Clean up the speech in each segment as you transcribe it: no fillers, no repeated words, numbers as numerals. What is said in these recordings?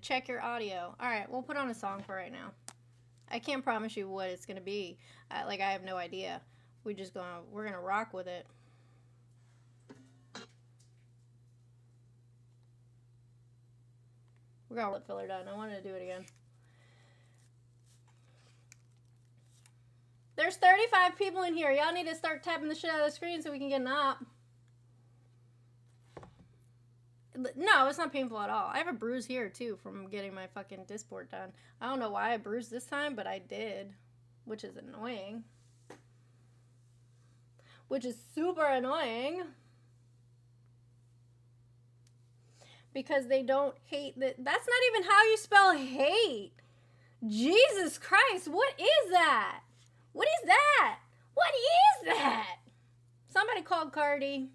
check your audio. All right, we'll put on a song for right now. I can't promise you what it's gonna be. Like, I have no idea. We're gonna rock with it. We're gonna let filler done. I wanted to do it again. There's 35 people in here. Y'all need to start tapping the shit out of the screen so we can get an op. No, it's not painful at all. I have a bruise here, too, from getting my fucking Dysport done. I don't know why I bruised this time, but I did. Which is annoying. Which is super annoying. Because they don't hate that. That's not even how you spell hate. Jesus Christ, what is that? What is that? What is that? Somebody called Cardi.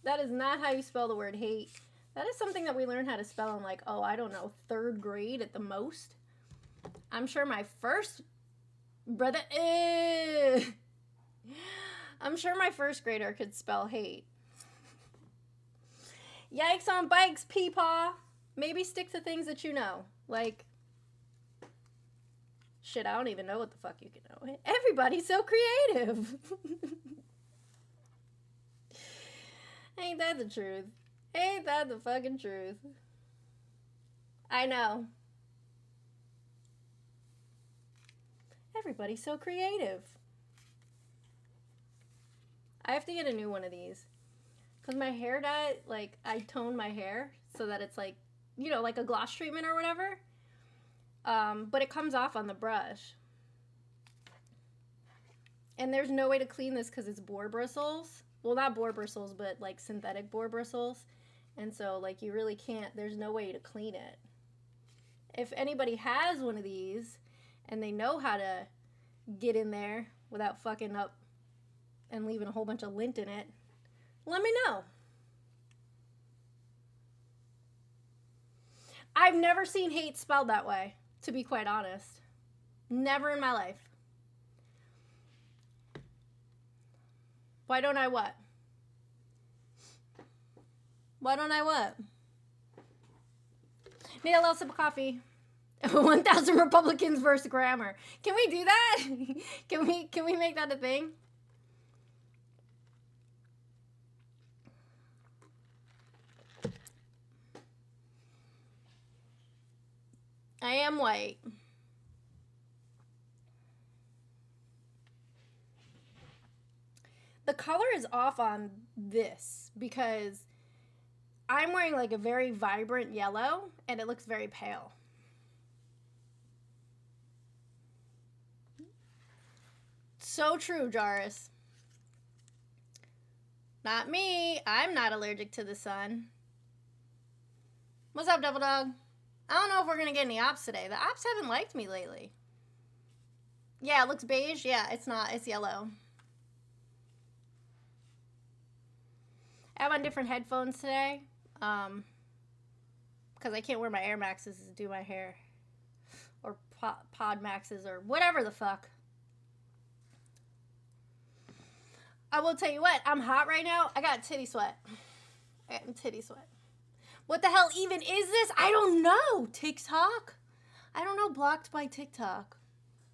That is not how you spell the word hate. That is something that we learned how to spell in, like, oh, I don't know, 3rd grade at the most. I'm sure my first brother... I'm sure my first grader could spell hate. Yikes on bikes, Peepaw. Maybe stick to things that you know. Like... Shit, I don't even know what the fuck you can know. Everybody's so creative. Ain't that the truth? Ain't that the fucking truth? I know. Everybody's so creative. I have to get a new one of these. Because my hair dye, like, I tone my hair so that it's like, you know, like a gloss treatment or whatever. But it comes off on the brush. And there's no way to clean this because it's boar bristles. Well, not boar bristles, but like synthetic boar bristles. And so, like, you really can't, there's no way to clean it. If anybody has one of these and they know how to get in there without fucking up and leaving a whole bunch of lint in it, let me know. I've never seen hate spelled that way, to be quite honest. Never in my life. Why don't I what? Why don't I what? Need a little sip of coffee. 1,000 Republicans versus grammar. Can we do that? Can we make that a thing? I am white. The color is off on this because I'm wearing like a very vibrant yellow and it looks very pale. So true, Jairus. Not me. I'm not allergic to the sun. What's up, Double Dog? I don't know if we're going to get any ops today. The ops haven't liked me lately. Yeah, it looks beige. Yeah, it's not. It's yellow. I have on different headphones today. Because I can't wear my Air Maxes to do my hair. Or Pod Maxes or whatever the fuck. I will tell you what. I'm hot right now. I got titty sweat. What the hell even is this? I don't know. TikTok? I don't know. Blocked by TikTok.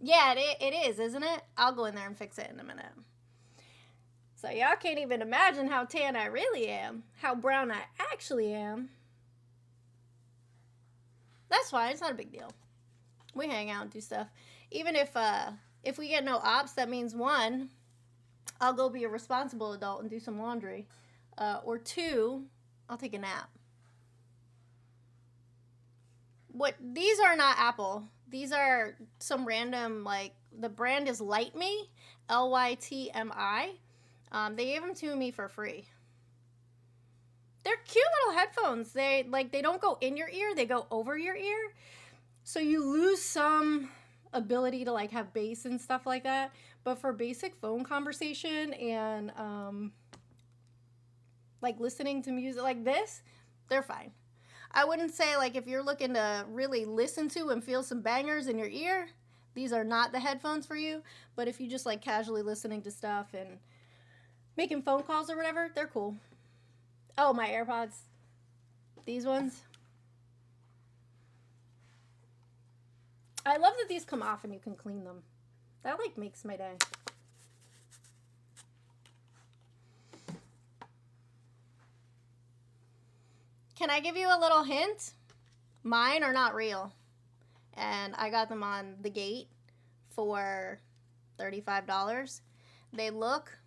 Yeah, it is, isn't it? I'll go in there and fix it in a minute. So y'all can't even imagine how tan I really am. How brown I actually am. That's fine. It's not a big deal. We hang out and do stuff. Even if we get no ops, that means 1, I'll go be a responsible adult and do some laundry. Or 2, I'll take a nap. These are not Apple. These are some random, like, the brand is Lytmi, Lytmi. They gave them to me for free. They're cute little headphones. They don't go in your ear, they go over your ear. So you lose some ability to, like, have bass and stuff like that. But for basic phone conversation and, like, listening to music like this, they're fine. I wouldn't say, like, if you're looking to really listen to and feel some bangers in your ear, these are not the headphones for you. But if you just like casually listening to stuff and making phone calls or whatever, they're cool. Oh, my AirPods. These ones. I love that these come off and you can clean them. That, like, makes my day. Can I give you a little hint? Mine are not real. And I got them on the gate for $35. They look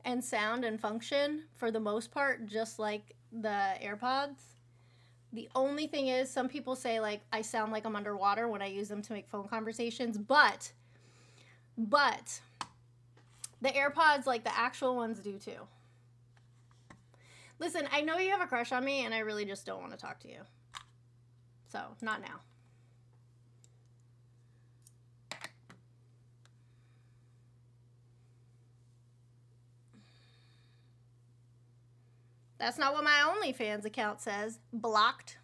and sound and function, for the most part, just like the AirPods. The only thing is, some people say, like, I sound like I'm underwater when I use them to make phone conversations, but the AirPods, like the actual ones, do too. Listen, I know you have a crush on me, and I really just don't want to talk to you. So, not now. That's not what my OnlyFans account says. Blocked.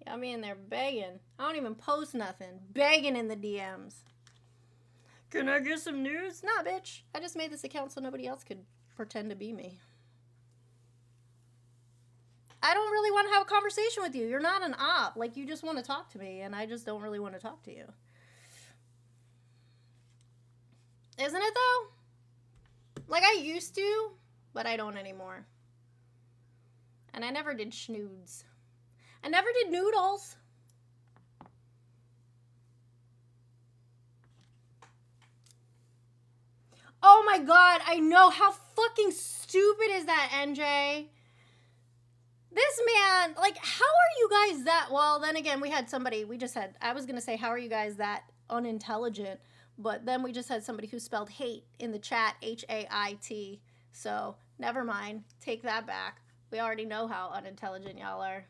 Yeah, I'm in there begging. I don't even post nothing. Begging in the DMs. Can I get some news? Nah, bitch. I just made this account so nobody else could pretend to be me. I don't really want to have a conversation with you. You're not an op. Like, you just want to talk to me, and I just don't really want to talk to you. Isn't it, though? Like, I used to, but I don't anymore. And I never did schnoods. I never did noodles. Oh my god, I know. How fucking stupid is that, NJ? This man, like, how are you guys that... Well, then again, we had somebody, I was going to say, how are you guys that unintelligent? But then we just had somebody who spelled hate in the chat, H-A-I-T. So, never mind. Take that back. We already know how unintelligent y'all are.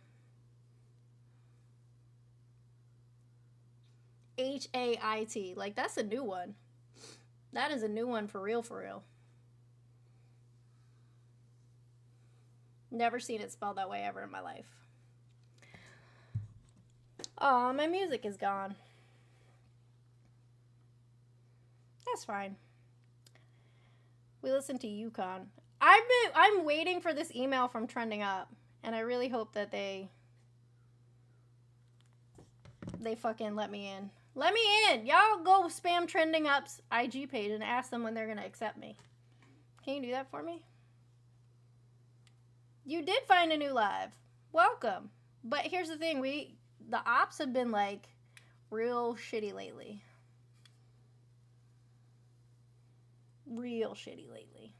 H-A-I-T. Like, that's a new one. That is a new one for real, for real. Never seen it spelled that way ever in my life. Oh, my music is gone. That's fine. We listened to Yukon. I'm waiting for this email from Trending Up, and I really hope that they fucking let me in. Let me in! Y'all go spam Trending Up's IG page and ask them when they're gonna accept me. Can you do that for me? You did find a new live. Welcome. But here's the thing, the ops have been, like, real shitty lately. Real shitty lately.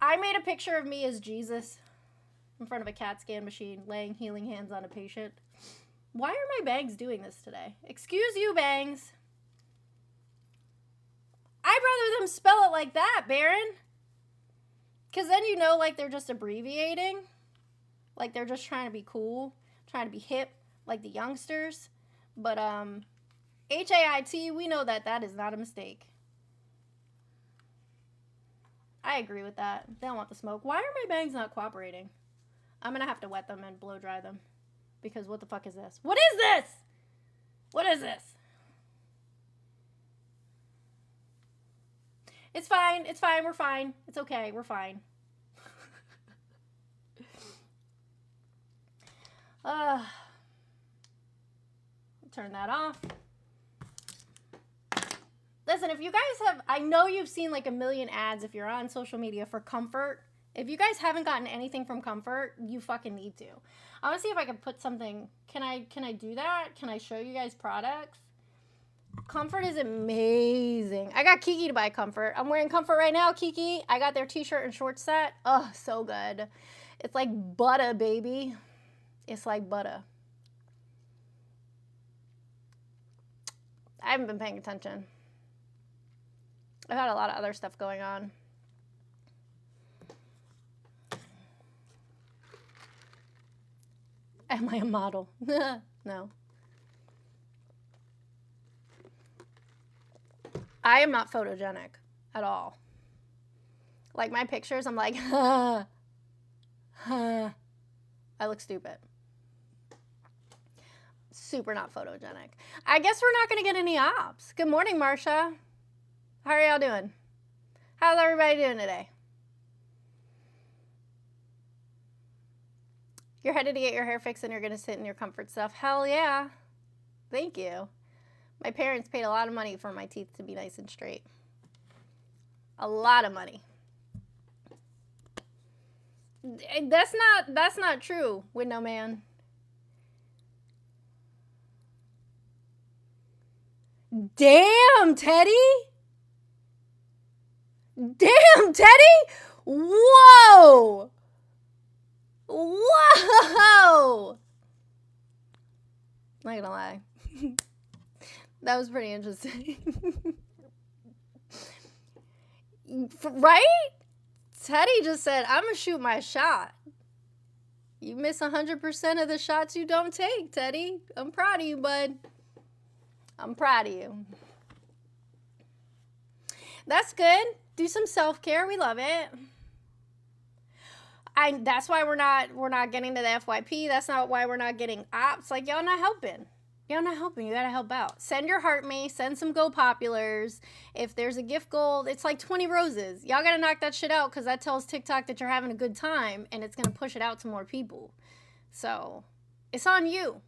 I made a picture of me as Jesus in front of a CAT scan machine, laying healing hands on a patient. Why are my bangs doing this today? Excuse you, bangs. I'd rather them spell it like that, Baron. Because then you know, like, they're just abbreviating. Like, they're just trying to be cool, trying to be hip, like the youngsters. But, H-A-I-T, we know that that is not a mistake. I agree with that. They don't want the smoke. Why are my bangs not cooperating? I'm going to have to wet them and blow dry them. Because what the fuck is this? What is this? What is this? It's fine. It's fine. We're fine. It's okay. We're fine. Turn that off. Listen, if you guys have... I know you've seen like a million ads if you're on social media for Comfort. If you guys haven't gotten anything from Comfort, you fucking need to. I want to see if I can put something... Can I do that? Can I show you guys products? Comfort is amazing. I got Kiki to buy Comfort. I'm wearing Comfort right now, Kiki. I got their t-shirt and short set. Oh, so good. It's like butter, baby. It's like butter. I haven't been paying attention. I've had a lot of other stuff going on. Am I a model? No. I am not photogenic at all. Like, my pictures, I'm like, I look stupid. Super not photogenic. I guess we're not going to get any ops. Good morning, Marsha. How are y'all doing? How's everybody doing today? You're headed to get your hair fixed and you're going to sit in your comfort stuff. Hell yeah. Thank you. My parents paid a lot of money for my teeth to be nice and straight. A lot of money. That's not true, Window Man. Damn, Teddy. Damn, Teddy. Whoa. Whoa. Not gonna lie. That was pretty interesting. Right? Teddy just said, I'm gonna shoot my shot. You miss 100% of the shots you don't take, Teddy. I'm proud of you, bud. I'm proud of you. That's good. Do some self-care. We love it. That's why we're not getting to the FYP. That's not why we're not getting ops. Like, y'all not helping. Y'all not helping. You gotta help out. Send your heart me. Send some Go Populars. If there's a gift goal, it's like 20 roses. Y'all gotta knock that shit out because that tells TikTok that you're having a good time and it's gonna push it out to more people. So, it's on you.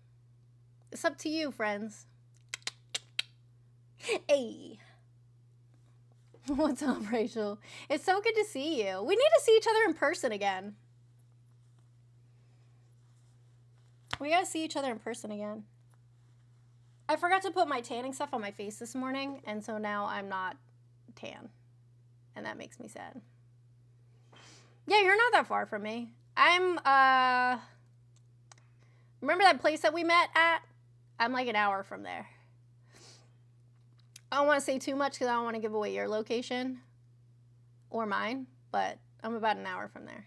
It's up to you, friends. Hey. What's up, Rachel? It's so good to see you. We need to see each other in person again. We gotta see each other in person again. I forgot to put my tanning stuff on my face this morning, and so now I'm not tan. And that makes me sad. Yeah, you're not that far from me. I'm, remember that place that we met at? I'm like an hour from there. I don't want to say too much because I don't want to give away your location or mine, but I'm about an hour from there.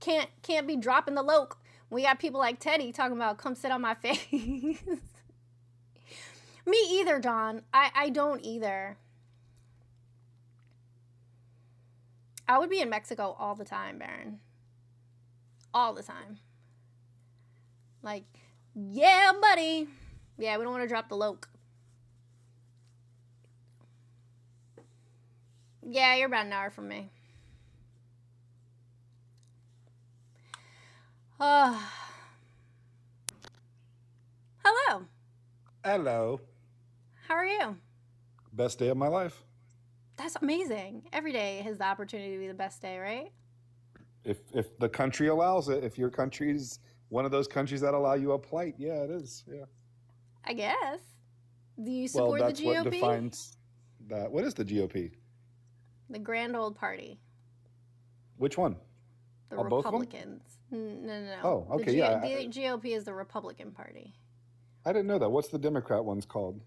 Can't be dropping the loke. We got people like Teddy talking about come sit on my face. Me either, Don. I don't either. I would be in Mexico all the time, Baron. All the time. Like, yeah, buddy. Yeah, we don't want to drop the loke. Yeah, you're about an hour from me. Hello. Hello. How are you? Best day of my life. That's amazing. Every day has the opportunity to be the best day, right? If the country allows it, if your country's one of those countries that allow you a plight, yeah, it is. Yeah. I guess. Do you support the GOP? Well, that's what defines that. What is the GOP? The Grand Old Party. Which one? The Oh, both of them? Republicans. No. Oh, okay, yeah. The GOP is the Republican Party. I didn't know that. What's the Democrat one's called?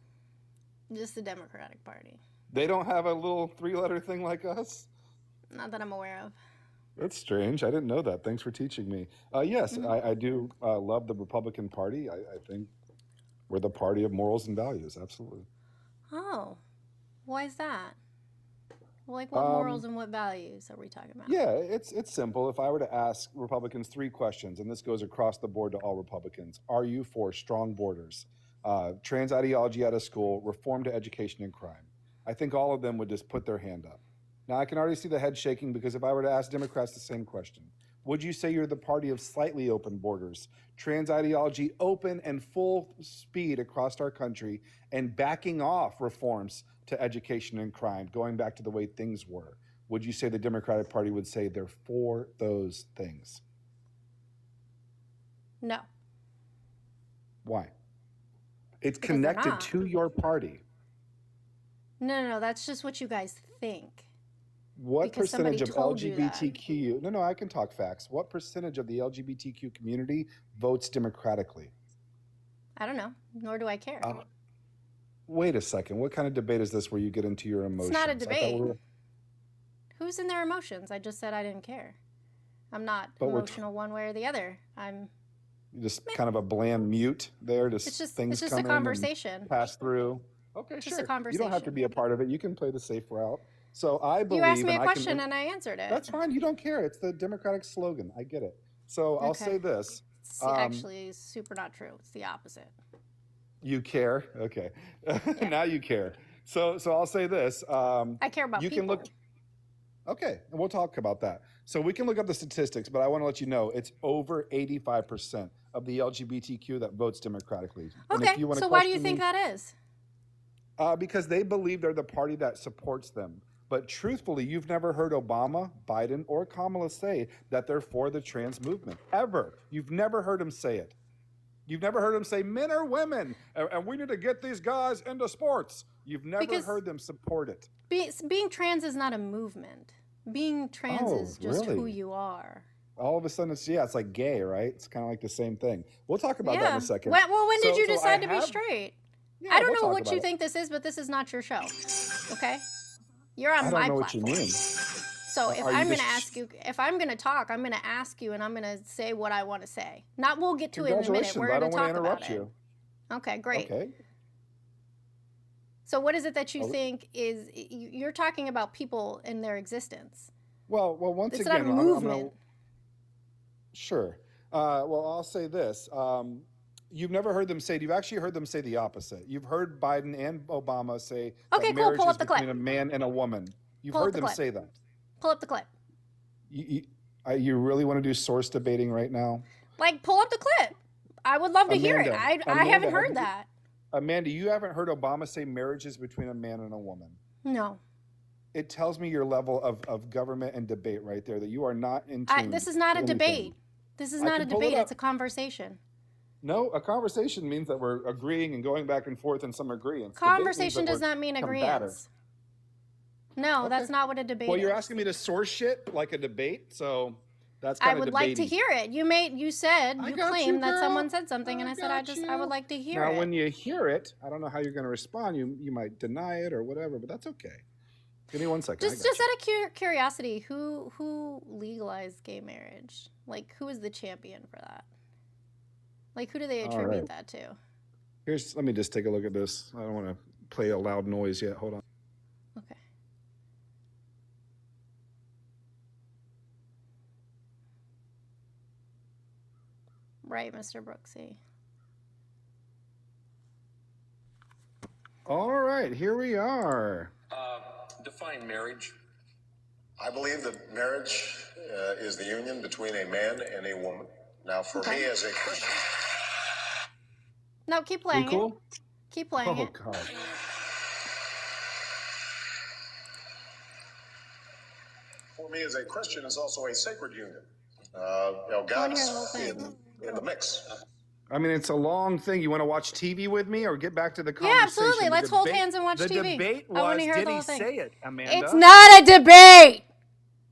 Just the Democratic Party. They don't have a little three-letter thing like us? Not that I'm aware of. That's strange. I didn't know that. Thanks for teaching me. Yes, I do love the Republican Party. I think we're the party of morals and values. Absolutely. Oh, why is that? Like, what morals and what values are we talking about? Yeah, it's simple. If I were to ask Republicans 3 questions, and this goes across the board to all Republicans, are you for strong borders, trans ideology out of school, reform to education and crime? I think all of them would just put their hand up. Now, I can already see the head shaking because if I were to ask Democrats the same question, would you say you're the party of slightly open borders, trans ideology open and full speed across our country, and backing off reforms to education and crime, going back to the way things were? Would you say the Democratic Party would say they're for those things? No. Why? It's Because they're connected not. to your party. No, that's just what you guys think. What Because somebody percentage of told you that. LGBTQ, no, I can talk facts. What percentage of the LGBTQ community votes democratically? I don't know, nor do I care. Wait a second. What kind of debate is this where you get into your emotions? It's not a I thought debate. we were- Who's in their emotions? I just said I didn't care. I'm not But we're emotional one way or the other. I'm just kind of a bland mute there. It's just things a come in and conversation. pass through. Okay, Just a sure. You don't have conversation. to be a part of it. You can play the safe route. So I believe, You asked me a and I question can. and I answered it. That's fine. You don't care. It's the Democratic slogan. I get it. So I'll say Okay. this. It's actually super not true. It's the opposite. You care. Okay. Now you care. So I'll say this. I care about You people. can look. Okay, and we'll talk about that. So we can look up the statistics, but I want to let you know it's over 85% of the LGBTQ that votes democratically. And if Okay, you want to so why do you question think me, that is? because they believe they're the party that supports them. But truthfully, you've never heard Obama, Biden, or Kamala say that they're for the trans movement. Ever. You've never heard them say it. You've never heard them say men or women, and we need to get these guys into sports. You've never Because heard them support it. being trans is not a movement. Being trans Oh, is just who really? you are. All of a sudden, it's like gay, right? It's kind of like the same thing. We'll talk about that in Yeah. a second. Well, when did you So I decide to be have, straight? yeah, I don't we'll know talk what about you it. think this is, but this is not your show. Okay? You're on I don't my know platform. what you mean. So if Are you I'm the going to ask you, if I'm going to talk, I'm going to ask you and I'm going to say what I want to say. Not we'll get to it in a minute. Congratulations. We're I going don't to want talk to about interrupt it. you. Okay, great. Okay. So what is it that you Oh, think is, you're talking about people in their existence. well, once It's again, not a movement. Sure. Well, I'll say this. You've never heard them say, you've actually heard them say the opposite. You've heard Biden and Obama say Okay, that cool. marriage Pull is up the between clip. a man and a woman. You've Pull up heard the them clip. say that. Pull up the clip. You really want to do source debating right now? Like, pull up the clip. I would love to hear it. I Amanda, haven't heard that. Amanda, you haven't heard Obama say marriage is between a man and a woman. No. It tells me your level of government and debate right there, that you are not in tune. This is not a anything. debate. This is not a can pull it debate. up. It's a conversation. No, a conversation means that we're agreeing and going back and forth in some agreements. Conversation does not mean agreements. No, Okay. that's not what a debate Well, is. you're asking me to source shit like a debate, so that's kind I of would like to hear it. You said, I you got claimed you, that girl. someone said something, and I I said, got I would you. like to hear Now, it. when you hear it, I don't know how you're going to respond. You might deny it or whatever, but that's okay. Give me 1 second. Just out of curiosity, who legalized gay marriage? Like, who is the champion for that? Like, who do they attribute that to? Let me just take a look at this. I don't want to play a loud noise yet. Hold on. Okay. Right, Mr. Brooksy. All right, here we are. Define marriage. I believe that marriage is the union between a man and a woman. Now, for me as a Christian... No, keep playing cool? it. Keep playing it. God. For me as a Christian, it's also a sacred union. hear God's the whole thing. in the mix. I mean, it's a long thing. You want to watch TV with me or get back to the conversation? Yeah, absolutely. The Let's hold debate- hands and watch the TV. debate I wanna was, hear did the he whole thing. say it, Amanda? It's not a debate.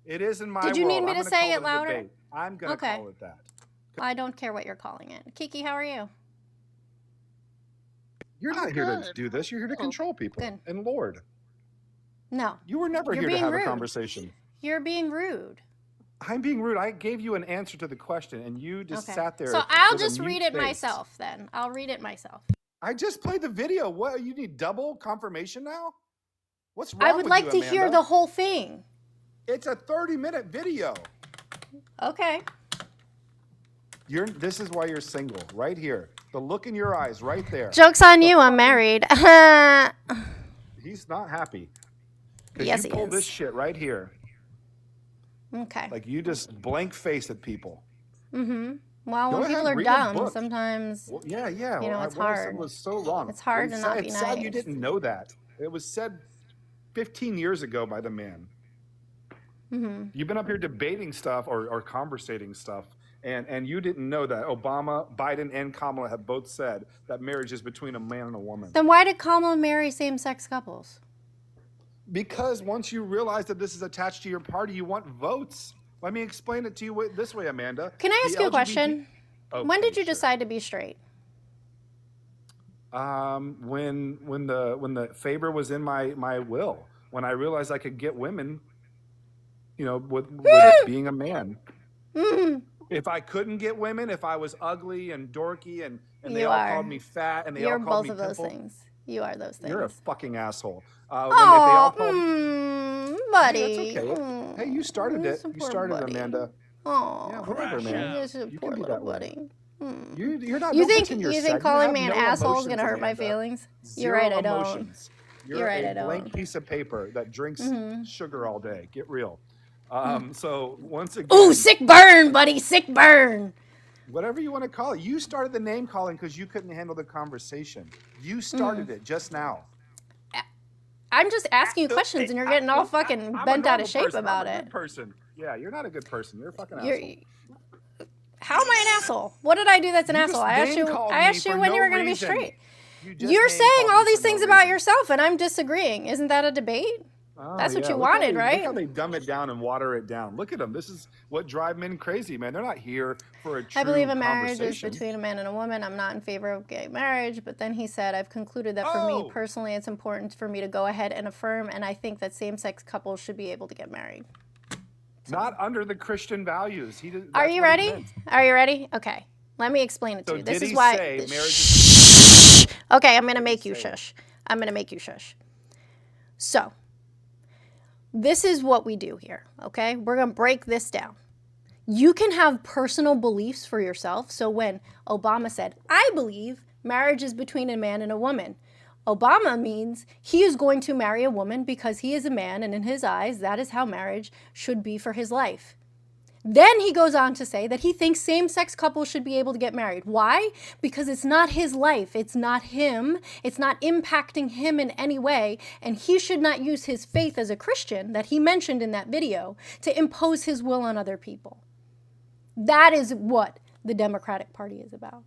It is in my Did you world. need me I'm to gonna say call it a louder? debate. I'm going to Okay. call it that. I don't care what you're calling it. Kiki, how are you? You're not here to do this. You're here to control people. Good. And Lord, No. you were never You're here to being have rude. a conversation. You're being rude. I'm being rude. I gave you an answer to the question, and you just Okay. sat there. So I'll with a just mute read it face. myself then. I'll read it myself. I just played the video. What? You need double confirmation now? What's wrong I would with like you, to hear Amanda? the whole thing. It's a 30-minute video. Okay. This is why you're single, right here. The look in your eyes, right there. Joke's on you. I'm married. He's not happy. 'Cause Yes, you he pull is. this shit right here. Okay. Like you just blank face at people. Mm-hmm. Well, Go when people ahead, are read a dumb, book. sometimes Well, yeah. You know, it's what I said hard. was so wrong. It's hard to not be It's sad you nice. didn't know that. It was said 15 years ago by the man. Mm-hmm. You've been up here debating stuff or conversating stuff, and you didn't know that Obama, Biden, and Kamala have both said that marriage is between a man and a woman. Then why did Kamala marry same-sex couples? Because once you realize that this is attached to your party, you want votes. Let me explain it to you this way, Amanda. Can I ask The you a LGBT question? When Okay, did you sure. decide to be straight? When the favor was in my will, when I realized I could get women, with being a man. Mm. If I couldn't get women, if I was ugly and dorky and they You all are. called me fat and they You're all called both me of those pimple, things. You are those things. you're a fucking asshole. When they Oh, all called buddy. That's okay. Hey, you started it. You Poor started, buddy. Amanda. Oh, Yeah, whatever, man. This is You poor can be little that way. buddy. Hmm. You're not. You don't think pretend you're sad. think You calling have me an no asshole is emotions, gonna hurt my Amanda. feelings? Zero You're right, I don't. emotions. You're You're right, a I don't. blank piece of paper that drinks Mhm. sugar all day. Get real. So once again, Ooh, sick burn, buddy, sick burn. whatever you want to call it, you started the name calling because you couldn't handle the conversation. You started it just now. I'm just asking you questions, and you're getting all fucking bent out of shape person. about I'm a it. good person. Yeah, you're not a good person. You're a fucking You're, asshole. how am I an asshole? What did I do that's an You asshole? just I asked you. name-called I me asked you for when no you were going to be reason. straight. You just You're saying name-called all me these for no things about reason. yourself, and I'm disagreeing. Isn't that a debate? Oh, That's what yeah. you Look how wanted, they- right? Look how they dumb it down and water it down. Look at them. This is what drives men crazy, man. They're not here for a true I believe a marriage is conversation. between a man and a woman. I'm not in favor of gay marriage, but then he said, I've concluded that for me Oh! personally, it's important for me to go ahead and affirm, and I think that same-sex couples should be able to get married. Not under the Christian values. Are you ready? Are you ready? Okay. Let me explain it to So you. This did is he why. say marriage is Okay, I'm going to What did make he you say? shush. I'm going to make you shush. So, this is what we do here, okay? We're going to break this down. You can have personal beliefs for yourself. So when Obama said, I believe marriage is between a man and a woman, Obama means he is going to marry a woman because he is a man, and in his eyes, that is how marriage should be for his life. Then he goes on to say that he thinks same-sex couples should be able to get married. Why? Because it's not his life. It's not him. It's not impacting him in any way. And he should not use his faith as a Christian that he mentioned in that video to impose his will on other people. That is what the Democratic Party is about.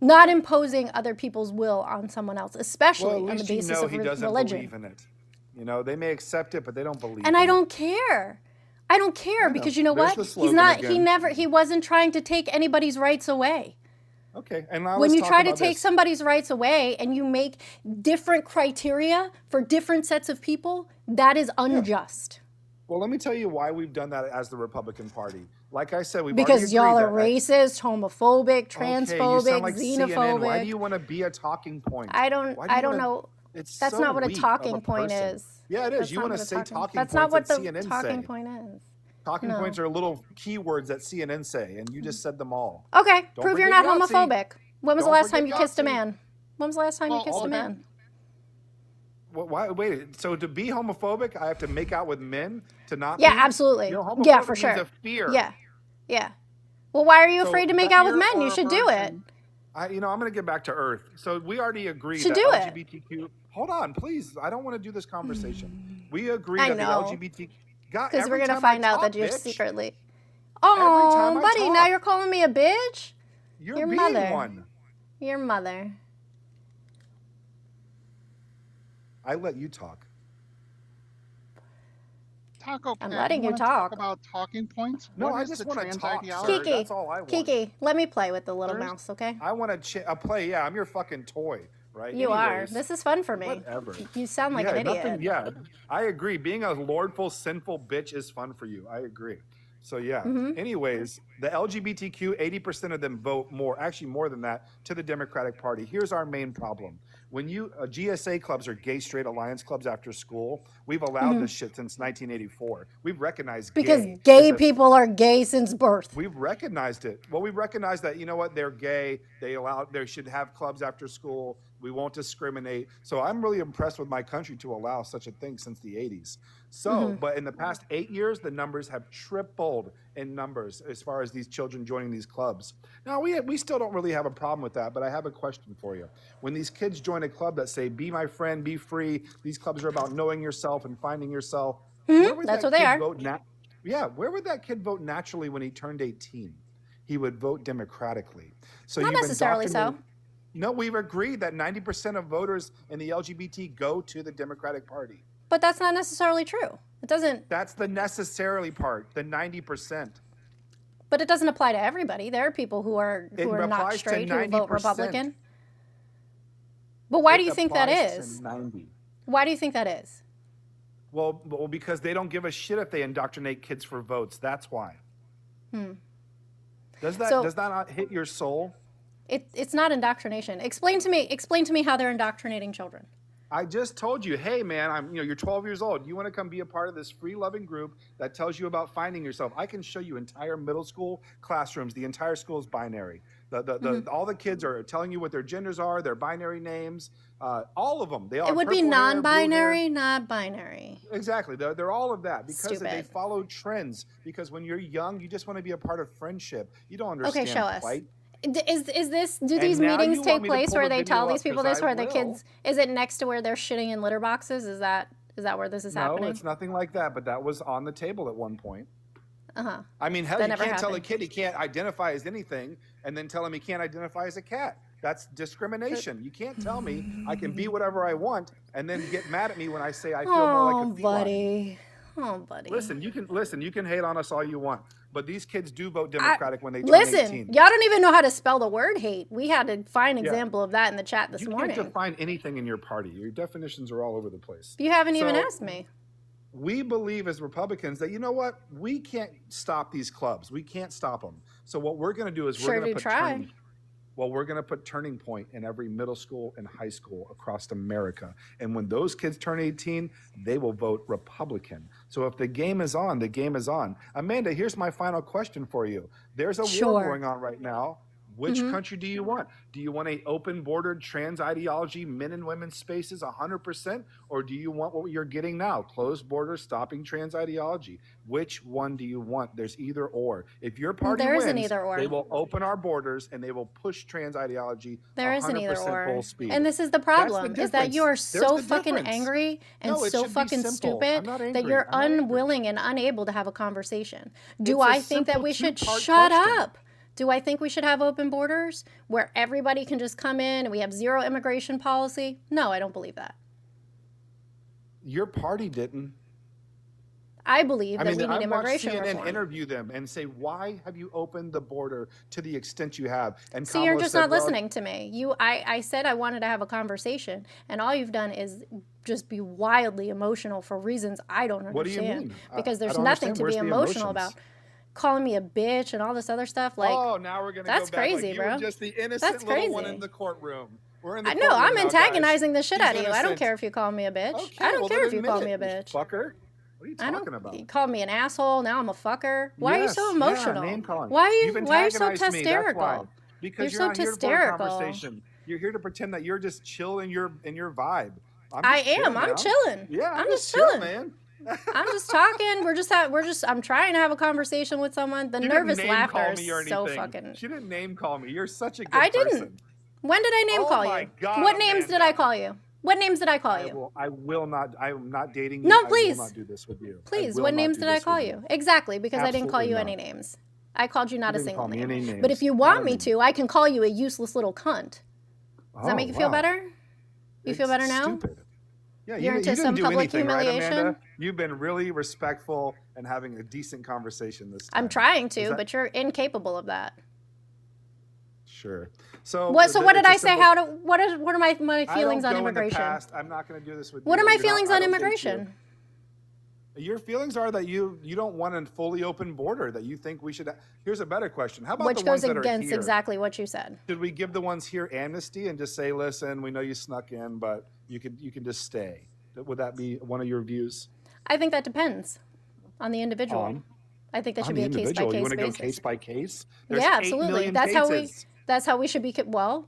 Not imposing other people's will on someone else, especially well, at on the least you basis know of he doesn't religion. believe in it. You know, they may accept it, but they don't believe And in I it. don't care. I don't care because you know There's what? the slogan He wasn't trying to take anybody's rights away. Okay, and now When let's you talk try to about take this. somebody's rights away and you make different criteria for different sets of people, that is unjust. Well, let me tell you why we've done that as the Republican Party. Like I said, we've Because already y'all agreed are that racist, homophobic, Okay, you transphobic, sound like CNN. xenophobic. Why do you want to be a talking point? I don't Why do you wanna- know. It's That's so not what a weak of talking point person. is. Yeah, it is. That's You not want to what a say talking That's points not what that the CNN talking say. point is. Talking No. points are little keywords that CNN say, and you just said them all. Okay, Don't prove you're forget not Yahtzee. homophobic. When was the Don't last time you forget kissed a Yahtzee. man? When was the last time you Well, kissed a okay. man? Why? Wait. So to be homophobic, I have to make out with men to not? Yeah, be? absolutely. You know, Yeah, homophobic for means sure. a fear. Yeah. Well, why are you So afraid to make that out with fear men? You or should do it. aversion. I'm going to get back to Earth. So we already agreed Should that do it. LGBTQ. Hold on, please. I don't want to do this conversation. We agree I that know. the LGBT. God, Because we're every going to time find I out that talk, you're bitch, secretly. time Oh, I buddy, now talk. you're calling me a bitch? You're your being mother. one. Your mother. I let you talk. Taco Cat, letting you wanna talk. about talking points? No, What I is just the want to trans talk, ideology? sir. That's all I want. Kiki, let me play with the little There's- mouse, okay? I want to play. Yeah, I'm your fucking toy, right? You are. Anyways, This is fun for me. Whatever. You sound like yeah, an idiot. Yeah, I agree. Being a lordful, sinful bitch is fun for you. I agree. So yeah. Mm-hmm. Anyways, the LGBTQ, 80% of them vote more, actually more than that, to the Democratic Party. Here's our main problem. When GSA clubs are gay straight alliance clubs after school, we've allowed this shit since 1984. We've recognized Because gay. gay as a- people are gay since birth. We've recognized it. Well, we've recognized that, you know what, they're gay. They should have clubs after school. We won't discriminate. So I'm really impressed with my country to allow such a thing since the 80s. So, but in the past 8 years, the numbers have tripled in numbers as far as these children joining these clubs. Now, we still don't really have a problem with that, but I have a question for you. When these kids join a club that say, be my friend, be free, these clubs are about knowing yourself and finding yourself. Where would That's that what they kid are. vote Yeah, where would that kid vote naturally when he turned 18? He would vote democratically. So Not you've necessarily so. indoctrinated- No, we've agreed that 90% of voters in the LGBT go to the Democratic Party. But that's not necessarily true. It doesn't. That's the necessarily part, the 90%. But it doesn't apply to everybody. There are people who are not applies to straight who vote 90%. Republican. But why do you think that applies to is? 90. Why do you think that is? Well, because they don't give a shit if they indoctrinate kids for votes. That's why. Does that not hit your soul? It's not indoctrination. Explain to me how they're indoctrinating children. I just told you, hey man, you're 12 years old. You want to come be a part of this free loving group that tells you about finding yourself. I can show you entire middle school classrooms. The entire school is binary. All the kids are telling you what their genders are, their binary names, all of them. They all It would be purple hair, blue non-binary, hair. not binary. Exactly. They're all of that because they Stupid. follow trends. Because when you're young, you just want to be a part of friendship. You don't Okay, understand show us. plight. Is this? Do And these now meetings you want take me to place pull where the they video tell up these people 'cause this? I Where the will. kids? Is it next to where they're shitting in litter boxes? Is that where this is No, happening? it's nothing like that. But that was on the table at one point. Uh-huh. I mean, hell, That you never can't tell a happened. kid he can't identify as anything and then tell him he can't identify as a cat. That's discrimination. You can't tell me I can be whatever I want and then get mad at me when I say I feel more like a feline. buddy. Oh, buddy. Listen, you can hate on us all you want, but these kids do vote Democratic when they turn Listen, 18. y'all don't even know how to spell the word hate. We had a fine Yeah. example of that in the chat this You morning. can't define anything in your party. Your definitions are all over the place. You haven't even So- asked me. We believe as Republicans that, you know what? We can't stop these clubs. We can't stop them. So what we're going to do is Sure we're going do to try. we're going to put Turning Point in every middle school and high school across America. And when those kids turn 18, they will vote Republican. So if the game is on, the game is on. Amanda, here's my final question for you. There's a Sure. war going on right now. Which country do you want? Do you want a open-bordered trans ideology, men and women's spaces 100%? Or do you want what you're getting now, closed borders, stopping trans ideology? Which one do you want? There's either or. If your party There wins, isn't either or. they will open our borders and they will push trans ideology There 100% isn't either or. full speed. And this is the That's problem, is that you are difference. There's so the fucking difference. angry and No, it so should be fucking simple. stupid I'm not that angry. you're I'm not angry. unwilling and unable to have a conversation. Do It's a I think that simple we should two-part shut question. up? Do I think we should have open borders where everybody can just come in and we have zero immigration policy? No, I don't believe that. Your party didn't. I believe I that mean, we need I watched immigration CNN reform. interview them and say, why have you opened the border to the extent you have? And So you're Kamala just said, not well, listening to me. I said I wanted to have a conversation, and all you've done is just be wildly emotional for reasons I don't understand. What do you mean? Because I there's don't nothing understand. to Where's be the emotional emotions? about. Calling me a bitch and all this other stuff. Like, oh, now we're going to go back. that's crazy, like you bro. were just the innocent That's little one crazy. in the courtroom. We're in the I know, courtroom I'm now, antagonizing guys. the shit He's out of you. I don't innocent. care if you call me a bitch. Okay, I don't well, care then if you admit call it, me a you bitch. fucker. What are you I talking don't. about? You called me an asshole. Now I'm a fucker. Why are you so Yes, emotional? Yeah, name calling. Why You've are you so antagonized me, that's why. hysterical? Because You're you're, so not here for a hysterical. conversation. You're here to pretend that you're just chill in your vibe. I am. I'm chilling. Yeah, I'm just chill, chilling. man. I'm just talking. I'm trying to have a conversation with someone. The She nervous didn't name call laughter me or is so anything. fucking. She didn't name call me. You're such a good I person. didn't. When did I name Oh call my you? God, What names did Amanda. I call you? What names did I call you? I will not. I am not dating you. No, I please. will not do this with you. I Please, will what not names do did I this call with you? Exactly, because I didn't call Absolutely you any not. names. I called you not You a didn't single call me name. any names. But if you Not want a me name. to, I can call you a useless little cunt. Does that Oh, make you feel wow. better? You feel It's better now? Stupid. Yeah, You're you into didn't some do public anything, right, humiliation? Amanda? You've been really respectful and having a decent conversation this time. I'm trying Is to, that- but you're incapable of that. Sure. So What? So what did it's a I say? simple- What are my feelings I on don't go in the immigration? past. I'm not going to do this with you. What are my You're not- feelings I on don't date you. immigration? Your feelings are that you don't want a fully open border, that you think we should. Here's a better question. How about Which the ones goes that are against here? exactly what you said. Should we give the ones here amnesty and just say, listen, we know you snuck in, but you can just stay? Would that be one of your views? I think that depends on the individual. On? I think that On should the be a case by individual, you case want to go basis. case by case? There's Yeah, 8 absolutely. million That's cases. how we should be. Well,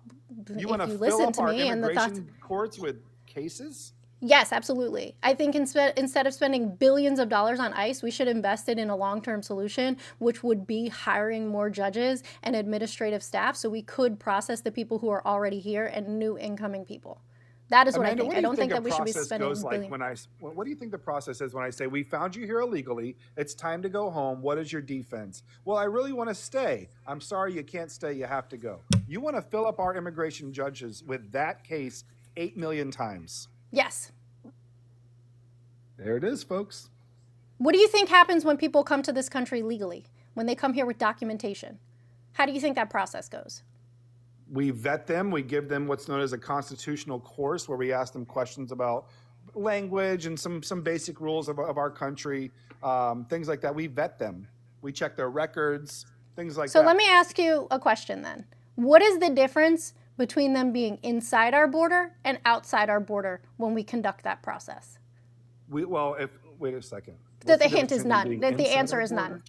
You want if to you fill listen up to our me and the thoughts. immigration courts with cases? Yes, absolutely. I think instead of spending billions of dollars on ICE, we should invest it in a long-term solution, which would be hiring more judges and administrative staff so we could process the people who are already here and new incoming people. That is what Amanda, I think. do I you don't think a that we should be process spending goes like billions. what do you think the process is when I say, we found you here illegally, it's time to go home, what is your defense? Well, I really want to stay. I'm sorry, you can't stay, you have to go. You want to fill up our immigration judges with that case 8 million times. Yes. There it is, folks. What do you think happens when people come to this country legally? When they come here with documentation? How do you think that process goes? We vet them. We give them what's known as a constitutional course where we ask them questions about language and some basic rules of our country, things like that. We vet them. We check their records, things like that. So let me ask you a question then. What is the difference between them being inside our border and outside our border when we conduct that process? Wait a second. The What's hint is difference between none. being The inside answer our is none. border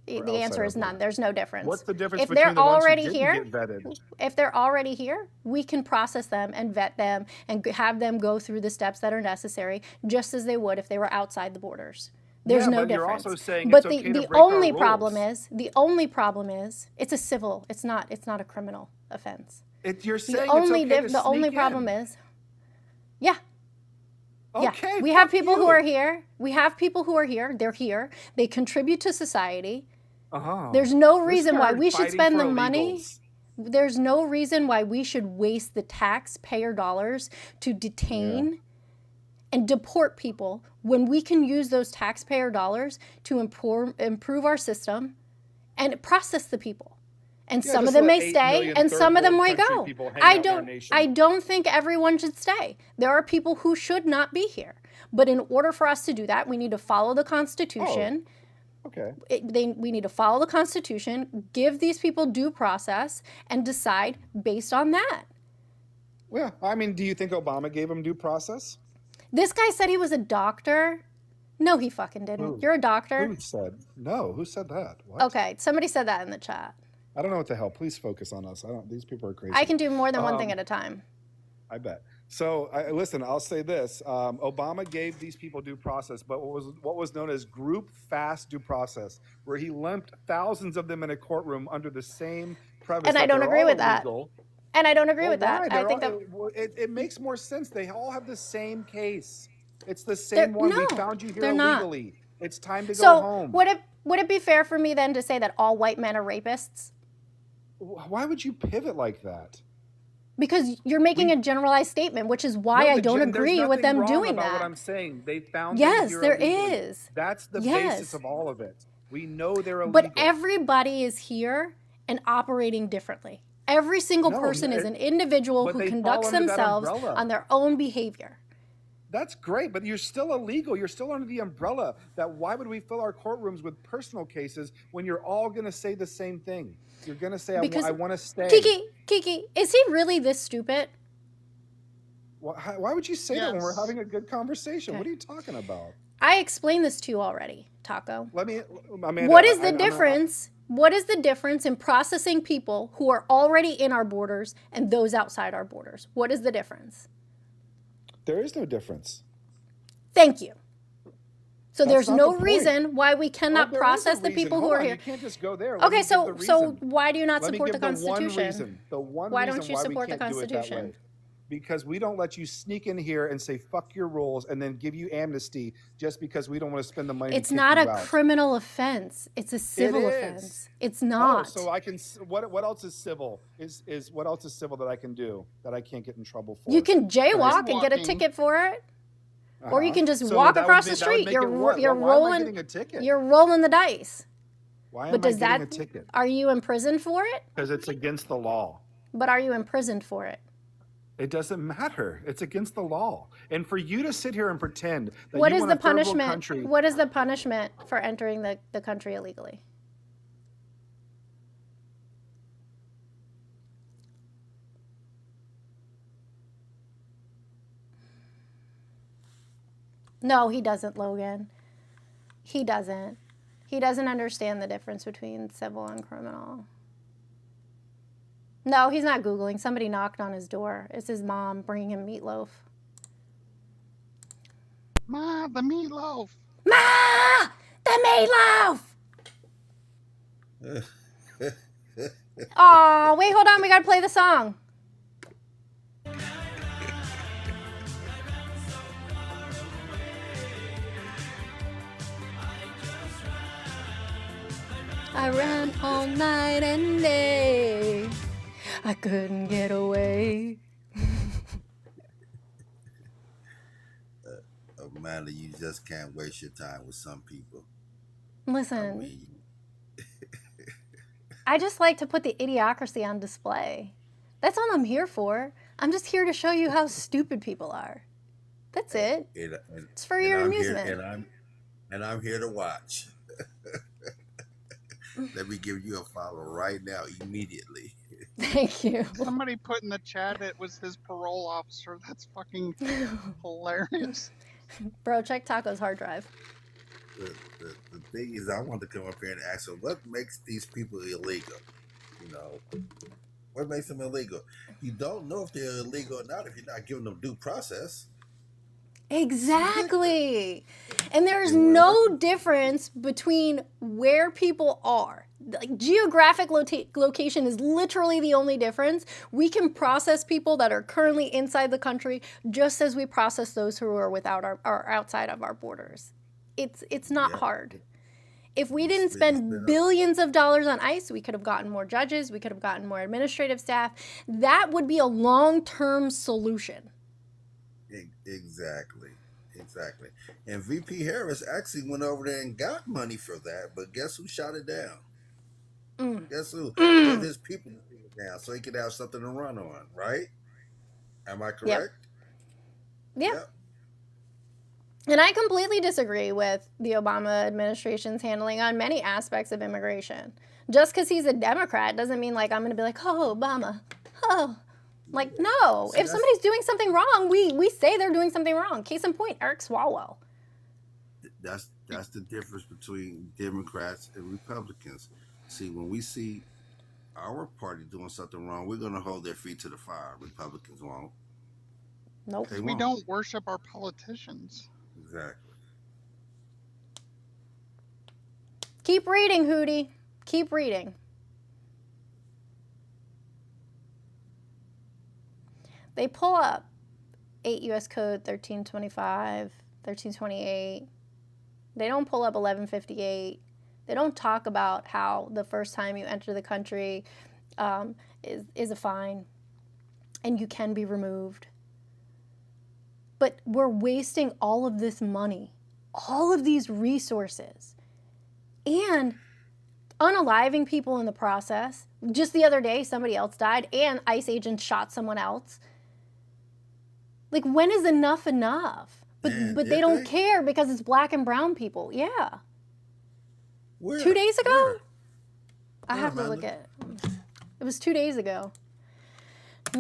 or The outside answer our is none. border? There's no difference. What's the difference If between they're the ones who already didn't here, get vetted? if they're already here, we can process them and vet them and have them go through the steps that are necessary, just as they would if they were outside the borders. There's Yeah, no but you're difference. also saying But it's okay to the break our only problem rules. is it's a civil. It's not a criminal offense. You're saying The only it's okay to the only sneak problem in. is, yeah. Yeah, Okay, we have fuck people who you. are here. We have people who are here. They're here. They contribute to society. There's no reason why we should spend the money. There's no reason why we should waste the taxpayer dollars to detain and deport people when we can use those taxpayer dollars to improve our system and process the people. And some of them may stay and some of them may go. I don't think everyone should stay. There are people who should not be here. But in order for us to do that, we need to follow the Constitution. Okay. We need to follow the Constitution, give these people due process, and decide based on that. Yeah, I mean, do you think Obama gave him due process? This guy said he was a doctor. No, he fucking didn't. Who? You're a doctor. Who said? No, who said that? What? Okay, somebody said that in the chat. I don't know what the hell. Please focus on us. These people are crazy. I can do more than one thing at a time. I bet. So, listen, I'll say this. Obama gave these people due process, but what was known as group fast due process, where he lumped thousands of them in a courtroom under the same premise. And I don't agree with that. And I don't agree with that. I think that it makes more sense. They all have the same case. It's the same one. We found you here illegally. It's time to go home. Would it be fair for me then to say that all white men are rapists? Why would you pivot like that? Because you're making a generalized statement, which is why I don't agree with them doing that. What I'm saying, they found yes, them there illegally. is. That's the basis of all of it. We know they're illegal. But everybody is here and operating differently. Every single person is an individual who conducts themselves on their own behavior. That's great, but you're still illegal. You're still under the umbrella that why would we fill our courtrooms with personal cases when you're all going to say the same thing? You're going to say, I want to stay. Kiki, is he really this stupid? Why would you say that when we're having a good conversation? Okay. What are you talking about? I explained this to you already, Taco. Amanda, what is the difference? What is the difference in processing people who are already in our borders and those outside our borders? What is the difference? There is no difference. Thank you. So there's no reason why we cannot process the people who are here. You can't just go there. Okay, so why do you not support the Constitution? Why don't you support the Constitution? Because we don't let you sneak in here and say fuck your rules and then give you amnesty just because we don't want to spend the money. It's not a criminal offense. It's a civil offense. It's not. Oh, so I can. What else is civil? Is what else is civil that I can do that I can't get in trouble for? You can jaywalk and get a ticket for it. Or you can just walk across the street. You're rolling. You're rolling the dice. Why am I getting a ticket? Are you imprisoned for it? Because it's against the law. But are you imprisoned for it? It doesn't matter. It's against the law. And for you to sit here and pretend that what is the punishment? What is the punishment for entering the country illegally? No, he doesn't, Logan. He doesn't. He doesn't understand the difference between civil and criminal. No, he's not Googling. Somebody knocked on his door. It's his mom bringing him meatloaf. Ma, the meatloaf. Ma, the meatloaf. Oh, wait, hold on. We got to play the song. I ran all night and day. I couldn't get away. Amanda, you just can't waste your time with some people. Listen, I just like to put the idiocracy on display. That's all I'm here for. I'm just here to show you how stupid people are. That's it. It's for your amusement. And I'm here to watch. Let me give you a follow right now, immediately. Thank you. Somebody put in the chat it was his parole officer. That's fucking hilarious. Bro, check Taco's hard drive. The thing is, I want to come up here and ask them, what makes these people illegal? You know, what makes them illegal? You don't know if they're illegal or not if you're not giving them due process. Exactly. And there's And no difference between where people are. Like geographic location is literally the only difference. We can process people that are currently inside the country just as we process those who are without our outside of our borders. It's not hard. If we didn't spend billions of dollars on ICE, we could have gotten more judges, we could have gotten more administrative staff. That would be a long-term solution. Exactly. And VP Harris actually went over there and got money for that, but guess who shot it down? Guess who? Put his people down so he could have something to run on, right? Am I correct? Yep. And I completely disagree with the Obama administration's handling on many aspects of immigration. Just because he's a Democrat doesn't mean like I'm going to be like, oh, Obama, oh. Like, no. See, if somebody's doing something wrong, we say they're doing something wrong. Case in point, Eric Swalwell. That's the difference between Democrats and Republicans. See, when we see our party doing something wrong, we're going to hold their feet to the fire. Republicans won't. Nope. We don't worship our politicians. Exactly. Keep reading, Hootie. Keep reading. They pull up 8 U.S. Code 1325, 1328. They don't pull up 1158. They don't talk about how the first time you enter the country is a fine and you can be removed. But we're wasting all of this money, all of these resources, and unaliving people in the process. Just the other day, somebody else died, and ICE agents shot someone else. Like, when is enough enough? But they don't care because it's black and brown people. Yeah. Where? 2 days ago? Where? I have to look at it. It was 2 days ago.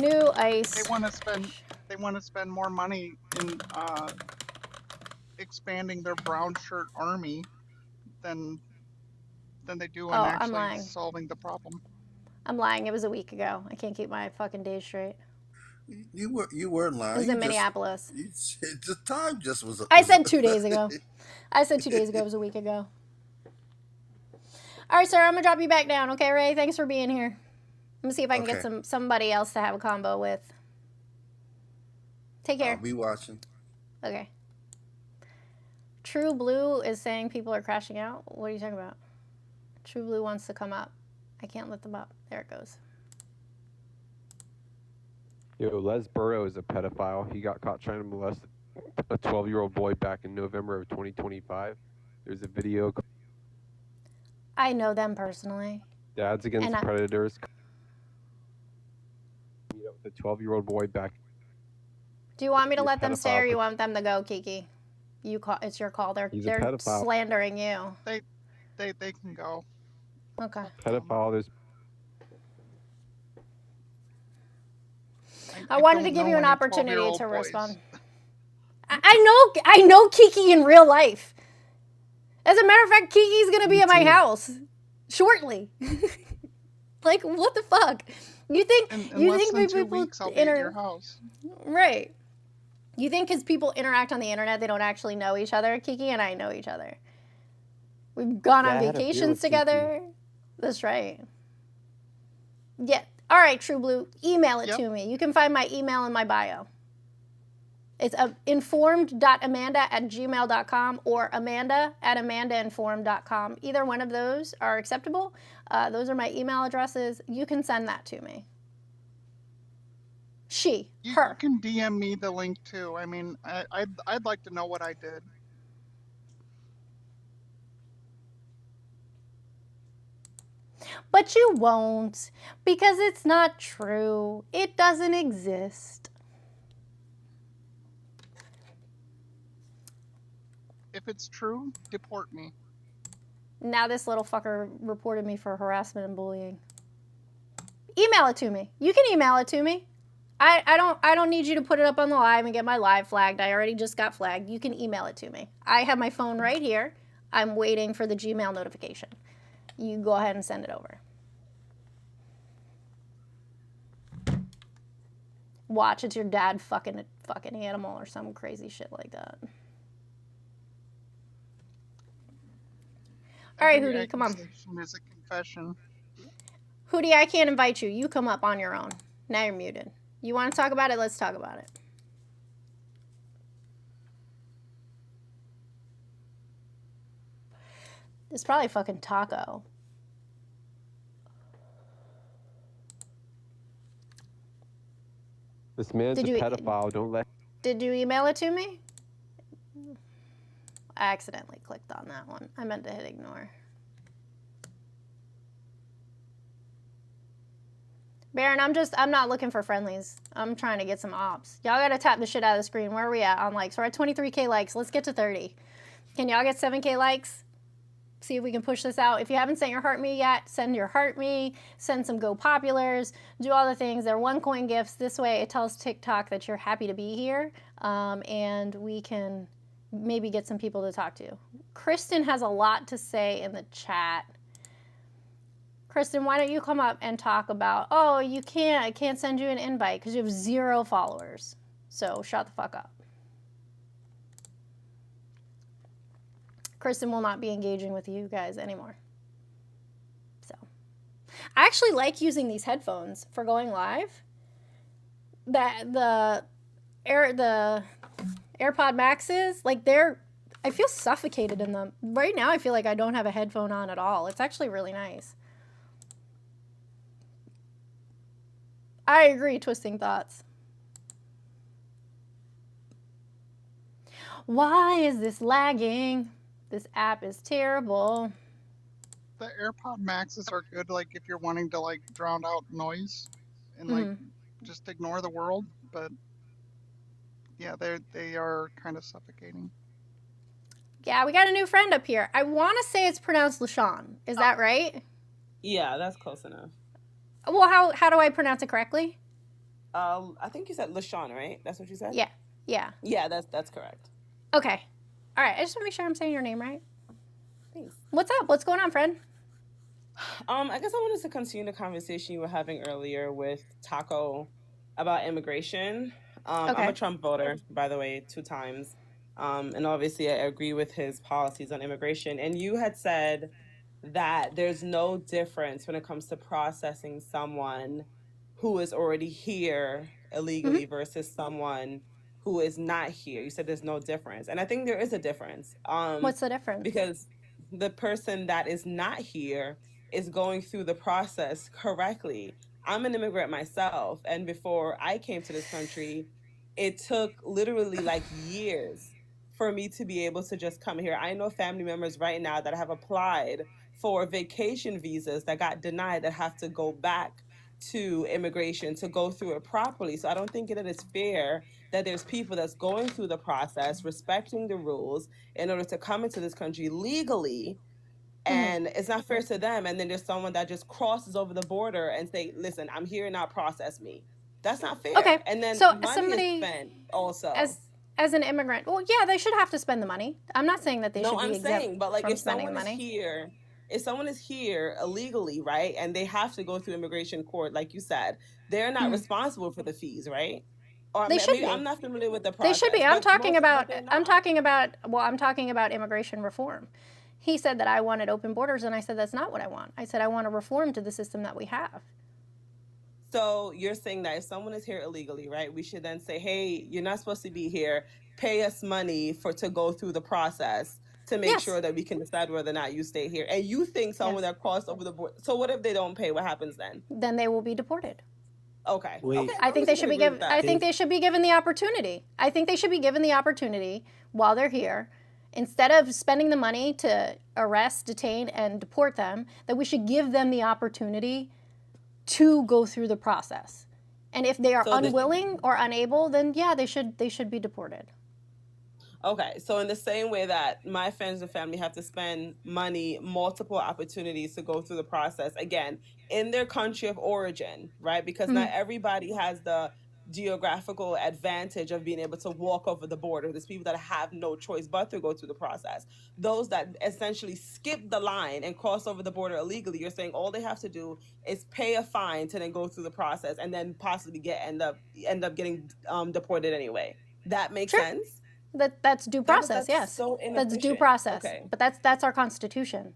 New ICE. They want to spend more money in expanding their brown shirt army than they do on actually solving the problem. I'm lying. It was a week ago. I can't keep my fucking days straight. You weren't lying. It was in Minneapolis. The time just was. I said 2 days ago. I said 2 days ago. It was a week ago. All right, sir. I'm gonna drop you back down. Okay, Ray. Thanks for being here. I'm gonna see if I can get somebody else to have a combo with. Take care. I'll be watching. Okay. True Blue is saying people are crashing out. What are you talking about? True Blue wants to come up. I can't let them up. There it goes. Yo, Les Burrow is a pedophile. He got caught trying to molest a 12-year-old boy back in November of 2025. There's a video. I know them personally. Dads Against Predators. Meet up with a 12-year-old boy back. Do you want me to let them stay or you want them to go, Kiki? It's your call. They're slandering you. They can go. Okay. Pedophile. There's. I wanted to give you an opportunity to respond. I know Kiki in real life. As a matter of fact, Kiki's gonna be at my house shortly. Like, what the fuck? You think people your house. Right. You think because people interact on the internet, they don't actually know each other? Kiki and I know each other. We've gone on vacations together. Kiki. That's right. Yeah. All right, True Blue, email it to me. You can find my email in my bio. It's informed.amanda@gmail.com or amanda@amandainformed.com. Either one of those are acceptable. Those are my email addresses. You can send that to me. Her. You can DM me the link too. I mean, I'd like to know what I did. But you won't, because it's not true. It doesn't exist. If it's true, deport me. Now this little fucker reported me for harassment and bullying. Email it to me. You can email it to me. I don't need you to put it up on the live and get my live flagged. I already just got flagged. You can email it to me. I have my phone right here. I'm waiting for the Gmail notification. You go ahead and send it over. Watch, it's your dad fucking a fucking animal or some crazy shit like that. All right, Hootie, come on. Is a confession. Hootie, I can't invite you. You come up on your own. Now you're muted. You want to talk about it? Let's talk about it. It's probably fucking Taco. This man's a pedophile. Don't let. Did you email it to me? I accidentally clicked on that one. I meant to hit ignore. Baron, I'm not looking for friendlies. I'm trying to get some ops. Y'all gotta tap the shit out of the screen. Where are we at on likes? We're at 23K likes. Let's get to 30. Can y'all get 7K likes? See if we can push this out. If you haven't sent your heart me yet, send your heart me. Send some Go Populars. Do all the things. They're one-coin gifts. This way it tells TikTok that you're happy to be here. And we can maybe get some people to talk to. Kristen has a lot to say in the chat. Kristen, why don't you come up and talk about, oh, I can't send you an invite because you have 0 followers. So shut the fuck up. Kristen will not be engaging with you guys anymore. So, I actually like using these headphones for going live. The AirPod Maxes, like I feel suffocated in them. Right now I feel like I don't have a headphone on at all. It's actually really nice. I agree, Twisting Thoughts. Why is this lagging? This app is terrible. The AirPod Maxes are good, like if you're wanting to like drown out noise and like just ignore the world. But yeah, they are kind of suffocating. Yeah, we got a new friend up here. I want to say it's pronounced LaShawn. Is that right? Yeah, that's close enough. Well, how do I pronounce it correctly? I think you said LaShawn, right? That's what you said? Yeah. Yeah, that's correct. Okay. All right, I just want to make sure I'm saying your name right. Thanks. What's up? What's going on, friend? I guess I wanted to continue the conversation you were having earlier with Taco about immigration. I'm a Trump voter, by the way, 2 times. And obviously I agree with his policies on immigration. And you had said that there's no difference when it comes to processing someone who is already here illegally versus someone who is not here. You said there's no difference. And I think there is a difference. What's the difference? Because the person that is not here is going through the process correctly. I'm an immigrant myself. And before I came to this country, it took literally like years for me to be able to just come here. I know family members right now that have applied for vacation visas that got denied that have to go back to immigration to go through it properly. So I don't think that it's fair that there's people that's going through the process, respecting the rules in order to come into this country legally, and it's not fair to them. And then there's someone that just crosses over the border and say, listen, I'm here, now process me. That's not fair. Okay. And then so money is spent also. As an immigrant, well, yeah, they should have to spend the money. I'm not saying that they should be exempt but like from if spending someone money. is here, if someone is here illegally, right, and they have to go through immigration court, like you said, they're not responsible for the fees, right? Or They should maybe be. I'm not familiar with the process. They should be. I'm talking about immigration reform. He said that I wanted open borders, and I said that's not what I want. I said I want a reform to the system that we have. So you're saying that if someone is here illegally, right, we should then say, hey, you're not supposed to be here. Pay us money to go through the process to make sure that we can decide whether or not you stay here. And you think someone that crossed over the border. So what if they don't pay? What happens then? Then they will be deported. Okay. Wait. I think they should be given. I think they should be given the opportunity. I think they should be given the opportunity while they're here, instead of spending the money to arrest, detain, and deport them. That we should give them the opportunity to go through the process. And if they are unwilling or unable, then yeah, they should be deported. Okay, so in the same way that my friends and family have to spend money, multiple opportunities to go through the process, again, in their country of origin, right? Because not everybody has the geographical advantage of being able to walk over the border. There's people that have no choice but to go through the process. Those that essentially skip the line and cross over the border illegally, you're saying all they have to do is pay a fine to then go through the process and then possibly end up getting deported anyway. That makes Sure. sense. That's due process, That's yes. so That's due inefficient. process. Okay. But that's our Constitution.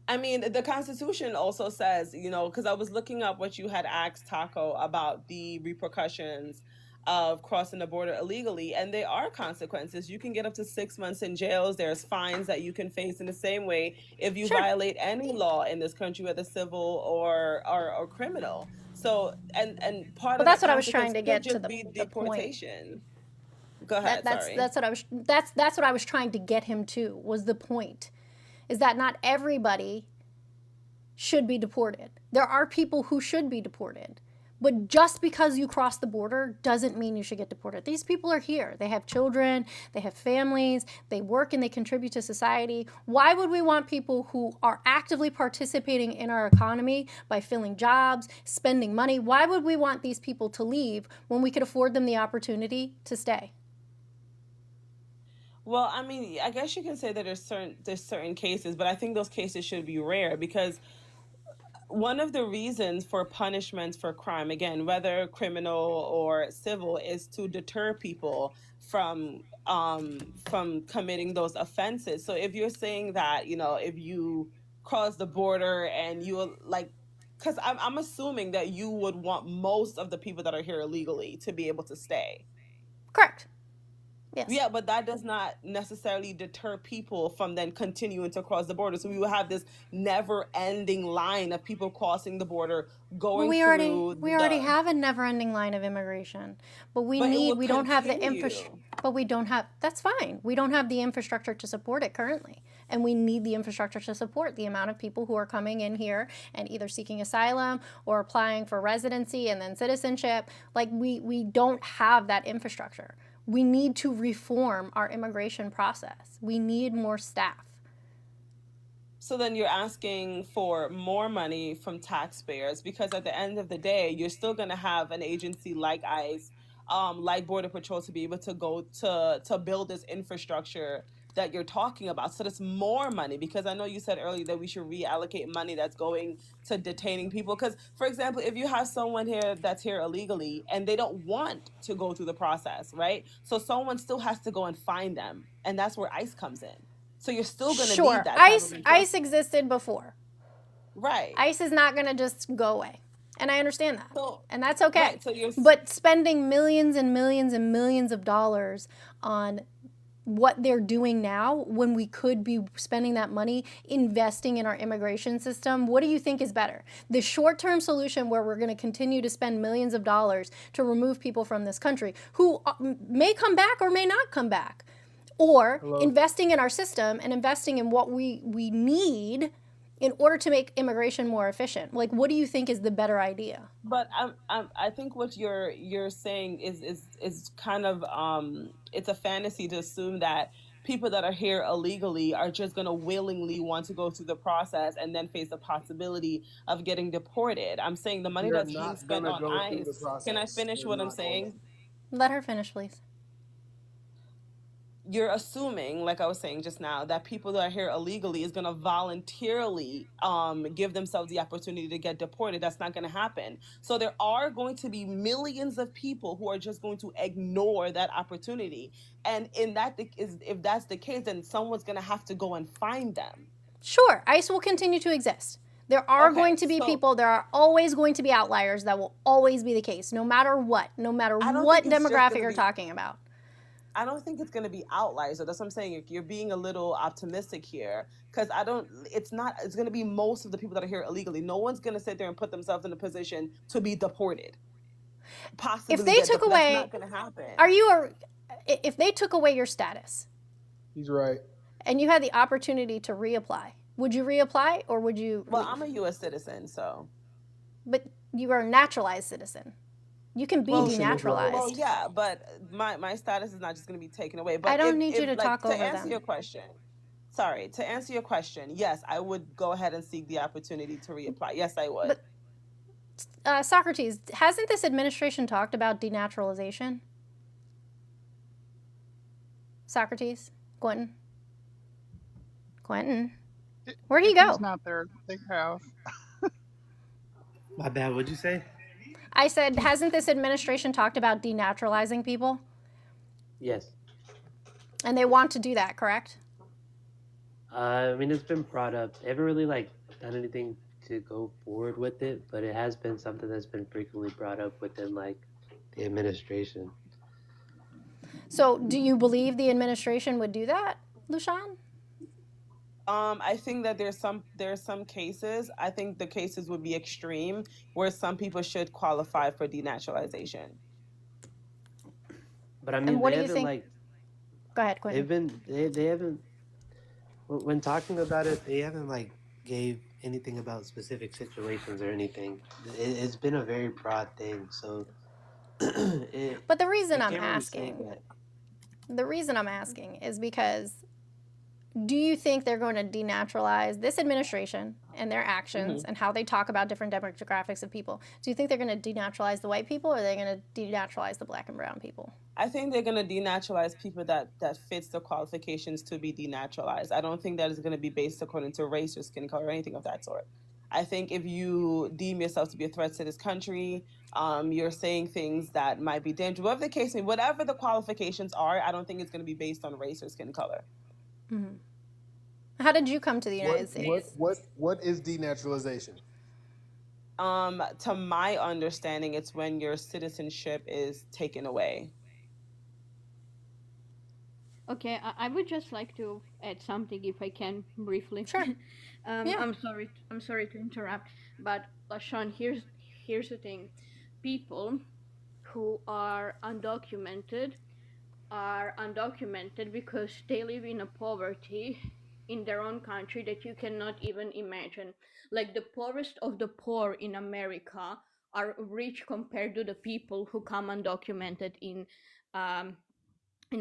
I mean, the Constitution also says, because I was looking up what you had asked Taco about the repercussions of crossing the border illegally, and there are consequences. You can get up to 6 months in jails. There's fines that you can face in the same way if you Sure. violate any law in this country, whether civil or criminal. So, and part Well, of that's that what I was consequence trying to could get to just the be point. deportation. Go ahead. Sorry. That's what I was trying to get him to, was the point. Is that not everybody should be deported. There are people who should be deported. But just because you cross the border doesn't mean you should get deported. These people are here. They have children, they have families, they work and they contribute to society. Why would we want people who are actively participating in our economy by filling jobs, spending money? Why would we want these people to leave when we could afford them the opportunity to stay? Well, I mean, I guess you can say that there's certain cases, but I think those cases should be rare because one of the reasons for punishments for crime, again, whether criminal or civil, is to deter people from committing those offenses. So if you're saying that, if you cross the border and you like, because I'm assuming that you would want most of the people that are here illegally to be able to stay. Correct. Yes. Yeah, but that does not necessarily deter people from then continuing to cross the border. So we will have this never-ending line of people crossing the border, going we through. already have a never-ending line of immigration, but we don't have the infrastructure. But we don't have. That's fine. We don't have the infrastructure to support it currently, and we need the infrastructure to support the amount of people who are coming in here and either seeking asylum or applying for residency and then citizenship. Like we don't have that infrastructure. We need to reform our immigration process. We need more staff. So then you're asking for more money from taxpayers because at the end of the day, you're still going to have an agency like ICE, like Border Patrol, to be able to go to build this infrastructure that you're talking about. So that's more money, because I know you said earlier that we should reallocate money that's going to detaining people. Because, for example, if you have someone here that's here illegally and they don't want to go through the process, right? So someone still has to go and find them. And that's where ICE comes in. So you're still going to need that. ICE existed before. Right. ICE is not going to just go away. And I understand that. And that's okay. Right, but spending millions and millions and millions of dollars on what they're doing now when we could be spending that money investing in our immigration system, what do you think is better? The short-term solution where we're going to continue to spend millions of dollars to remove people from this country who may come back or may not come back, or investing in our system and investing in what we need in order to make immigration more efficient? Like, what do you think is the better idea? But I think what you're saying is kind of it's a fantasy to assume that people that are here illegally are just going to willingly want to go through the process and then face the possibility of getting deported. I'm saying the money that's being spent on ICE. Can I finish what I'm saying? Let her finish, please. You're assuming, like I was saying just now, that people that are here illegally is going to voluntarily give themselves the opportunity to get deported. That's not going to happen. So there are going to be millions of people who are just going to ignore that opportunity. And if that's the case, then someone's going to have to go and find them. Sure, ICE will continue to exist. There are going to be people, there are always going to be outliers. That will always be the case, no matter what demographic you're talking about. I don't think it's going to be outliers. So that's what I'm saying. You're being a little optimistic here, because it's going to be most of the people that are here illegally. No one's going to sit there and put themselves in a position to be deported. Possibly. If they took away, that's not going to happen. If they took away your status. He's right. And you had the opportunity to reapply, would you reapply or would you? Well, I'm a U.S. citizen, so. But you are a naturalized citizen. You can be Well, denaturalized. well, yeah, but my status is not just going to be taken away. But I don't need if you to like talk to over answer them. your question, sorry, to answer your question, yes, I would go ahead and seek the opportunity to reapply. Yes, I would. But Socrates, hasn't this administration talked about denaturalization? Socrates, Quentin, where'd he If he's go? not there, they have. My bad. What'd you say? I said, hasn't this administration talked about denaturalizing people? Yes. And they want to do that, correct? I mean, it's been brought up. They haven't really like done anything to go forward with it, but it has been something that's been frequently brought up within like the administration. So, do you believe the administration would do that, Lushan? I think that there's some cases. I think the cases would be extreme where some people should qualify for denaturalization. But I mean, And what they do you haven't think? like Go ahead, Quentin. they haven't when talking about it, they haven't like gave anything about specific situations or anything. It's been a very broad thing, so. But the reason you I'm can't really say asking, that. the reason I'm asking is because do you think they're going to denaturalize this administration and their actions and how they talk about different demographics of people? Do you think they're going to denaturalize the white people or are they going to denaturalize the black and brown people? I think they're going to denaturalize people that fits the qualifications to be denaturalized. I don't think that is going to be based according to race or skin color or anything of that sort. I think if you deem yourself to be a threat to this country, you're saying things that might be dangerous. Whatever the case may be, whatever the qualifications are, I don't think it's going to be based on race or skin color. Mm-hmm. How did you come to the United States? What is denaturalization? To my understanding, it's when your citizenship is taken away. Okay, I would just like to add something if I can briefly. Sure. Yeah. I'm sorry to interrupt, but Sean, here's the thing. People who are undocumented because they live in a poverty in their own country that you cannot even imagine. Like the poorest of the poor in America are rich compared to the people who come undocumented in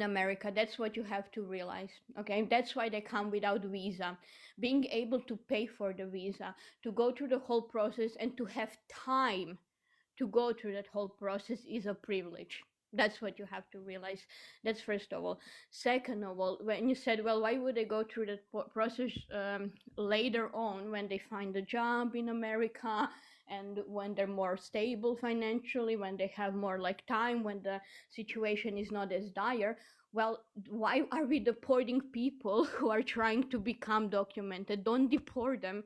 America. That's what you have to realize. Okay, that's why they come without visa. Being able to pay for the visa, to go through the whole process, and to have time to go through that whole process is a privilege. That's what you have to realize. That's first of all. Second of all, when you said, well, why would they go through that process later on when they find a job in America and when they're more stable financially, when they have more like time, when the situation is not as dire? Well, why are we deporting people who are trying to become documented? Don't deport them.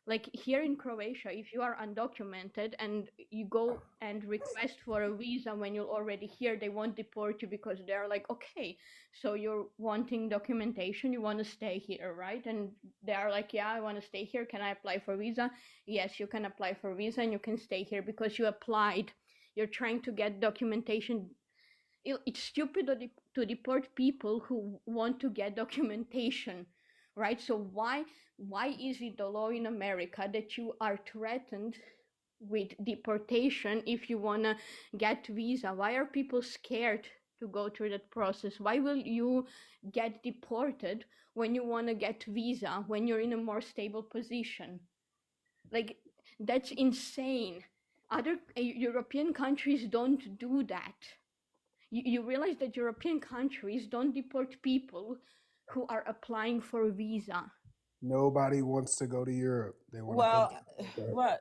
Like here in Croatia, if you are undocumented and you go and request for a visa when you're already here, they won't deport you because they're like, okay, so you're wanting documentation, you want to stay here, right? And they are like, yeah, I want to stay here. Can I apply for visa? Yes, you can apply for visa and you can stay here because you applied. You're trying to get documentation. It's stupid to deport people who want to get documentation, right? So why is it the law in America that you are threatened with deportation if you want to get visa? Why are people scared to go through that process? Why will you get deported when you want to get visa when you're in a more stable position? Like, that's insane. Other European countries don't do that. You realize that European countries don't deport people who are applying for a visa. Nobody wants to go to Europe. They want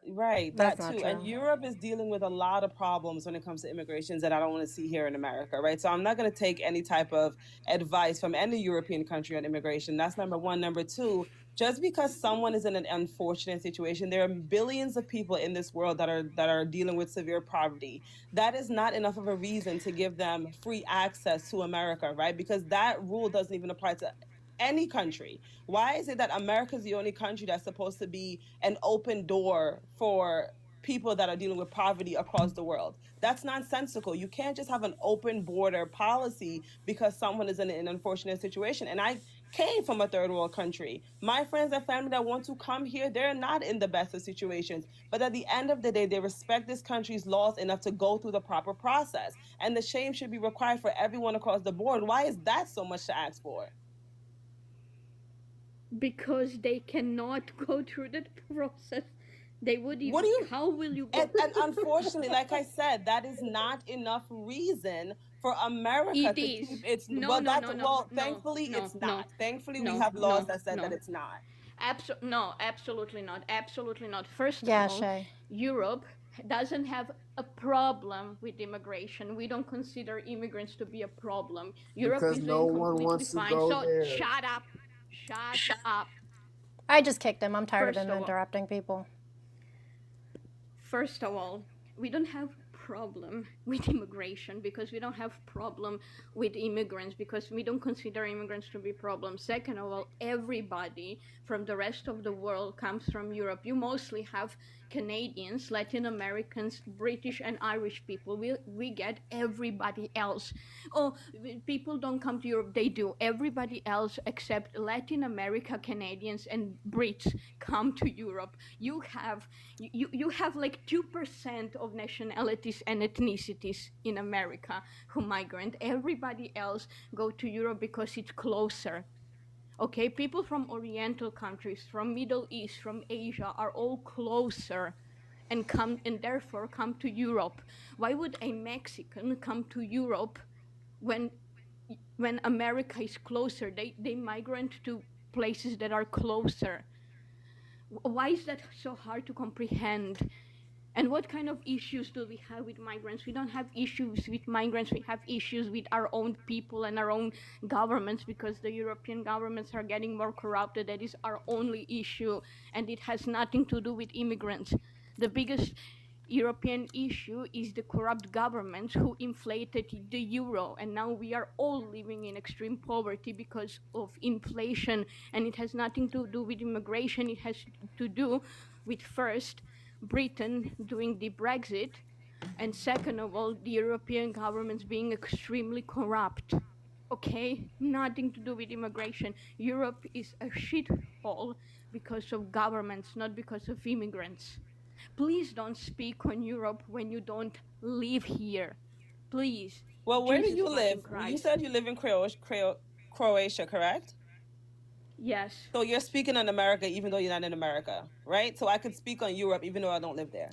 Right, That's that not too. true. And Europe is dealing with a lot of problems when it comes to immigrations that I don't want to see here in America, right? So I'm not going to take any type of advice from any European country on immigration. That's number one. Number two, just because someone is in an unfortunate situation, there are billions of people in this world that are dealing with severe poverty. That is not enough of a reason to give them free access to America, right? Because that rule doesn't even apply to any country. Why is it that America is the only country that's supposed to be an open door for people that are dealing with poverty across the world? That's nonsensical. You can't just have an open border policy because someone is in an unfortunate situation. And I came from a third world country. My friends and family that want to come here, they're not in the best of situations. But at the end of the day, they respect this country's laws enough to go through the proper process. And the same should be required for everyone across the board. Why is that so much to ask for? Because they cannot go through that process. They would even. What do you? How will you go? And unfortunately, like I said, that is not enough reason for America It to is. keep its. No, well, no, that's no, no, well. no, Thankfully, no, it's no, not. Thankfully, we no, have laws no, that said no. that it's not. No, absolutely not. Absolutely not. First Yeah, of all, Shay. Europe doesn't have a problem with immigration. We don't consider immigrants to be a problem. Europe Because is no doing one completely wants to fine. go So there. shut up. Shut up. I just kicked him. I'm tired First of him of all- interrupting people. First of all, we don't have problem with immigration because we don't have problem with immigrants because we don't consider immigrants to be a problem. Second of all, everybody from the rest of the world comes from Europe. You mostly have Canadians, Latin Americans, British and Irish people. We get everybody else. Oh, people don't come to Europe. They do. Everybody else except Latin America, Canadians and Brits come to Europe. You have like 2% of nationalities and ethnicities in America who migrate. Everybody else go to Europe because it's closer. Okay, people from Oriental countries, from Middle East, from Asia are all closer and therefore come to Europe. Why would a Mexican come to Europe when America is closer? They migrate to places that are closer. Why is that so hard to comprehend? And what kind of issues do we have with migrants? We don't have issues with migrants. We have issues with our own people and our own governments because the European governments are getting more corrupted. That is our only issue, and it has nothing to do with immigrants. The biggest European issue is the corrupt governments who inflated the euro, and now we are all living in extreme poverty because of inflation, and it has nothing to do with immigration. It has to do with, first, Britain doing the Brexit, and second of all, the European governments being extremely corrupt. Okay, nothing to do with immigration. Europe is a shithole because of governments, not because of immigrants. Please don't speak on Europe when you don't live here. Please. Well, where do Jesus you fucking live? Christ. You said you live in Croatia, correct? Yes. So you're speaking on America even though you're not in America, right? So I could speak on Europe even though I don't live there.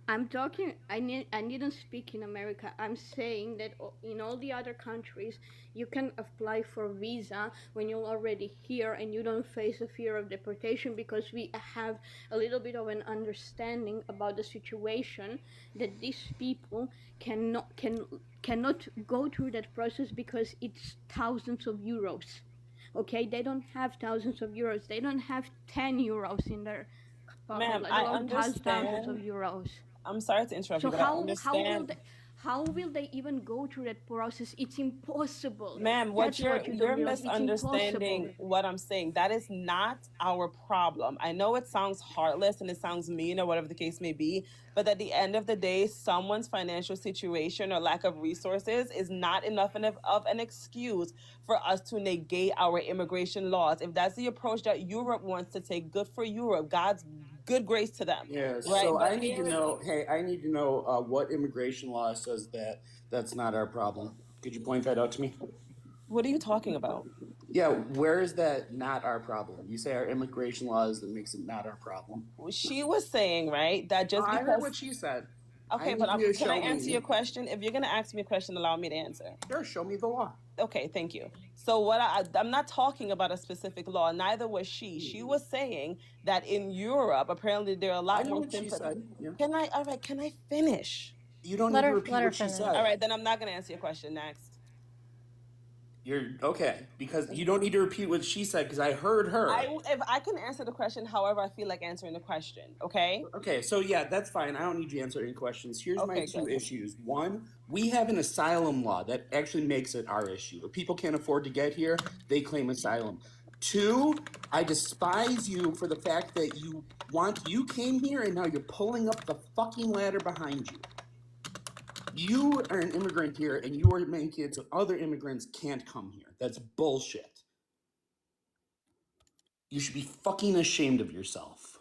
I'm talking, I didn't speak in America. I'm saying that in all the other countries, you can apply for visa when you're already here and you don't face a fear of deportation because we have a little bit of an understanding about the situation that these people cannot go through that process because it's thousands of euros. Okay, they don't have thousands of euros. They don't have 10 euros in their pocket, Ma'am, let I alone thousands of understand. euros. I'm sorry to interrupt So you, but I understand. how will they even go through that process? It's impossible. Ma'am, That's you're what you don't realize. It's misunderstanding impossible. what I'm saying. That is not our problem. I know it sounds heartless and it sounds mean or whatever the case may be, but at the end of the day, someone's financial situation or lack of resources is not enough of an excuse for us to negate our immigration laws. If that's the approach that Europe wants to take, good for Europe. God's good grace to them. Yeah, right? so But I need to know. Hey, I need to know what immigration law says that that's not our problem. Could you point that out to me? What are you talking about? Yeah, where is that not our problem? You say our immigration laws that makes it not our problem. She was saying, right, that just I because. heard what she said. Okay, but can I answer your question? If you're going to ask me a question, allow me to answer. Sure, show me the law. Okay, thank you. So I'm not talking about a specific law. Neither was she. She was saying that in Europe, apparently there are a lot more symptoms. She said. Yeah. Can I finish? You don't need to repeat what she said. All right, then I'm not going to answer your question. Next. You're okay because you don't need to repeat what she said because I heard her. If I can answer the question however I feel like answering the question, okay? Okay, so yeah, that's fine. I don't need you to answer any questions. Here's my two issues. One, we have an asylum law that actually makes it our issue. If people can't afford to get here, they claim asylum. Two, I despise you for the fact that you came here and now you're pulling up the fucking ladder behind you. You are an immigrant here, and you are making it so other immigrants can't come here. That's bullshit. You should be fucking ashamed of yourself.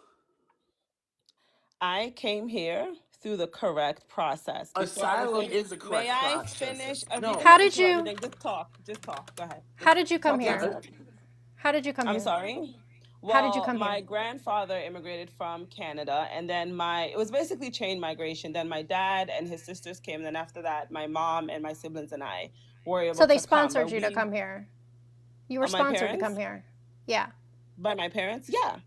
I came here through the correct process. Asylum is a correct May I process. finish? No. How did you? Just talk. Go ahead. How did you come Talk here? answer. How did you come here? I'm sorry. How did you come my here? grandfather immigrated from Canada, and then it was basically chain migration. Then my dad and his sisters came, and then after that, my mom and my siblings and I were able to So they come. sponsored you to come here. You were My sponsored to parents? come here. Yeah. By my parents? Yeah.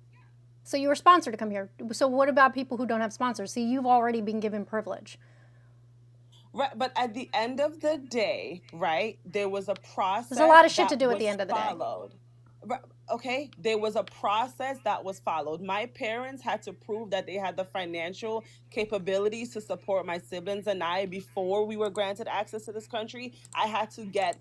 So you were sponsored to come here. So what about people who don't have sponsors? See, you've already been given privilege. Right, but at the end of the day, right, there was a process. There's a lot of shit to that do at was the end of the day. followed. Right, okay, there was a process that was followed. My parents had to prove that they had the financial capabilities to support my siblings and I before we were granted access to this country. I had to get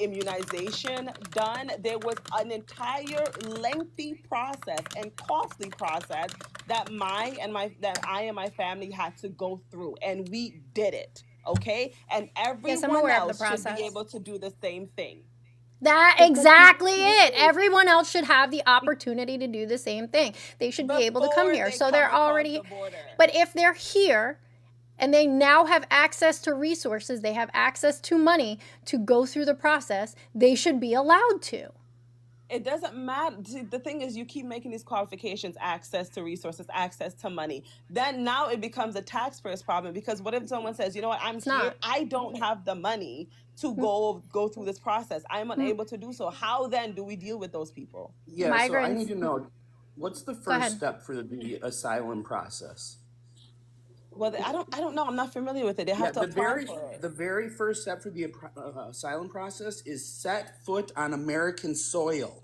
immunization done. There was an entire lengthy process and costly process that I and my family had to go through, and we did it. Okay, and everyone aware of the else should process. be able to do the same thing. That exactly it. Everyone else should have the opportunity to do the same thing. They should be able to come here. So they're already, but if they're here and they now have access to resources, they have access to money to go through the process, they should be allowed to. It doesn't matter. See, the thing is, you keep making these qualifications: access to resources, access to money. Then now it becomes a taxpayer's problem, because what if someone says, you know what, I'm here, I don't have the money to go through this process. I'm unable to do so. How then do we deal with those people? Yeah, Migrants. So I need to know, what's the first step for the asylum process? Well, I don't know. I'm not familiar with it. They have to apply for it. The very first step for the asylum process is set foot on American soil.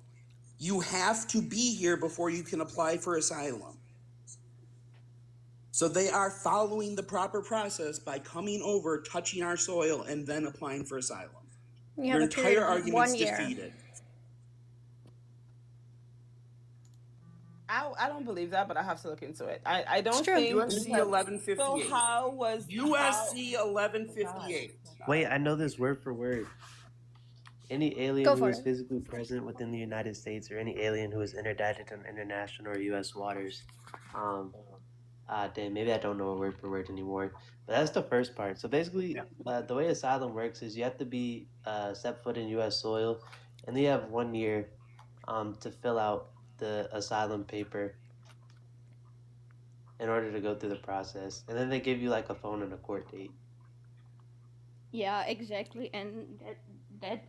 You have to be here before you can apply for asylum. So they are following the proper process by coming over, touching our soil, and then applying for asylum. Your entire argument's defeated. I don't believe that, but I have to look into it. I don't think USC 1158. So how was USC 1158? Wait, I know this word for word. Any alien who is physically present within the United States, or any alien who is interdicted on international or U.S. waters. Damn, maybe I don't know a word for word anymore. But that's the first part. So basically, the way asylum works is you have to be set foot in U.S. soil, and then you have 1 year to fill out the asylum paper in order to go through the process. And then they give you like a phone and a court date. Yeah, exactly. And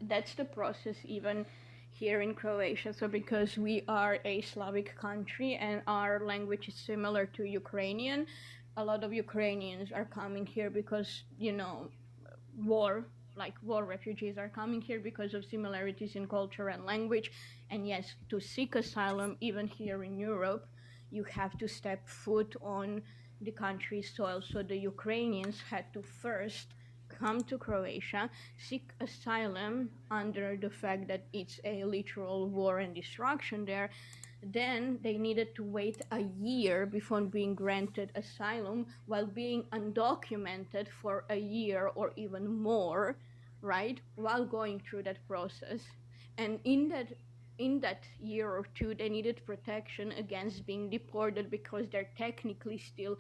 that's the process even here in Croatia. So because we are a Slavic country and our language is similar to Ukrainian, a lot of Ukrainians are coming here because, you know, war refugees are coming here because of similarities in culture and language. And yes, to seek asylum, even here in Europe, you have to step foot on the country's soil. So the Ukrainians had to first come to Croatia, seek asylum under the fact that it's a literal war and destruction there. Then they needed to wait a year before being granted asylum, while being undocumented for a year or even more, right, while going through that process. And in that year or two, they needed protection against being deported because they're technically still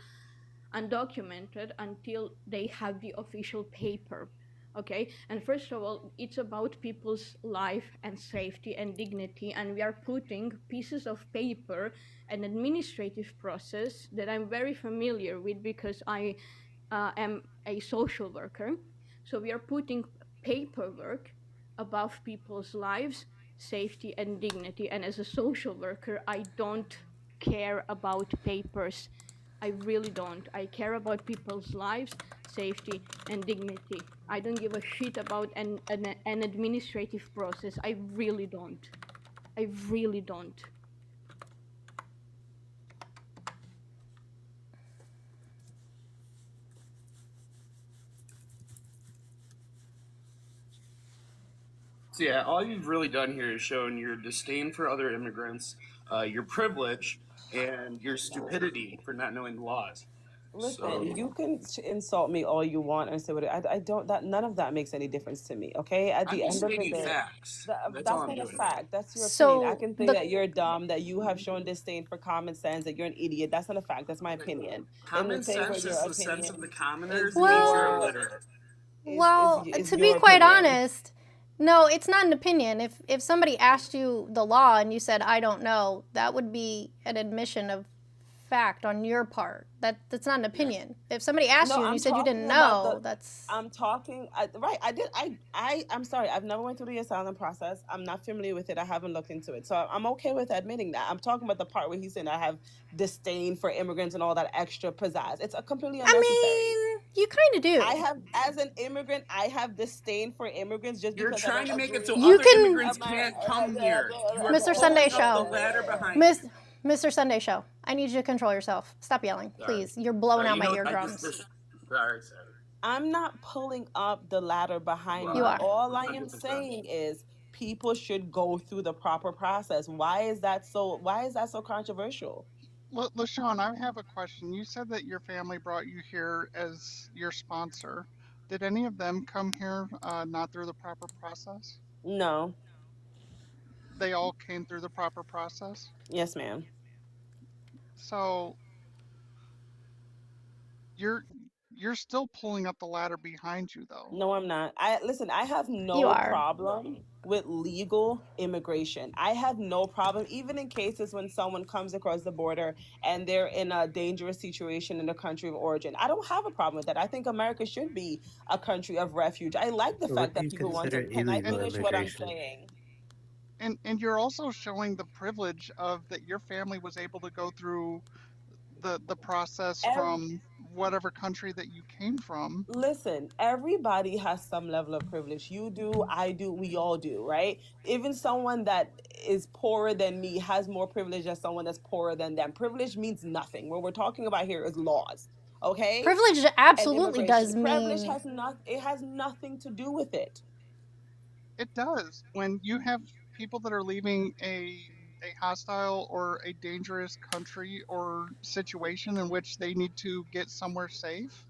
undocumented until they have the official paper. Okay, and first of all, it's about people's life and safety and dignity, and we are putting pieces of paper, an administrative process that I'm very familiar with because I am a social worker. So we are putting paperwork above people's lives, safety, and dignity. And as a social worker, I don't care about papers. I really don't. I care about people's lives, safety, and dignity. I don't give a shit about an administrative process. I really don't. I really don't. So yeah, all you've really done here is shown your disdain for other immigrants, your privilege, and your stupidity for not knowing the laws. Listen, So you can insult me all you want and say what I don't. That none of that makes any difference to me. Okay, at I'm the just end of the stating day, facts. That's all that's I'm not a doing. fact. That's your opinion. I So can think the that you're dumb, that you have shown disdain for common sense, that you're an idiot. That's not a fact. That's my opinion. In the Common favor, sense your is the sense of opinion the is commoners means you're your illiterate. is to be your quite opinion. honest, no, it's not an opinion. If somebody asked you the law and you said I don't know, that would be an admission of fact on your part. That's not an opinion. If somebody asked No, you and you I'm said you didn't talking about know, the. that's I'm talking. Right. I did. I'm sorry. I've never went through the asylum process. I'm not familiar with it. I haven't looked into it. So I'm okay with admitting that. I'm talking about the part where he's saying I have disdain for immigrants and all that extra pizzazz. It's a completely I unnecessary. mean, you kind of do. I have, as an immigrant, I have disdain for immigrants just You're because I trying don't to make it agree. so You other can, immigrants can't come here. You are Mr. Sunday pulling up the Show. ladder behind you. Mr. Sunday Show. I need you to control yourself. Stop yelling, Sorry. please. You're blowing out You my know, eardrums. sorry. I'm not pulling up the ladder behind You me. are. All I am 100%. saying is people should go through the proper process. Why is that so controversial? LaShawn, I have a question. You said that your family brought you here as your sponsor. Did any of them come here not through the proper process? No. They all came through the proper process? Yes, ma'am. So you're still pulling up the ladder behind you, though. No, I'm not. I have You no are. problem with legal immigration. I have no problem, even in cases when someone comes across the border and they're in a dangerous situation in the country of origin. I don't have a problem with that. I think America should be a country of refuge. I like the So what fact do that you people want consider to. Can I illegal finish what I'm immigration? saying? And you're also showing the privilege of that your family was able to go through the process from whatever country that you came from. Listen, everybody has some level of privilege. You do, I do, we all do, right? Even someone that is poorer than me has more privilege than someone that's poorer than them. Privilege means nothing. What we're talking about here is laws, okay? Privilege And absolutely immigration. does Privilege mean. has nothing to do with it. It does. When you have people that are leaving a hostile or a dangerous country or situation in which they need to get somewhere safe,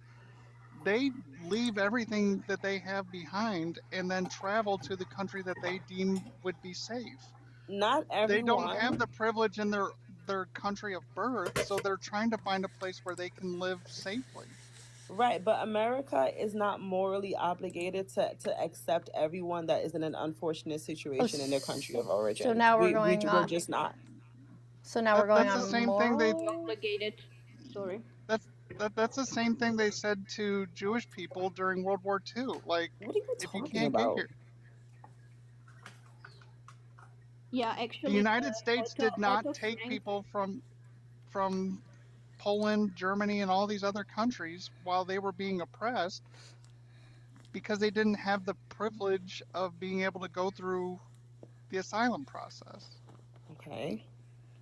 they leave everything that they have behind and then travel to the country that they deem would be safe. Not They don't have everyone. the privilege in their country of birth, so they're trying to find a place where they can live safely. Right, but America is not morally obligated to accept everyone that is in an unfortunate situation in their country of origin. So now we're going We're on. just not. So now we're going That's the on same thing they moral. Obligated. Sorry. that's the same thing they said to Jewish people during World War II. Like, What are you if you talking can't get about? here, Yeah, the actually, United States did not Otto take Frank. people from Poland, Germany, and all these other countries while they were being oppressed because they didn't have the privilege of being able to go through the asylum process. Okay.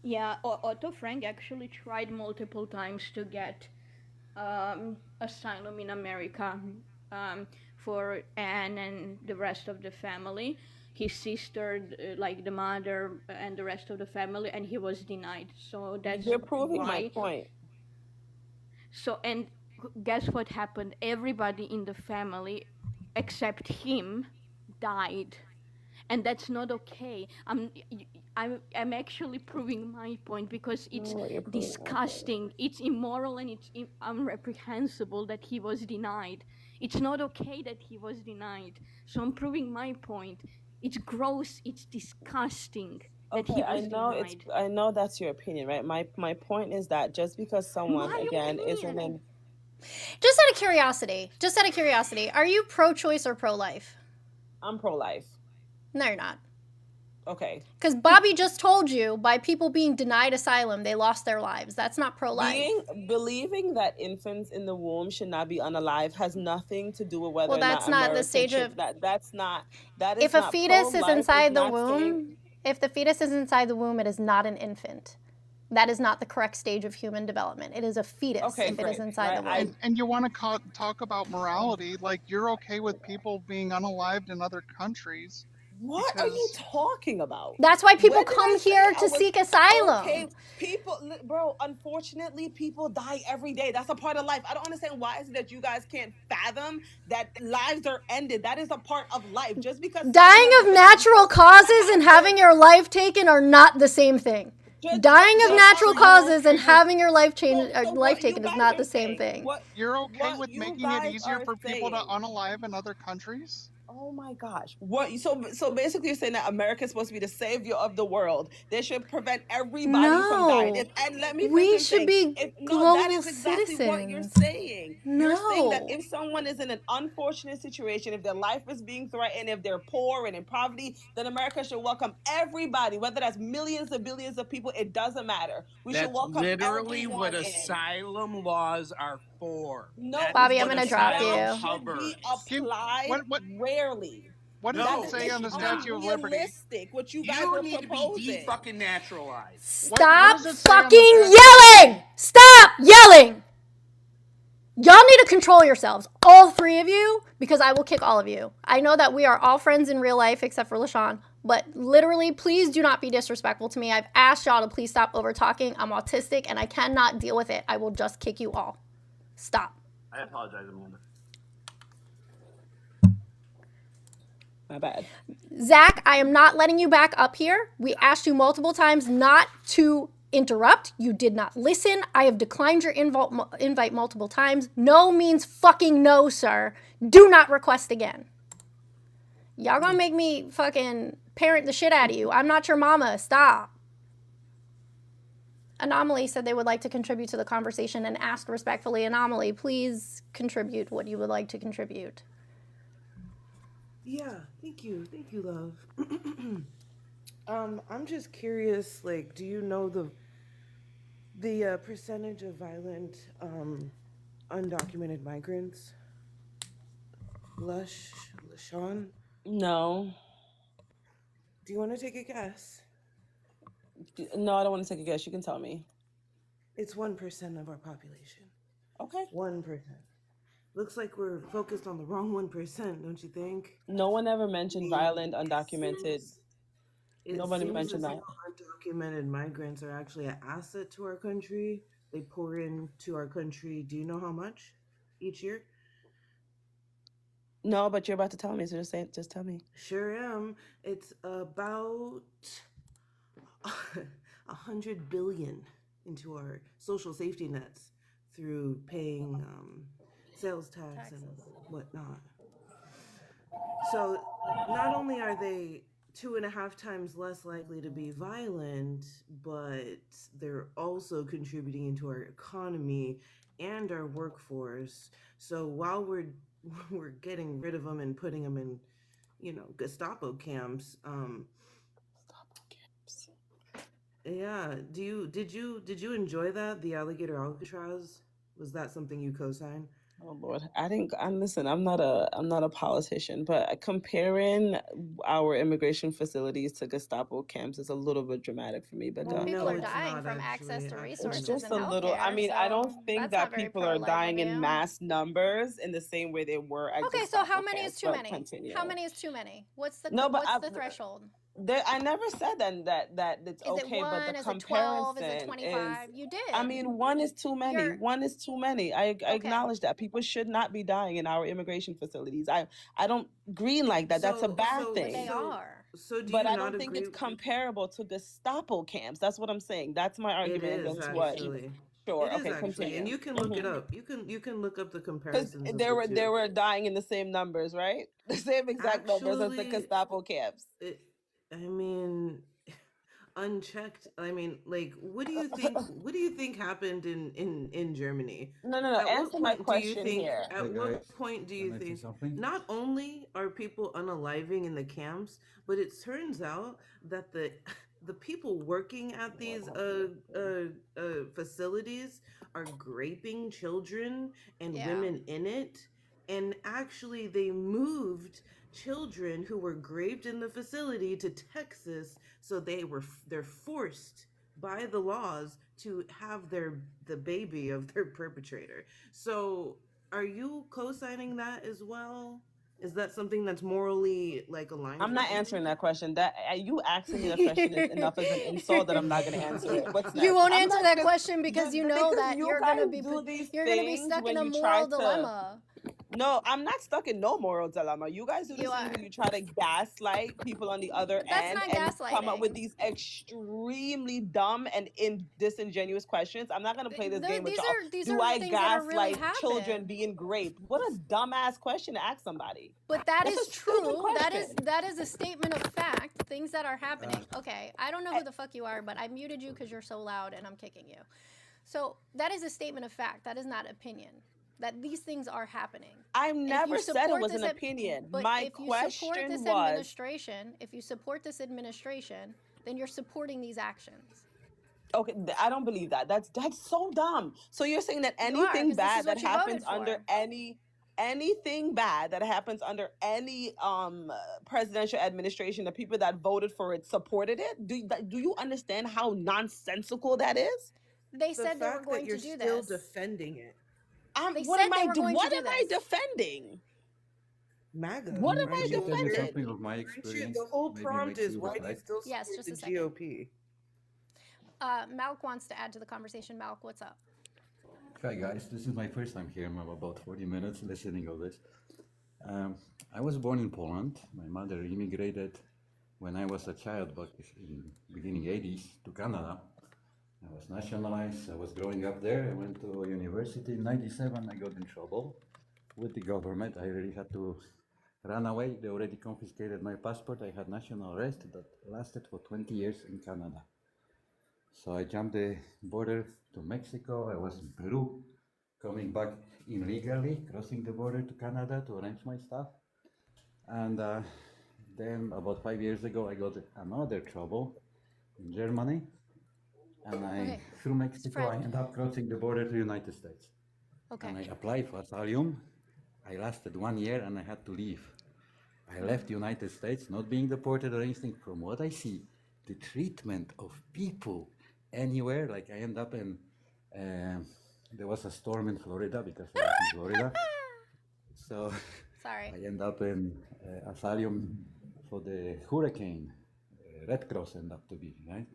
Yeah, Otto Frank actually tried multiple times to get asylum in America for Anne and the rest of the family. His sister, like the mother and the rest of the family, and he was denied. So that's You're proving my why. point. So, and guess what happened? Everybody in the family, except him, died. And that's not okay. I'm actually proving my point because it's disgusting, it's immoral, and it's unreprehensible that he was denied. It's not okay that he was denied. So I'm proving my point. It's gross, it's disgusting that he was denied. I know that's your opinion, right? My point is that just because someone My again opinion. isn't in. Just out of curiosity, are you pro-choice or pro-life? I'm pro-life. No, you're not. Okay. Because Bobby just told you by people being denied asylum, they lost their lives. That's not pro-life. Believing that infants in the womb should not be unalive has nothing to do with whether Well, that's or not not American the stage should, of. that is If a not fetus is pro-life, inside the not saying. womb, if the fetus is inside the womb, it is not an infant. That is not the correct stage of human development. It is a fetus if it is inside the womb. And you want to talk about morality, like you're okay with people being unalived in other countries, What are you talking about? That's why people When did I come say here I to was seek asylum. okay? Bro, unfortunately, people die every day. That's a part of life. I don't understand why is it that you guys can't fathom that lives are ended. That is a part of life. Just because Dying of natural causes and having your life taken are not the same thing. Dying of natural causes and having your life taken is not the same thing. You're okay with you making it guys easier are for people to saying. unalive in other countries? Oh my gosh. What so basically you're saying that America is supposed to be the savior of the world. They should prevent everybody from dying. No. And let me We finish should saying, be no, that global is exactly what you're citizens. saying. You're saying that No. if someone is in an unfortunate situation, if their life is being threatened, if they're poor and in poverty, then America should welcome everybody, whether that's millions or billions of people, it doesn't matter. We should That's welcome literally everyone what in. asylum laws are for. No, That Bobby, is I'm what gonna drop asylum you. should be covers. applied rarely. What does No, it say on the it's not. Statue of Liberty? Unrealistic, what you guys You are need to be proposing. de-fucking naturalized. Stop does it say on the fucking Statue of yelling! Stop yelling! Y'all need to control yourselves, all three of you, because I will kick all of you. I know that we are all friends in real life except for LaShawn, but literally, please do not be disrespectful to me. I've asked y'all to please stop over talking. I'm autistic and I cannot deal with it. I will just kick you all. Stop. I apologize, Amanda. My bad. Zach, I am not letting you back up here. We asked you multiple times not to interrupt. You did not listen. I have declined your invite multiple times. No means fucking no, sir. Do not request again. Y'all gonna make me fucking parent the shit out of you. I'm not your mama. Stop. Anomaly said they would like to contribute to the conversation and asked respectfully, Anomaly, please contribute what you would like to contribute. Yeah, thank you, love. I'm just curious, like, do you know the percentage of violent, undocumented migrants? LaShawn? No. Do you want to take a guess? No, I don't want to take a guess. You can tell me. It's 1% of our population. Okay. 1%. Looks like we're focused on the wrong 1%, don't you think? No one ever mentioned violent, undocumented. Nobody It mentioned seems as that. though undocumented migrants are actually an asset to our country. They pour into our country. Do you know how much each year? No, but you're about to tell me, so just tell me. Sure am. It's about 100 billion into our social safety nets through paying sales tax and whatnot. So not only are they 2.5 times less likely to be violent, but they're also contributing into our economy and our workforce. So while we're getting rid of them and putting them in, Gestapo camps. Yeah. Did you enjoy that? The alligator Alcatraz? Was that something you co-signed? Oh Lord, listen. I'm not a politician, but comparing our immigration facilities to Gestapo camps is a little bit dramatic for me. But Well, people are dying from access to resources it's just and a little. I healthcare, mean, I don't so think that's that not very people are pro-life dying of in you. mass numbers in the same way they were at Okay, so Gestapo how many is camps, too but many? continue. How many is too many? What's the No, but threshold? I never said that it's Is okay, it 1? but the Is it 12? Is it comparison 25? is. You did. I mean, one is too many. You're- One is too many. I acknowledge that people should not be dying in our immigration facilities. I don't green like that. That's a bad thing. But they are. So do But you I not don't think agree? it's comparable to Gestapo camps. That's what I'm saying. That's my It argument is against what. actually. Sure. It is Okay. actually, Continue. and you can look it up. You can look up the Because comparisons of they the were two. dying in the same numbers, right? The same exact numbers as the Actually, Gestapo camps. I mean, unchecked. I mean, like, what do you think? What do you think happened in Germany? No. At what Answer my point do you question think? here. At what point do you think? Not only are people unaliving in the camps, but it turns out that the people working at these facilities are raping children and women in it. And actually, they moved children who were raped in the facility to Texas, so they're forced by the laws to have the baby of their perpetrator. So, are you co-signing that as well? Is that something that's morally like aligned? I'm with not you? answering that question. That you asking me the question is enough as an insult that I'm not going to answer it. What's next? You won't I'm answer not that gonna- question because you know because that you you're guys gonna be do these stuck when in a you moral try to. dilemma. No, I'm not stuck in no moral dilemma. You guys do You this thing are. when you try to gaslight people on the other That's end not and come up with gaslighting. these extremely dumb and disingenuous questions. I'm not gonna play this game with y'all. These Do are I things that are really gaslight children happen. being raped? What a dumbass question to ask somebody. But that That's is a stupid true. question. That is a statement of fact. Things that are happening. Okay, I don't know who the fuck you are, but I muted you because you're so loud and I'm kicking you. So that is a statement of fact. That is not opinion. That these things are happening. I If you never said it support was this an opinion. But My if you support question this was, administration, then you're supporting these actions. okay, I don't believe that. That's so dumb. So you're saying that You are, anything 'cause this bad is that what you happens voted under for. anything bad that happens under any presidential administration, the people that voted for it supported it? Do you understand how nonsensical that is? They The said they were fact going that you're to do still this. defending it. They What said am they I were going to what do am I this. defending? MAGA. What am I aren't you? Let me tell you defending? something of my Aren't you? experience. The whole Maybe prompt makes is you why do you decide. still Yes, support just a the second. GOP? Malk wants to add to the conversation. Malk, what's up? Hi guys, this is my first time here. I'm about 40 minutes listening to this. I was born in Poland. My mother immigrated when I was a child back in beginning 80s to Canada. I was nationalized. I was growing up there. I went to university in 97. I got in trouble with the government. I really had to run away. They already confiscated my passport. I had national arrest that lasted for 20 years in Canada. So I jumped the border to Mexico. I was in Peru, coming back illegally, crossing the border to Canada to arrange my stuff. And then about 5 years ago, I got another trouble in Germany. And through Mexico, I ended up crossing the border to the United States. Okay. And I applied for asylum. I lasted 1 year and I had to leave. I left the United States, not being deported or anything. From what I see, the treatment of people anywhere, like I end up in, there was a storm in Florida because I was in Florida. So Sorry. I end up in asylum for the hurricane. Red Cross end up to be, right?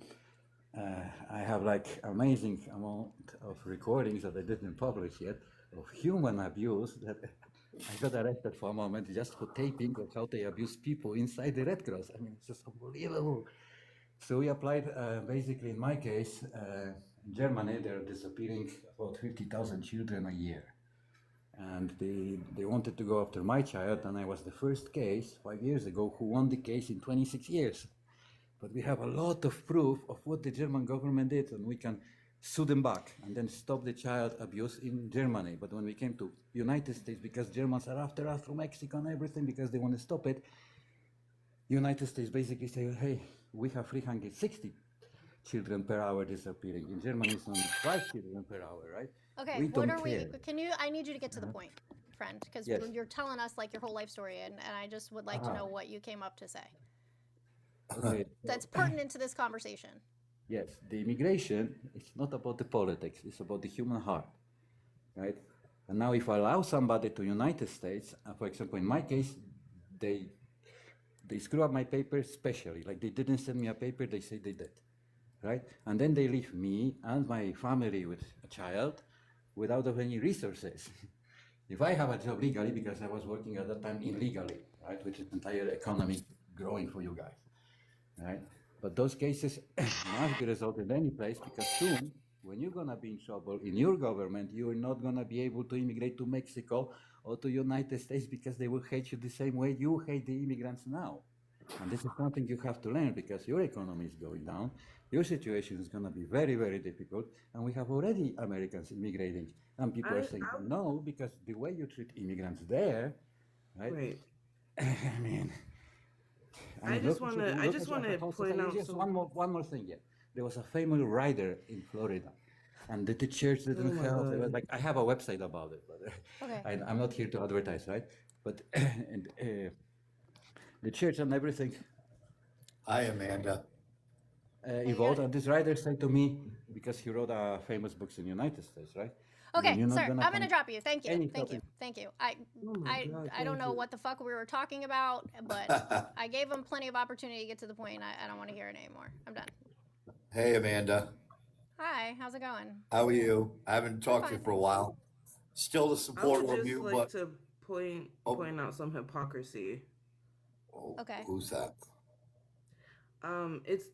I have like amazing amount of recordings that I didn't publish yet of human abuse that I got arrested for a moment just for taping of how they abuse people inside the Red Cross. I mean, it's just unbelievable. So we applied, basically in my case, in Germany, they're disappearing about 50,000 children a year. And they wanted to go after my child, and I was the first case 5 years ago who won the case in 26 years. But we have a lot of proof of what the German government did, and we can sue them back and then stop the child abuse in Germany. But when we came to United States, because Germans are after us from Mexico and everything, because they want to stop it, United States basically say, hey, we have 360 children per hour disappearing. In Germany, it's only 5 children per hour, right? Okay, We what don't are care. I need you to get to the point, friend, because Yes. you're telling us like your whole life story, and I just would like to know what you came up to say. Okay. That's pertinent to this conversation. Yes, the immigration, it's not about the politics, it's about the human heart, right? And now if I allow somebody to United States, for example, in my case, they screw up my papers specially, like they didn't send me a paper, they say they did, right? And then they leave me and my family with a child without of any resources. If I have a job legally, because I was working at that time illegally, right, which is entire economy growing for you guys, right? But those cases must be resolved in any place, because soon, when you're gonna be in trouble in your government, you're not gonna be able to immigrate to Mexico or to United States, because they will hate you the same way you hate the immigrants now. And this is something you have to learn, because your economy is going down, your situation is gonna be very, very difficult, and we have already Americans immigrating, and people are saying no, because the way you treat immigrants there, right? I mean, I just want to point out just some... one more thing. Yeah, there was a famous writer in Florida, and the church didn't help. It was like, I have a website about it, but I'm not here to advertise, right? But and, the church and everything. Hi, Amanda. Evolved, and this writer said to me, because he wrote famous books in the United States, right? Okay, You're not sir, gonna I'm gonna find drop you. Thank you. any Thank you. topic. Thank you. Oh my God, I don't thank know you. what the fuck we were talking about, but I gave him plenty of opportunity to get to the point. I don't want to hear it anymore. I'm done. Hey, Amanda. Hi, how's it going? How are you? I haven't talked to you fine, for a thanks. while. Still the I would supporter of just you, like but to point oh, out some hypocrisy. Okay. who's that?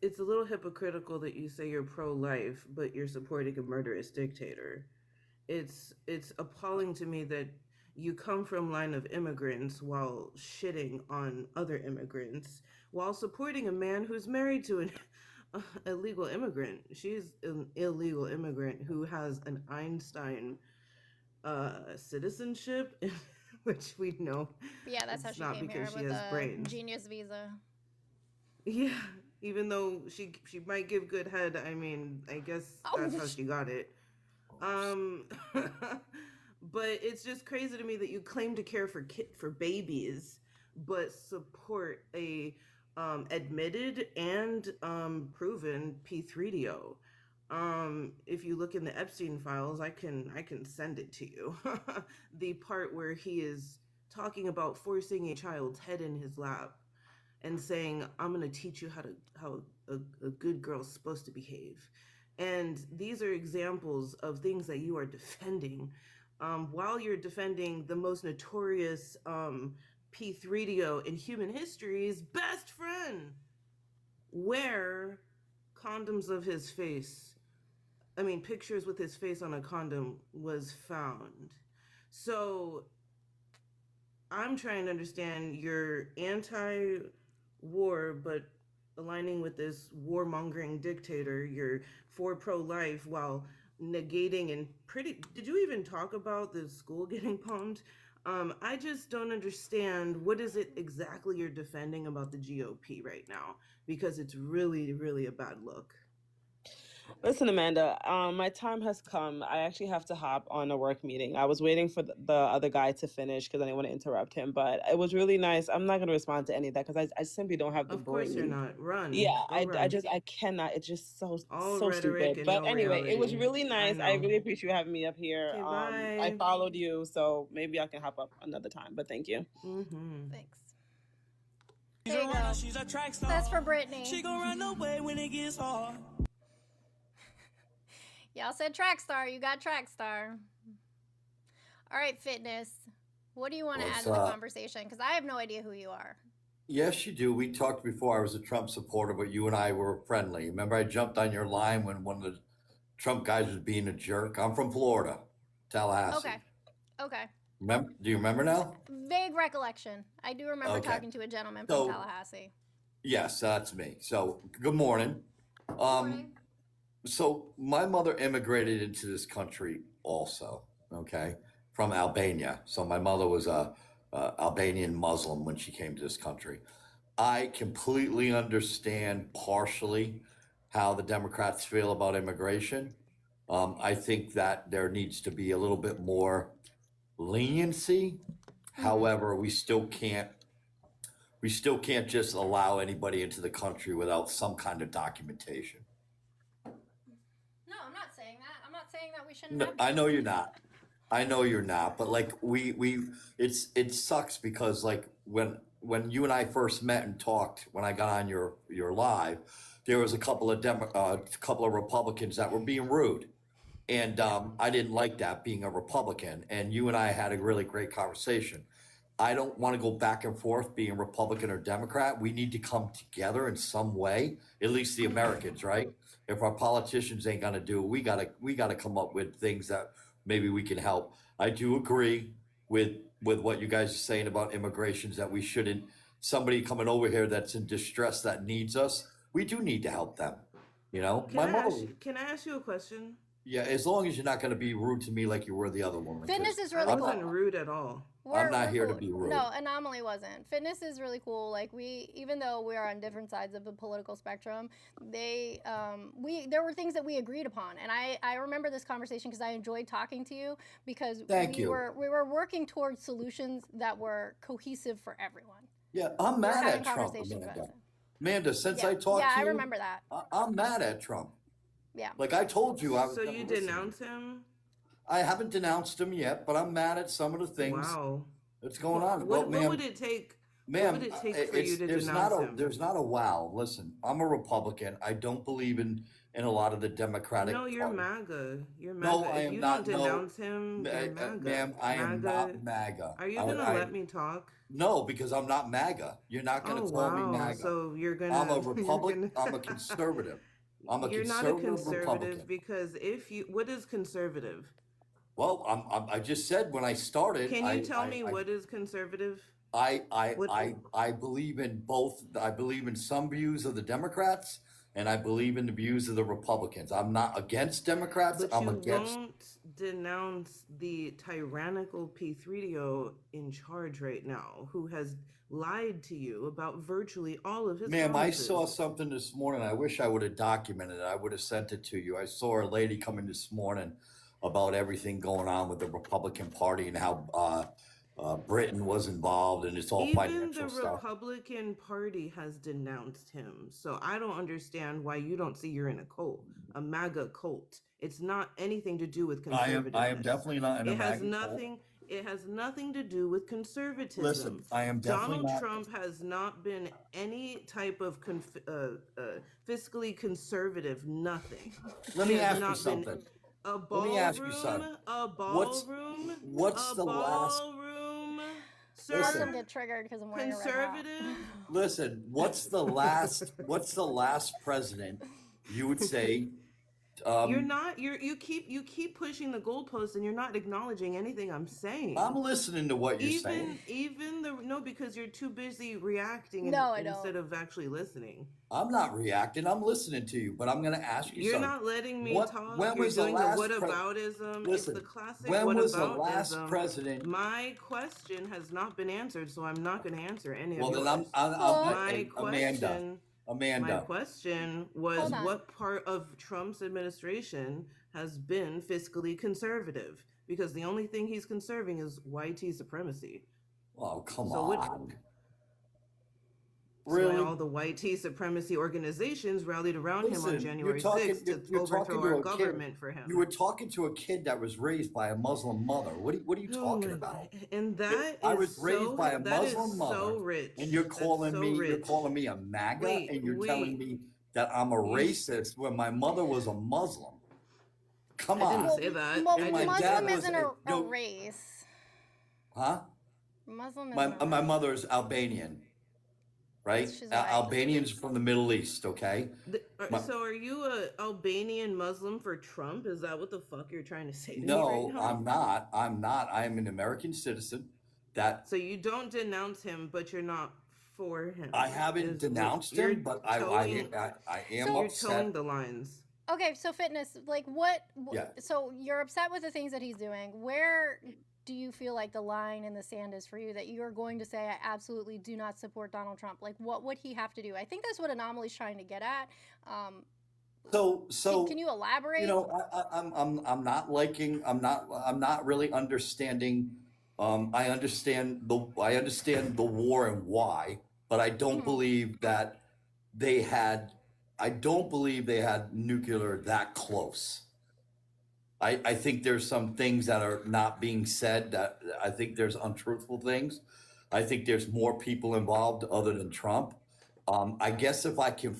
It's a little hypocritical that you say you're pro-life, but you're supporting a murderous dictator. It's appalling to me that you come from line of immigrants while shitting on other immigrants, while supporting a man who's married to an illegal immigrant. She's an illegal immigrant who has an Einstein citizenship, which we know Yeah, that's how it's she not came here because she with has a brains. genius visa. Yeah, even though she might give good head, I mean, I guess that's how she got it. But it's just crazy to me that you claim to care for babies, but support a admitted and proven P3DO. If you look in the Epstein files, I can send it to you. The part where he is talking about forcing a child's head in his lap and saying, I'm going to teach you how a good girl's supposed to behave. And these are examples of things that you are defending while you're defending the most notorious P3DO in human history's best friend, where condoms of his face, pictures with his face on a condom was found. So I'm trying to understand your anti-war, but aligning with this warmongering dictator. You're for pro-life while negating and Did you even talk about the school getting bombed? I just don't understand what is it exactly you're defending about the GOP right now, because it's really, really a bad look. Listen, Amanda, my time has come. I actually have to hop on a work meeting. I was waiting for the other guy to finish because I didn't want to interrupt him, but it was really nice. I'm not going to respond to any of that because I simply don't have the Of course you're brain. not. Run. Yeah, Go run. I cannot. It's just so Rhetoric stupid. and But no anyway, it was reality. really nice. I really appreciate you having me up here. Okay, I bye. followed you, so maybe I can hop up another time. But thank you. Thanks. There you go. That's for Brittany. She gon' run away when it gets hard. Y'all said track star. You got track star. All right, Fitness. What do you want to add to the conversation? Because I have no idea who you are. Yes, you do. We talked before. I was a Trump supporter, but you and I were friendly. Remember, I jumped on your line when one of the Trump guys was being a jerk. I'm from Florida, Tallahassee. Okay. Do you remember now? Vague recollection. I do remember talking to a gentleman from Tallahassee. Yes, that's me. So, good morning. Good morning. So my mother immigrated into this country also, okay, from Albania. So my mother was a Albanian Muslim when she came to this country. I completely understand partially how the Democrats feel about immigration. I think that there needs to be a little bit more leniency. However, we still can't just allow anybody into the country without some kind of documentation. No, I'm not saying that. I'm not saying that we shouldn't. No, I know you're not. But like it sucks because like when you and I first met and talked, when I got on your live, there was a couple of Republicans that were being rude, and I didn't like that, being a Republican. And you and I had a really great conversation. I don't want to go back and forth being Republican or Democrat. We need to come together in some way, at least the Americans, right? If our politicians ain't gonna do it, we gotta come up with things that maybe we can help. I do agree with what you guys are saying about immigrations, that we shouldn't, somebody coming over here that's in distress that needs us, we do need to help them. You know, Can I ask you a question? Yeah, as long as you're not going to be rude to me like you were the other woman. Fitness is really I cool. wasn't rude at all. I'm not here to be rude. No, Anomaly wasn't. Fitness is really cool. Like even though we are on different sides of the political spectrum, there were things that we agreed upon, and I remember this conversation because I enjoyed talking to you because we were working towards solutions that were cohesive for everyone. Yeah, I'm mad at Trump, Amanda. Since I talked to you, I remember that. I'm mad at Trump. Yeah. Like I told you, So you denounce him? I haven't denounced him yet, but I'm mad at some of the things Wow. that's going on. What Well, would it take? ma'am, What would it take for you to there's denounce him? there's not a wow. Listen, I'm a Republican. I don't believe in a lot of the Democratic No, you're Party. MAGA. You're No, MAGA. I If am you not. don't No, denounce him, you're MAGA. ma'am, I am not MAGA. Are you gonna let me talk? No, because I'm not MAGA. You're not gonna Oh call me wow! MAGA. So you're gonna. I'm a you're Republican. gonna- I'm a conservative. I'm a You're not a conservative conservative Republican. because what is conservative? Well, I just said when I started. Can you tell me what is conservative? I believe in both. I believe in some views of the Democrats, and I believe in the views of the Republicans. I'm not against Democrats. But I'm you against. won't denounce the tyrannical P3DO in charge right now, who has lied to you about virtually all of his Ma'am, I promises. saw something this morning. I wish I would have documented it. I would have sent it to you. I saw a lady coming this morning about everything going on with the Republican Party and how Britain was involved, and it's all Even financial the stuff. Republican Party has denounced him. So I don't understand why you don't see you're in a cult, a MAGA cult. It's not anything to do with conservatism. I am definitely not in a It has MAGA cult. nothing. It has nothing to do with conservatism. Listen, I am definitely Donald not. Trump has not been any type of fiscally conservative. Nothing. Let He me has ask you not been something. a Let me ask you ballroom, something. a What's ballroom, what's a the last? ballroom. Muslim Sir, get triggered because I'm wearing a red conservative. hat. Listen, what's the last? What's the last president you would say? You're not. You keep pushing the goalposts, and you're not acknowledging anything I'm saying. I'm listening to what you're saying. Because you're too busy reacting No, I don't. instead of actually listening. I'm not reacting. I'm listening to you, but I'm going to ask you You're something. not letting me talk. When You're was the doing last? the whataboutism. Listen, It's the classic when whataboutism. was the last president? My question has not been answered, so I'm not going to answer any Well, of then yours. My question. Amanda. My question was, what part of Trump's administration has been fiscally conservative? Because the only thing he's conserving is YT supremacy. Oh, come So on. Really? Really? All the YT supremacy organizations rallied around him on January you're 6th to you're talking overthrow to our a government kid. for him. You were talking to a kid that was raised by a Muslim mother. What are you talking about? And that I is was raised so, by a that is Muslim mother, so rich. and you're That's calling so me rich. you're calling me a MAGA, Wait, and you're telling wait. me that I'm a racist when my mother was a Muslim. Come I on. didn't say that. Well, And my dad Muslim was isn't a race. Huh? Muslim isn't a My mother's Albanian, right? She's white. Albanians from the Middle East, okay? So are you a Albanian Muslim for Trump? Is that what the fuck you're trying to say to me No, right now? I'm not. I'm not. I am an American citizen. So you don't denounce him, but you're not for him. I haven't denounced him, but I am You're upset. towing the lines. Okay, so fitness, like what? Yeah. So you're upset with the things that he's doing. Where do you feel like the line in the sand is for you that you're going to say, I absolutely do not support Donald Trump? Like, what would he have to do? I think that's what Anomaly's trying to get at. So can you elaborate? You know, I'm not really understanding. I understand the war and why, but I don't believe that they had. I don't believe they had nuclear that close. I think there's some things that are not being said, that I think there's untruthful things. I think there's more people involved other than Trump. I guess if I can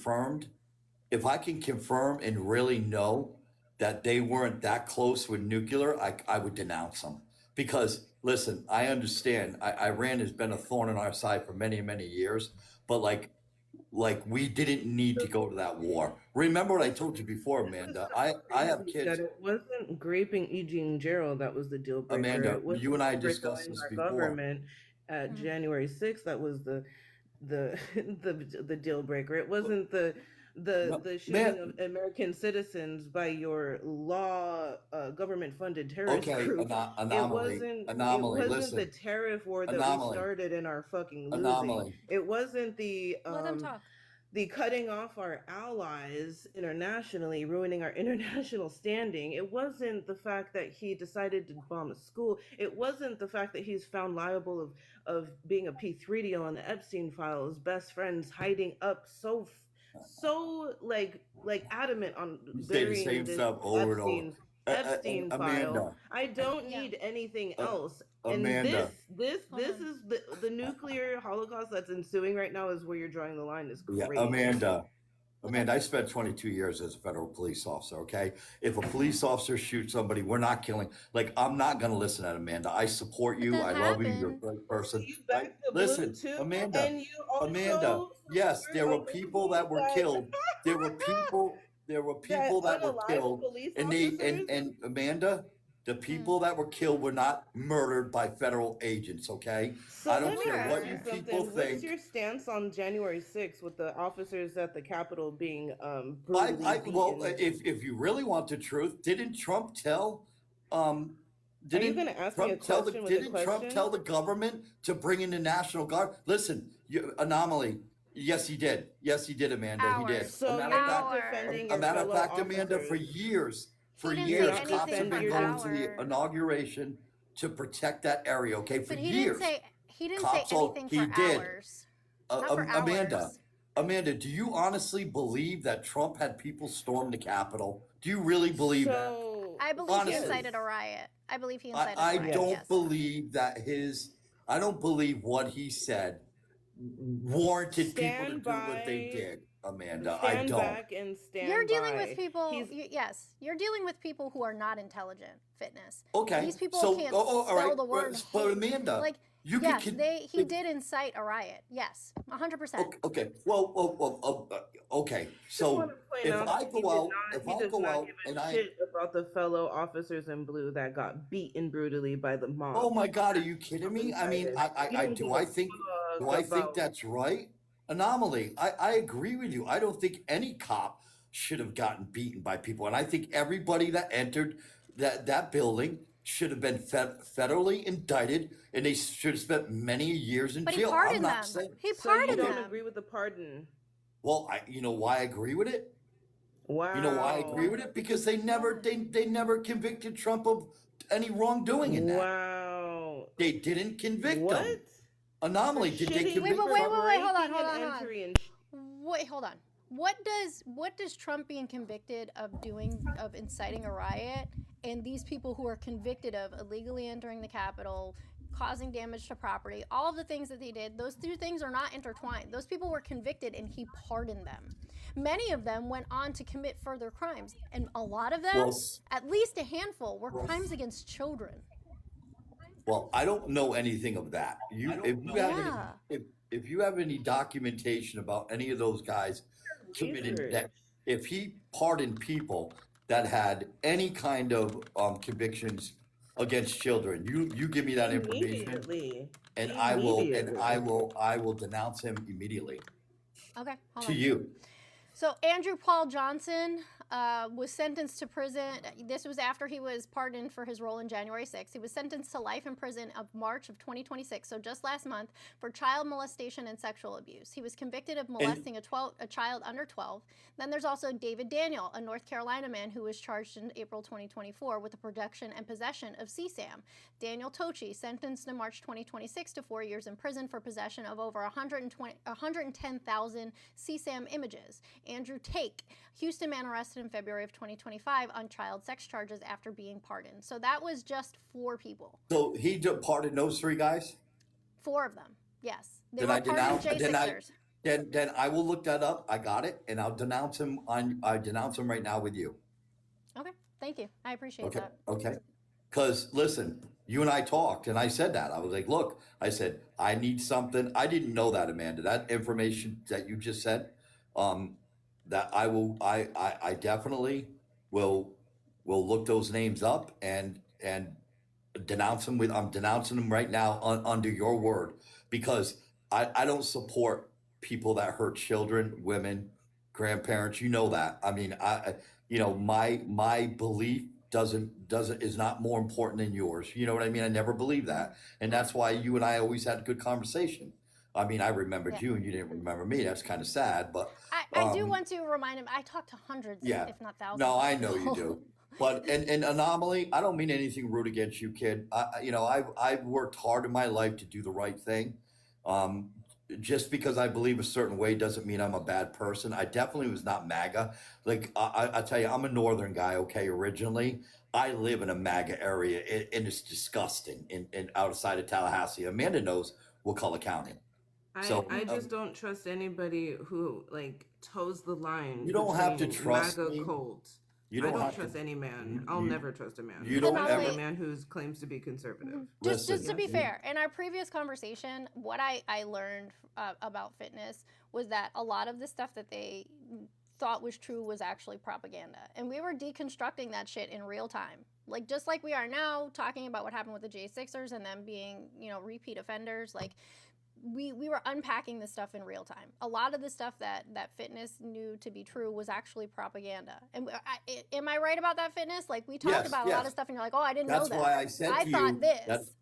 confirm and really know that they weren't that close with nuclear, I would denounce them. Because listen, I understand Iran has been a thorn in our side for many, many years, but like we didn't need to go to that war. Remember what I told you before, Amanda. I have kids. That it wasn't graping Eugene Gerald that was the deal breaker. Amanda, It wasn't you and I discussed overthrowing this our before. government at January 6th that was the deal breaker. It wasn't the shooting of American citizens by your government funded terrorist group. Anomaly. It wasn't Listen. the tariff war that we Anomaly. started in our fucking losing. Anomaly. It wasn't the Let them talk. the cutting off our allies internationally, ruining our international standing. It wasn't the fact that he decided to bomb a school. It wasn't the fact that he's found liable of being a P3DO on the Epstein files, best friends hiding up so like adamant on You say the burying same this stuff over and over. Epstein Epstein file. Amanda, I don't need anything else. And Amanda. this is the nuclear holocaust that's ensuing right now is where you're drawing the line is Yeah, crazy. Amanda, I spent 22 years as a federal police officer, okay? If a police officer shoots somebody, we're not killing. Like, I'm not going to listen to that, Amanda. I support you. I love you. You're a great person. You back the Listen, blue too, Amanda, and you also Amanda, yes, there were support people that were killed. There were people that were unalived killed. police And they, officers? and Amanda, the people that were killed were not murdered by federal agents, okay? So I don't let me care ask what you you something. people What's think. your stance on January 6th with the officers at the Capitol being brutally Well, beaten? if you really want the truth, didn't Trump tell Are you going to ask me a question with a didn't Trump question? tell the government to bring in the National Guard? Listen, Anomaly. Yes, he did. Yes, he did, Amanda. He did. So you're not defending your matter of fellow fact, Amanda, for officers. years, didn't say years, anything cops have been for going to hours. the inauguration to protect that area. Okay, for But he years. didn't Cops say anything he for did. hours. Not for hours. Amanda, do you honestly believe that Trump had people storm the Capitol? Do you really believe that? I believe Honestly. he incited a riot. I believe he incited a I riot. don't yes. believe that I don't believe what he said warranted people to do what they did, Amanda. I Stand don't. back and stand You're dealing by. with people. Yes, you're dealing with people who are not intelligent. Fitness. Okay. These people So, can't all spell right, the word. but hate. Amanda, like you yes, can. he did incite a riot. Yes, 100%. Okay. Well, okay. So if I go out and shit about the fellow officers in blue that got beaten brutally by the mob. Oh my God, are you kidding me? I mean, do I think that's right? Anomaly. I agree with you. I don't think any cop should have gotten beaten by people, and I think everybody that entered that building should have been federally indicted, and they should have spent many years in But jail. he pardoned I'm not them. saying. He So you pardoned don't them. agree with the pardon? Well, you know why I agree with it? Wow. You know why I agree with it? Because they never convicted Trump of any wrongdoing in that. Wow. They didn't convict him. Anomaly. Did they Shitty convict him? Wait, hold on. breaking and entry and Wait, hold on. What does Trump being convicted of inciting a riot and these people who are convicted of illegally entering the Capitol, causing damage to property, all of the things that they did, those two things are not intertwined. Those people were convicted and he pardoned them. Many of them went on to commit further crimes, and a lot of them, at least a handful, were crimes against children. Well, I don't know anything of that. If you have any documentation about any of those guys committed that, if he pardoned people that had any kind of convictions against children, you give me that information, and I will denounce him immediately. Okay, hold to on. you. So Andrew Paul Johnson was sentenced to prison. This was after he was pardoned for his role in January 6th. He was sentenced to life in prison of March of 2026, so just last month, for child molestation and sexual abuse. He was convicted of molesting a child under 12. Then there's also David Daniel, a North Carolina man who was charged in April 2024 with the production and possession of CSAM. Daniel Tochi, sentenced in March 2026 to 4 years in prison for possession of over 110,000 CSAM images. Andrew Take, Houston man arrested in February of 2025 on child sex charges after being pardoned. So that was just 4 people. So he pardoned those 3 guys? 4 of them, yes. They Then were I denounce. J6ers. Then I will look that up. I got it, and I'll denounce him right now with you. Okay, thank you. I appreciate that. Okay. Because listen, you and I talked, and I said that. I was like, look, I said, I need something. I didn't know that, Amanda. That information that you just said, that I definitely will look those names up and denounce them I'm denouncing them right now under your word, because I don't support people that hurt children, women, grandparents. You know that. I mean, my belief is not more important than yours. You know what I mean? I never believed that. And that's why you and I always had a good conversation. I mean, I remembered you and you didn't remember me. That's kind of sad, but I do want to remind him, I talked to hundreds, if not thousands. No, I know you do. But and Anomaly, I don't mean anything rude against you, kid. I've worked hard in my life to do the right thing. just because I believe a certain way doesn't mean I'm a bad person. I definitely was not MAGA. Like I tell you, I'm a northern guy. Okay, originally I live in a MAGA area, and it's disgusting. In outside of Tallahassee, Amanda knows what color county. So I just don't trust anybody who like toes the line you don't have to between trust MAGA me. cult. You I don't don't have trust to. any man. I'll You never trust a man, you don't especially ever a man who claims to be conservative. Just to be Yes. fair, in our previous conversation, what I learned about fitness was that a lot of the stuff that they thought was true was actually propaganda. And we were deconstructing that shit in real time. Like, just like we are now talking about what happened with the J6ers and them being, repeat offenders, like, we were unpacking this stuff in real time. A lot of the stuff that fitness knew to be true was actually propaganda. And am I right about that, fitness? Like, we talked about a lot of stuff and you're like, oh, I didn't know that. That's why I said I to thought you this.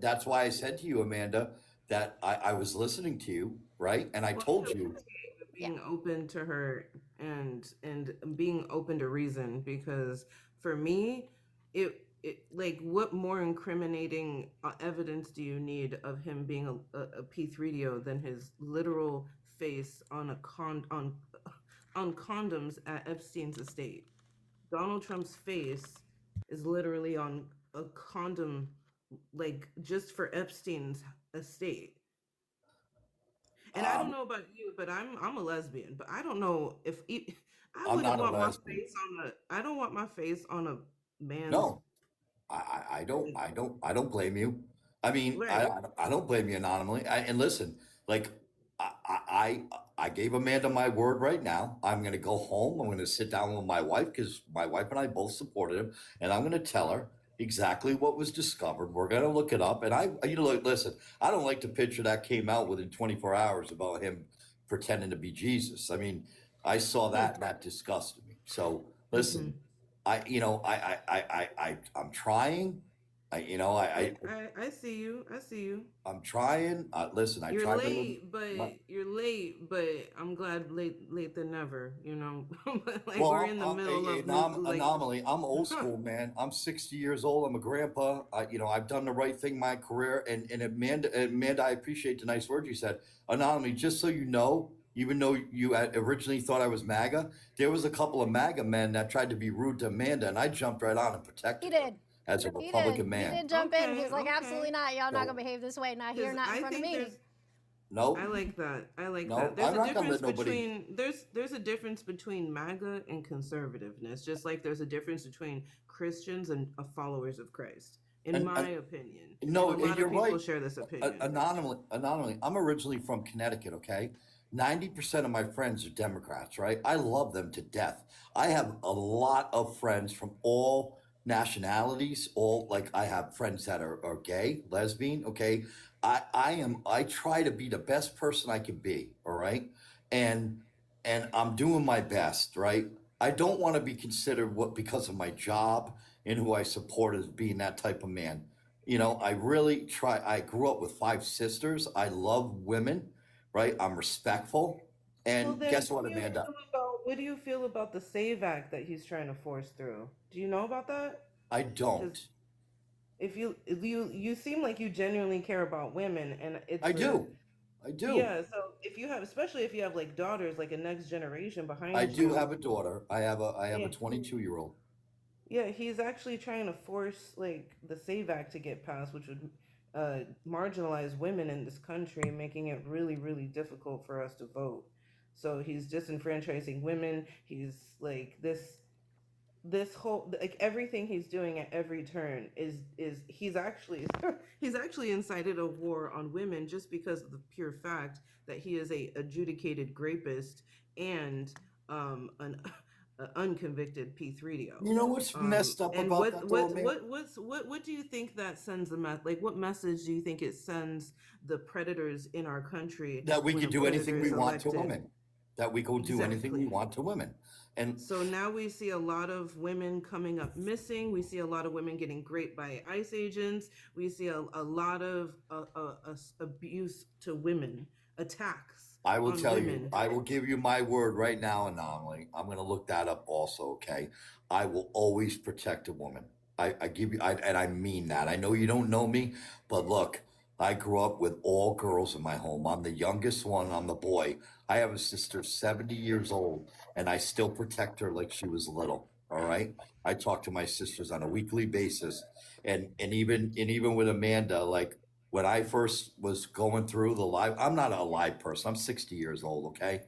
that's why I said to you, Amanda, that I was listening to you, right? And I told you. Being open to her and being open to reason, because for me, it like, what more incriminating evidence do you need of him being a P3DO than his literal face on on condoms at Epstein's estate? Donald Trump's face is literally on a condom, like, just for Epstein's estate. And I don't know about you, but I'm a lesbian. But I don't know if I I'm wouldn't not a want my lesbian. face on a. I don't want my face on a man's. No, I don't blame you. I mean, Right. I don't blame you anonymously. And listen, like I gave Amanda my word right now. I'm going to go home. I'm going to sit down with my wife, because my wife and I both supported him, and I'm going to tell her exactly what was discovered. We're going to look it up. And listen, I don't like the picture that came out within 24 hours about him pretending to be Jesus. I mean, I saw that and that disgusted me. So listen, I'm trying. I see you. I see you. I'm trying. Listen, I You're tried late, you're late, but I'm glad late than never. Like, well, we're in the middle of anomaly. I'm old school, man. I'm 60 years old. I'm a grandpa. I've done the right thing my career. And Amanda, I appreciate the nice words you said. Anomaly, just so you know, even though you had originally thought I was MAGA, there was a couple of MAGA men that tried to be rude to Amanda, and I jumped right on and protected them as a Republican man. He did jump in. He's like, absolutely not. Y'all not going to behave this way. Not here, not in front of me. No. I like that. No, There's I'm a not gonna difference let nobody. between there's a difference between MAGA and conservativeness, just like there's a difference between Christians and followers of Christ, in my opinion. No, and a lot you're of people right. share this opinion. Anonymously, I'm originally from Connecticut, okay? 90% of my friends are Democrats, right? I love them to death. I have a lot of friends from all nationalities, I have friends that are gay, lesbian, okay? I try to be the best person I can be, all right? And I'm doing my best, right? I don't want to be considered because of my job and who I support as being that type of man. I really try. I grew up with 5 sisters. I love women, right? I'm respectful. And guess what, Amanda? What do you feel about the SAVE Act that he's trying to force through? Do you know about that? I don't. If you seem like you genuinely care about women, and I do. Yeah, so especially if you have like daughters, like a next generation behind you. I do have a daughter. I have a 22-year-old. Yeah, he's actually trying to force like the SAVE Act to get passed, which would marginalize women in this country, making it really, really difficult for us to vote. So he's disenfranchising women. He's like this whole, like, everything he's doing at every turn is he's actually incited a war on women, just because of the pure fact that he is a adjudicated rapist and an unconvicted P3DO. You know what's messed up and about that, though, man? what do you think that sends what message do you think it sends the predators in our country, that we when can a do anything predator we is want to elected? women? That we go do anything we want to women. And so now we see a lot of women coming up missing. We see a lot of women getting raped by ICE agents. We see a lot of abuse to women, attacks. I will tell women. you, I will give you my word right now, Anomaly. I'm going to look that up also, okay? I will always protect a woman. I give you, and I mean that. I know you don't know me, but look, I grew up with all girls in my home. I'm the youngest one. I'm the boy. I have a sister 70 years old, and I still protect her like she was little. All right. I talk to my sisters on a weekly basis, and even with Amanda, like when I first was going through the live, I'm not a live person. I'm 60 years old. Okay.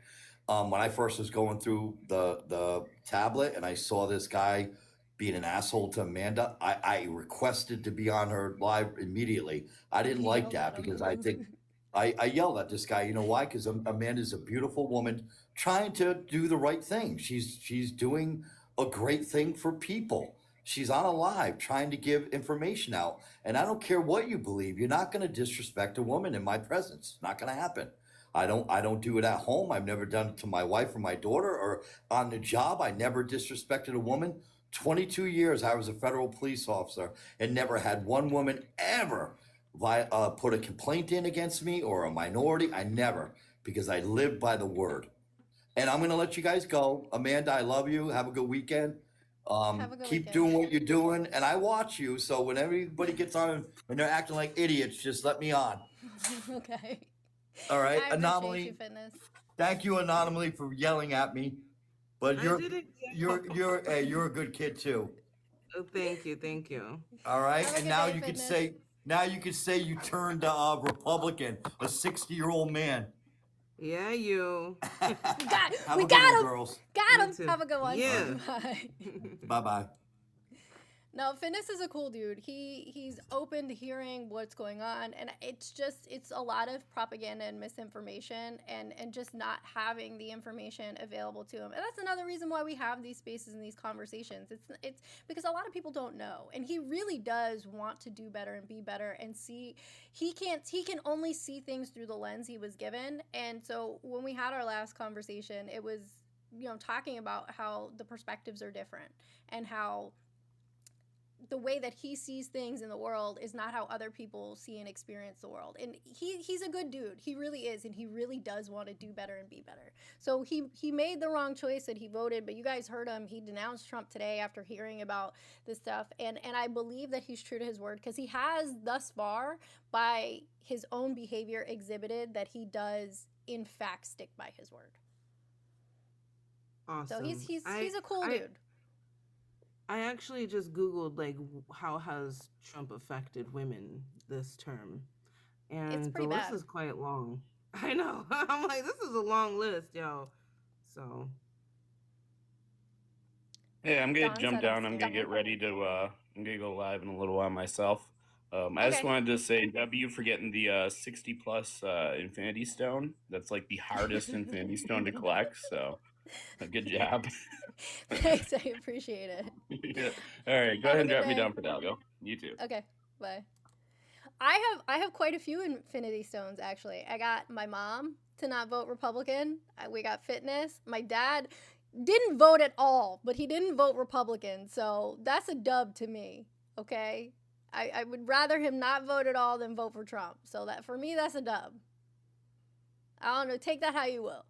When I first was going through the tablet and I saw this guy being an asshole to Amanda, I requested to be on her live immediately. I didn't like that because I think I yelled at this guy. You know why? Because Amanda's a beautiful woman trying to do the right thing. She's doing a great thing for people. She's on a live trying to give information out. And I don't care what you believe. You're not going to disrespect a woman in my presence. Not going to happen. I don't do it at home. I've never done it to my wife or my daughter or on the job. I never disrespected a woman. 22 years I was a federal police officer and never had one woman ever put a complaint in against me or a minority. I never, because I live by the word. And I'm going to let you guys go. Amanda, I love you. Have a good weekend. Have a good Keep weekend. doing what you're doing. And I watch you. So when everybody gets on and they're acting like idiots, just let me on. Okay. All right. I appreciate Anomaly. you, Fitness. Thank you, Anomaly, for yelling at me. But I you're didn't you're a good kid too. Oh, thank you. All right. Have a And good now day, you can Fitness. say you turned Republican, a 60-year-old man. Yeah, you. Have We a good got one, him. girls. Got You him. too. Have a good one. Yeah. Bye. Bye-bye. No, Finnis is a cool dude. He's open to hearing what's going on, and it's a lot of propaganda and misinformation, and just not having the information available to him. And that's another reason why we have these spaces and these conversations. It's because a lot of people don't know, and he really does want to do better and be better and see. He can only see things through the lens he was given, and so when we had our last conversation, it was talking about how the perspectives are different and how the way that he sees things in the world is not how other people see and experience the world. And he's a good dude. He really is, and he really does want to do better and be better. So he made the wrong choice that he voted, but you guys heard him. He denounced Trump today after hearing about this stuff. And I believe that he's true to his word, because he has thus far, by his own behavior, exhibited that he does in fact stick by his word. Awesome. So he's a cool dude. I actually just Googled, like, how has Trump affected women this term? And the list is quite long. I know. I'm like, this is a long list, yo. So. Hey, I'm going to jump down. I'm going to get ready to, I'm going to go live in a little while myself. I just wanted to say, W, for getting the 60 plus Infinity Stone. That's like the hardest Infinity Stone to collect. So good job. Thanks, I appreciate it. Yeah. All right, go ahead and drop me down, Fidalgo. You too. Okay, bye. I have quite a few Infinity Stones, actually. I got my mom to not vote Republican. We got Fitness. My dad didn't vote at all, but he didn't vote Republican, so that's a dub to me, okay? I would rather him not vote at all than vote for Trump. So that, for me, that's a dub. I don't know, take that how you will.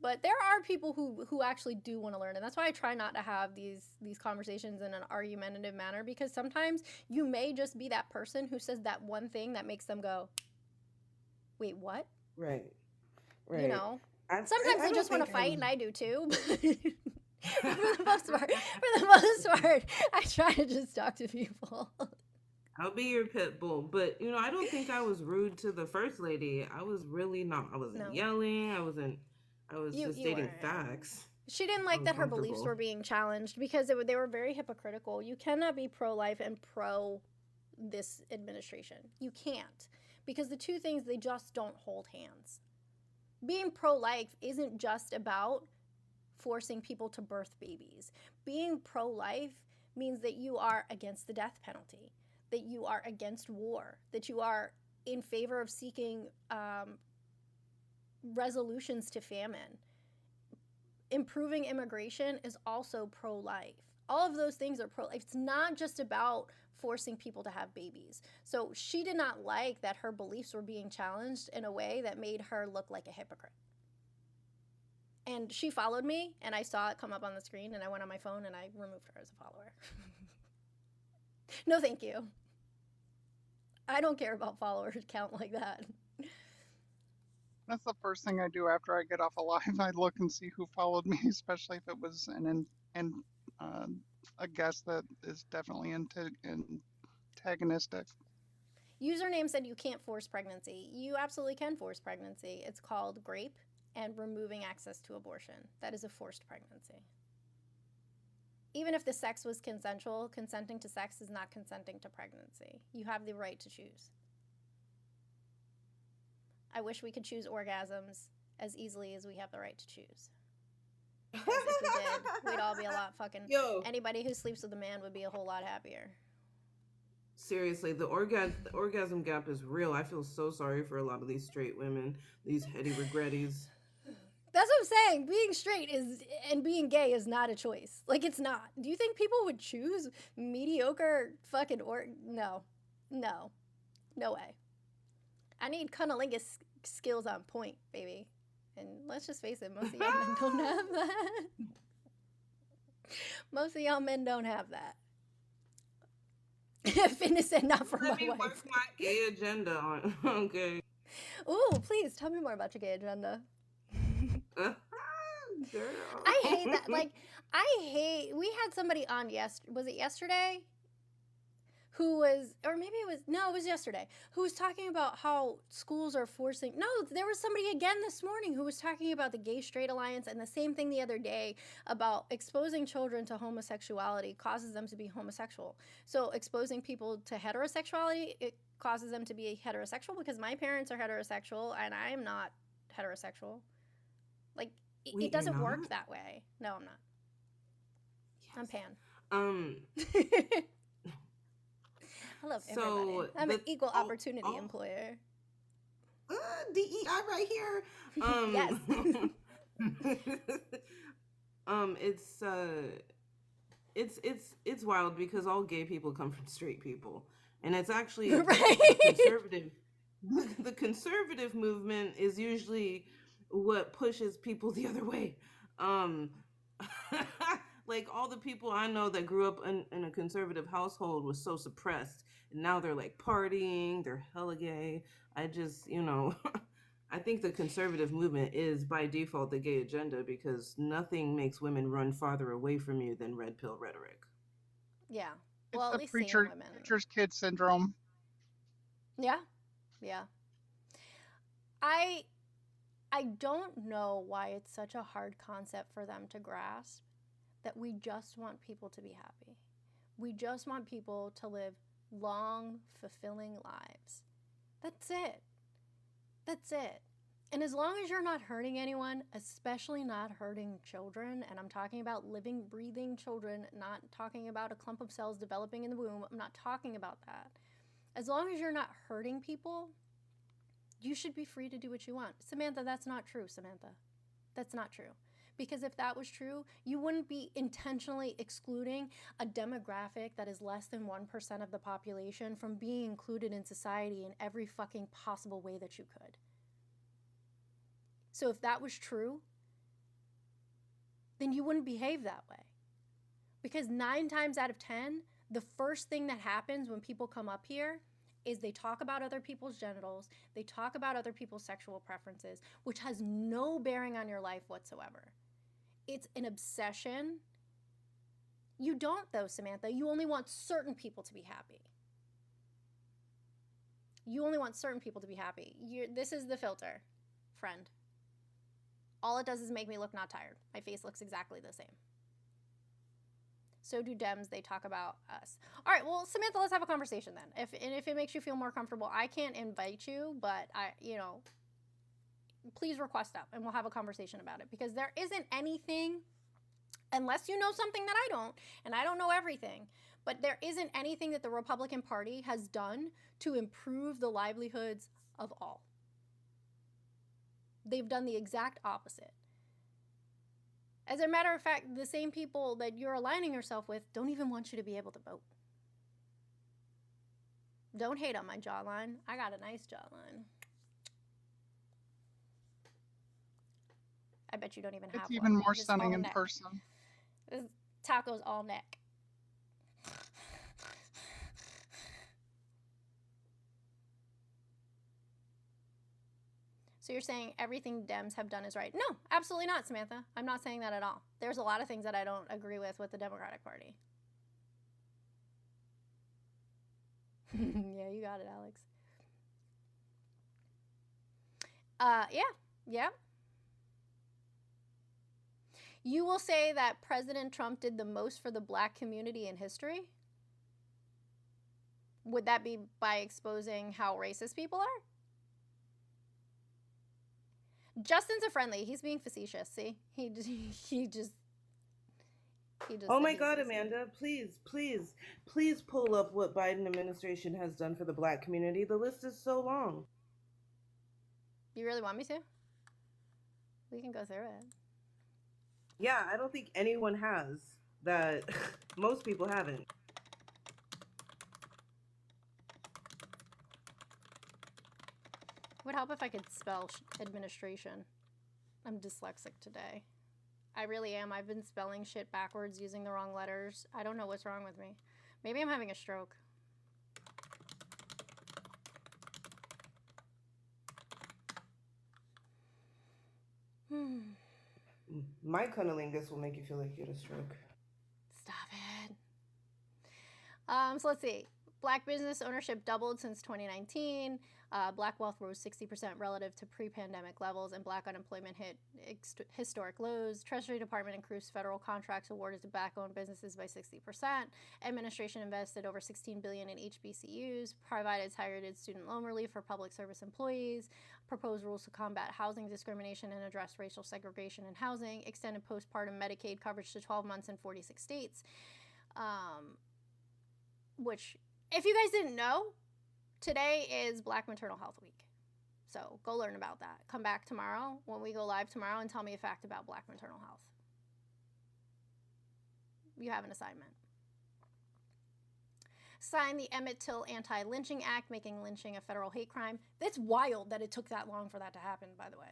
But there are people who actually do want to learn, and that's why I try not to have these conversations in an argumentative manner, because sometimes you may just be that person who says that one thing that makes them go, wait, what? Right. You know? Sometimes they just want to fight, and I do too. For the most part, I try to just talk to people. I'll be your pit bull, but I don't think I was rude to the first lady. I was really not. I wasn't yelling. I was just stating facts. She didn't like that her beliefs were being challenged, because they were very hypocritical. You cannot be pro-life and pro this administration. You can't, because the two things, they just don't hold hands. Being pro-life isn't just about forcing people to birth babies. Being pro-life means that you are against the death penalty, that you are against war, that you are in favor of seeking resolutions to famine. Improving immigration is also pro-life. All of those things are pro-life. It's not just about forcing people to have babies. So she did not like that her beliefs were being challenged in a way that made her look like a hypocrite. And she followed me, and I saw it come up on the screen, and I went on my phone, and I removed her as a follower. No, thank you. I don't care about followers count like that. That's the first thing I do after I get off a live. I look and see who followed me, especially if it was uh, a guest that is definitely antagonistic. Username said you can't force pregnancy. You absolutely can force pregnancy. It's called GRAPE and removing access to abortion. That is a forced pregnancy. Even if the sex was consensual, consenting to sex is not consenting to pregnancy. You have the right to choose. I wish we could choose orgasms as easily as we have the right to choose. Because if we did, we'd all be a lot fucking... Yo. Anybody who sleeps with a man would be a whole lot happier. Seriously, the orgasm gap is real. I feel so sorry for a lot of these straight women, these heady regretties. That's what I'm saying. Being straight and being gay is not a choice. Like, it's not. Do you think people would choose mediocre fucking No. No. No way. I need cunnilingus skills on point, baby. And let's just face it, most of y'all men don't have that. Most of y'all men don't have that. Fitness and not for my wife. Work my gay agenda on. Okay. Ooh, please tell me more about your gay agenda. Girl. I hate that. Like, we had somebody on was it yesterday? Who was, or maybe it was yesterday, who was talking about how schools are forcing, no, there was somebody again this morning who was talking about the gay-straight alliance, and the same thing the other day about exposing children to homosexuality causes them to be homosexual. So exposing people to heterosexuality, it causes them to be heterosexual, because my parents are heterosexual and I'm not heterosexual. Like, it doesn't work that way. No, I'm not. Yes. I'm Pan. I love everybody. I'm an equal opportunity employer. DEI right here. Yes. It's wild because all gay people come from straight people, and it's actually right. The conservative movement is usually what pushes people the other way. Like, all the people I know that grew up in a conservative household was so suppressed, and now they're like partying, they're hella gay. I just, I think the conservative movement is by default the gay agenda, because nothing makes women run farther away from you than red pill rhetoric. Yeah. It's well, the at least preacher's kid syndrome. Yeah. Yeah. I don't know why it's such a hard concept for them to grasp, that we just want people to be happy. We just want people to live long, fulfilling lives. That's it. That's it. And as long as you're not hurting anyone, especially not hurting children, and I'm talking about living, breathing children, not talking about a clump of cells developing in the womb, I'm not talking about that. As long as you're not hurting people, you should be free to do what you want. Samantha, that's not true, Samantha. That's not true. Because if that was true, you wouldn't be intentionally excluding a demographic that is less than 1% of the population from being included in society in every fucking possible way that you could. So if that was true, then you wouldn't behave that way. Because 9 times out of 10, the first thing that happens when people come up here is they talk about other people's genitals, they talk about other people's sexual preferences, which has no bearing on your life whatsoever. It's an obsession. You don't, though, Samantha. You only want certain people to be happy. You only want certain people to be happy. This is the filter, friend. All it does is make me look not tired. My face looks exactly the same. So do Dems. They talk about us. All right, well, Samantha, let's have a conversation then. If it makes you feel more comfortable, I can't invite you, but please request up and we'll have a conversation about it, because there isn't anything, unless you know something that I don't, and I don't know everything, but there isn't anything that the Republican Party has done to improve the livelihoods of all. They've done the exact opposite. As a matter of fact, the same people that you're aligning yourself with don't even want you to be able to vote. Don't hate on my jawline. I got a nice jawline. I bet you don't even have one. It's even more Just stunning all in neck. person. This taco's all neck. So you're saying everything Dems have done is right? No, absolutely not, Samantha. I'm not saying that at all. There's a lot of things that I don't agree with the Democratic Party. Yeah, you got it, Alex. Yeah. You will say that President Trump did the most for the black community in history? Would that be by exposing how racist people are? Justin's a friendly. He's being facetious. See, he just. Oh my God, Amanda! Please pull up what Biden administration has done for the black community. The list is so long. You really want me to? We can go through it. Yeah, I don't think anyone has that. Most people haven't. It would help if I could spell administration. I'm dyslexic today. I really am. I've been spelling shit backwards, using the wrong letters. I don't know what's wrong with me. Maybe I'm having a stroke. My cunnilingus will make you feel like you had a stroke. Stop it. So let's see. Black business ownership doubled since 2019. Black wealth rose 60% relative to pre-pandemic levels, and black unemployment hit historic lows. Treasury Department increased federal contracts awarded to black-owned businesses by 60%. Administration invested over $16 billion in HBCUs. Provided targeted student loan relief for public service employees. Proposed rules to combat housing discrimination and address racial segregation in housing. Extended postpartum Medicaid coverage to 12 months in 46 states. Which, if you guys didn't know, today is Black Maternal Health Week. So go learn about that. Come back tomorrow when we go live tomorrow and tell me a fact about Black maternal health. You have an assignment. Sign the Emmett Till Anti-Lynching Act, making lynching a federal hate crime. It's wild that it took that long for that to happen, by the way.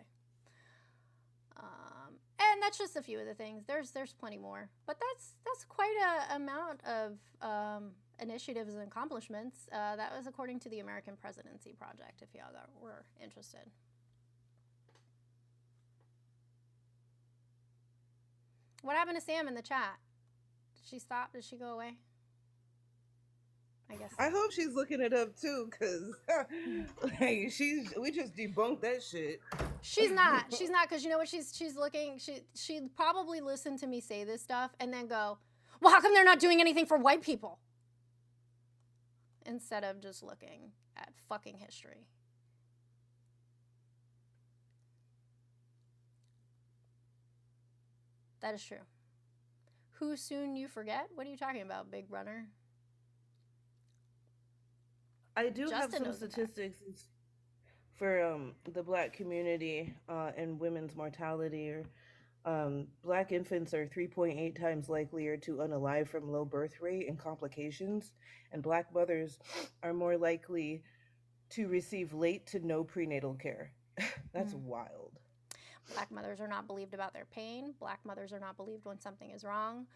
And that's just a few of the things. There's plenty more. But that's quite a amount of initiatives and accomplishments. That was according to the American Presidency Project, if y'all were interested. What happened to Sam in the chat? Did she stop? Did she go away? I guess. I hope she's looking it up too, cause like we just debunked that shit. She's not, because you know what she's looking. She probably listened to me say this stuff and then go, well, how come they're not doing anything for white people? Instead of just looking at fucking history. That is true. Who soon you forget? What are you talking about, big runner? I do have some statistics for the black community and women's mortality. Black infants are 3.8 times likelier to unalive from low birth rate and complications, and black mothers are more likely to receive late to no prenatal care. That's wild. Black mothers are not believed about their pain. Black mothers are not believed when something is wrong.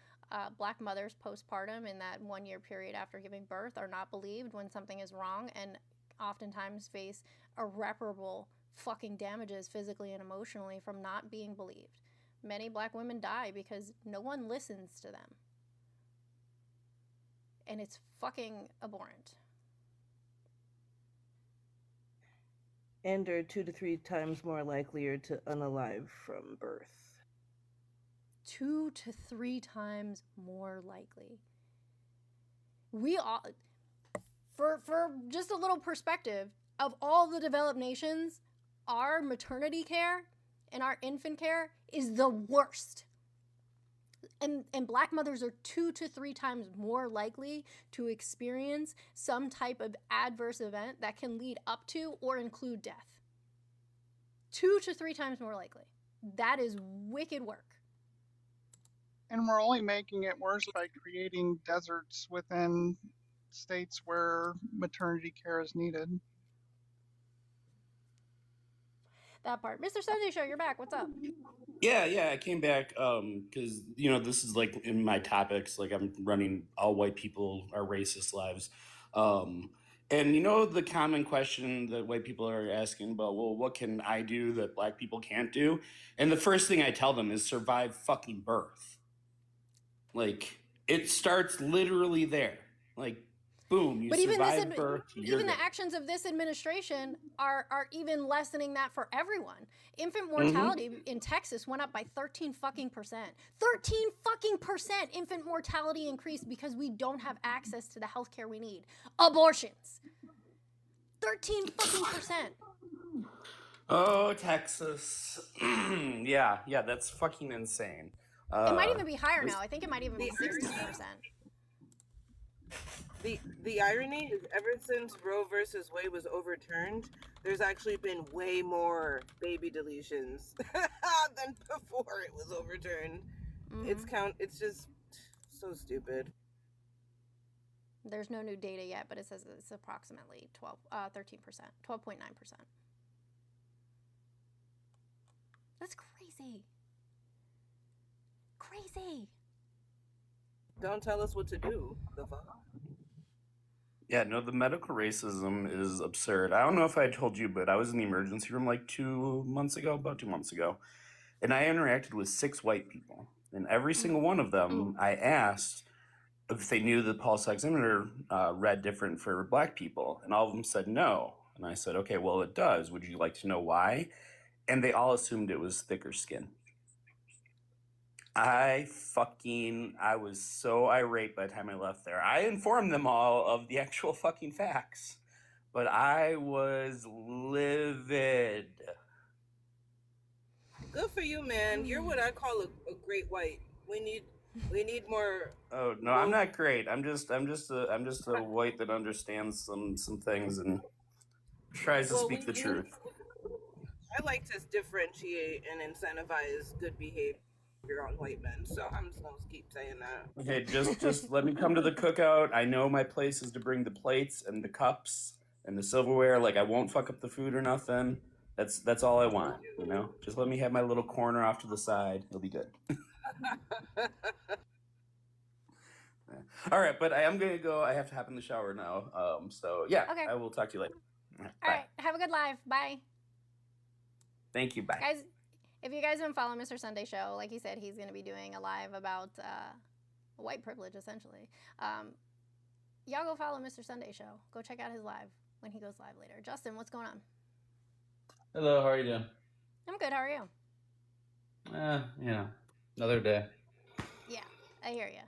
Black mothers postpartum in that 1 year period after giving birth are not believed when something is wrong, and oftentimes face irreparable fucking damages physically and emotionally from not being believed. Many black women die because no one listens to them. And it's fucking abhorrent. And are 2 to 3 times more likelier to unalive from birth. 2 to 3 times more likely. We all, for just a little perspective, of all the developed nations, our maternity care and our infant care is the worst. And black mothers are 2 to 3 times more likely to experience some type of adverse event that can lead up to or include death. 2 to 3 times more likely. That is wicked work. And we're only making it worse by creating deserts within states where maternity care is needed. That part. Mr. Sunday Show, you're back. What's up? Yeah, I came back because this is like in my topics. Like I'm running all white people are racist lives, And you know the common question that white people are asking about, well, what can I do that black people can't do? And the first thing I tell them is survive fucking birth. Like, it starts literally there. Like, boom, you But even survive birth, you're even there. the actions of this administration are even lessening that for everyone. Infant mortality in Texas went up by 13 fucking percent. 13 fucking percent infant mortality increased because we don't have access to the healthcare we need. Abortions. 13 fucking percent. Oh, Texas. yeah, that's fucking insane. It might even be higher now. I think it might even be 16%. The irony is, ever since Roe versus Wade was overturned, there's actually been way more baby deletions than before it was overturned. It's just so stupid. There's no new data yet, but it says it's approximately 13%, 12.9%. That's crazy. Crazy. Don't tell us what to do. The fuck? Yeah, no, the medical racism is absurd. I don't know if I told you, but I was in the emergency room like 2 months ago, about 2 months ago, and I interacted with 6 white people. And every single one of them, I asked if they knew the pulse oximeter read different for black people. And all of them said no. And I said, okay, well, it does. Would you like to know why? And they all assumed it was thicker skin. I was so irate by the time I left there. I informed them all of the actual fucking facts, but I was livid. Good for you, man. You're what I call a great white. We need more. Oh no, I'm not great. I'm just a white that understands some things and tries to speak the truth. I like to differentiate and incentivize good behavior on white men, so I'm just gonna keep saying that. Okay, just let me come to the cookout. I know my place is to bring the plates and the cups and the silverware. Like, I won't fuck up the food or nothing. That's all I want, you know? Just let me have my little corner off to the side. It'll be good. All right, but I am gonna go. I have to hop in the shower now. So yeah, Okay. I will talk to you later. All right. Have a good live. Bye. Thank you. Bye. Guys, if you guys don't follow Mr. Sunday Show, like he said, he's going to be doing a live about white privilege, essentially. Y'all go follow Mr. Sunday Show. Go check out his live when he goes live later. Justin, what's going on? Hello, how are you doing? I'm good. How are you? Another day. Yeah, I hear you.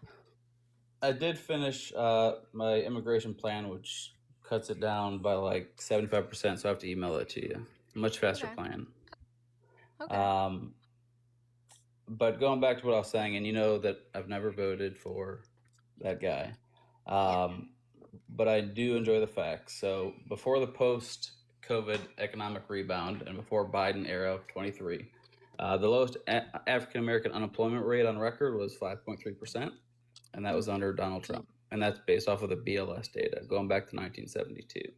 I did finish my immigration plan, which cuts it down by like 75%, so I have to email it to you. Much faster plan. Okay. But going back to what I was saying, and you know that I've never voted for that guy, but I do enjoy the facts. So before the post-COVID economic rebound and before Biden era of 23, the lowest African-American unemployment rate on record was 5.3%, and that was under Donald Trump. And that's based off of the BLS data going back to 1972.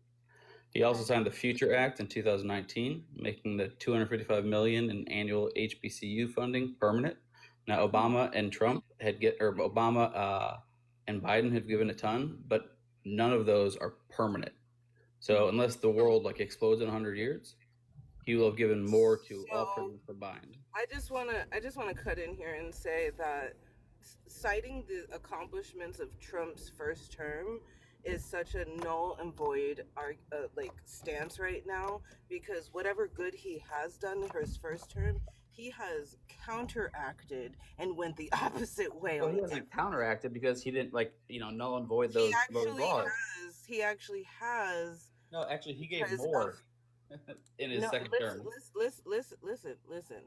He also signed the Future Act in 2019, making the $255 million in annual HBCU funding permanent. Now, Obama and and Biden have given a ton, but none of those are permanent. So unless the world like explodes in 100 years, he will have given more to all prisoners combined. I just wanna cut in here and say that citing the accomplishments of Trump's first term is such a null and void stance right now, because whatever good he has done for his first term, he has counteracted and went the opposite way. Well, he hasn't counteracted because he didn't null and void those laws. He actually has. No, actually, he gave more in his second term. Listen.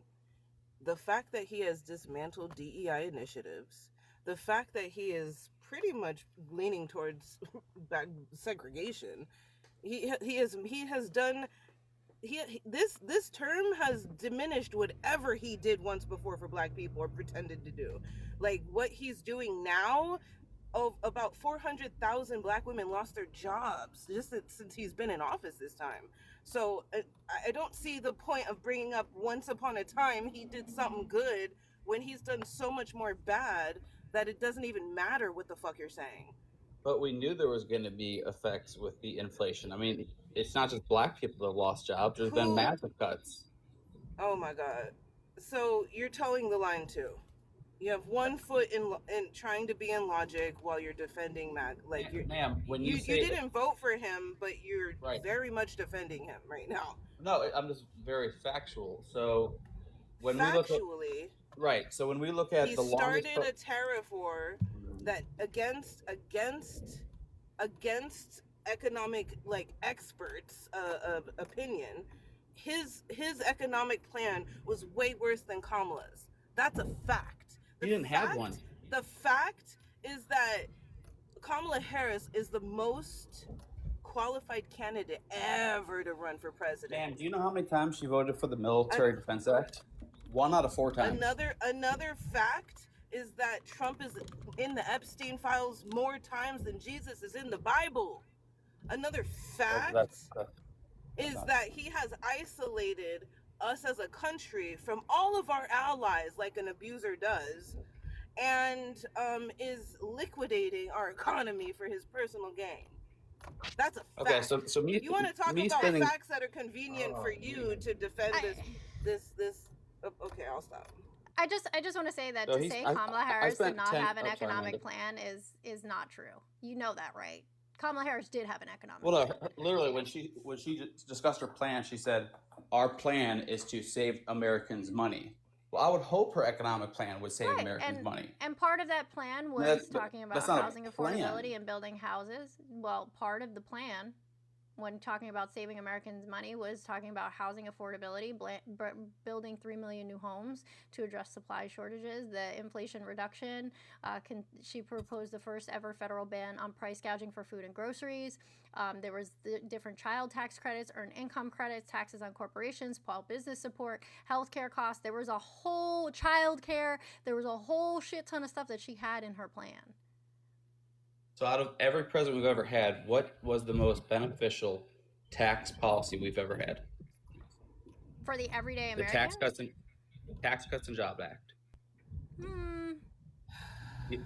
The fact that he has dismantled DEI initiatives, the fact that he is pretty much leaning towards segregation, this term has diminished whatever he did once before for black people or pretended to do. Like what he's doing now, about 400,000 black women lost their jobs just since he's been in office this time. So I don't see the point of bringing up once upon a time he did something good when he's done so much more bad that it doesn't even matter what the fuck you're saying. But we knew there was going to be effects with the inflation. I mean, it's not just black people that have lost jobs. There's been massive cuts. Oh my God. So you're towing the line too. You have one foot in trying to be in logic while you're defending Mac. Like ma'am, when you say didn't vote for him, but you're right. very much defending him right now. No, I'm just very factual. So when Factually, we look at right, so when we look at he the started a tariff war that against economic experts opinion. His economic plan was way worse than Kamala's. That's a fact. He didn't have one. The fact is that Kamala Harris is the most qualified candidate ever to run for president. Man, do you know how many times she voted for the Military Defense Act? 1 out of 4 times. Another fact is that Trump is in the Epstein files more times than Jesus is in the Bible. Another fact is that he has isolated us as a country from all of our allies like an abuser does, and is liquidating our economy for his personal gain. That's a fact. Okay, so me, you want to talk about facts that are convenient for you to defend this. Okay, I'll stop. I just want to say that Kamala Harris did not have an economic plan is not true. You know that, right? Kamala Harris did have an economic plan. Literally, when she discussed her plan, she said, "Our plan is to save Americans money." Well, I would hope her economic plan would save Americans money. And part of that plan was talking about housing affordability and building houses. Well, part of the plan, when talking about saving Americans money, was talking about housing affordability, building 3 million new homes to address supply shortages, the inflation reduction. She proposed the first ever federal ban on price gouging for food and groceries. There was the different child tax credits, earned income credits, taxes on corporations, small business support, healthcare costs. There was a whole childcare. There was a whole shit ton of stuff that she had in her plan. So out of every president we've ever had, what was the most beneficial tax policy we've ever had? For the everyday American? The Tax Cuts and Job Act.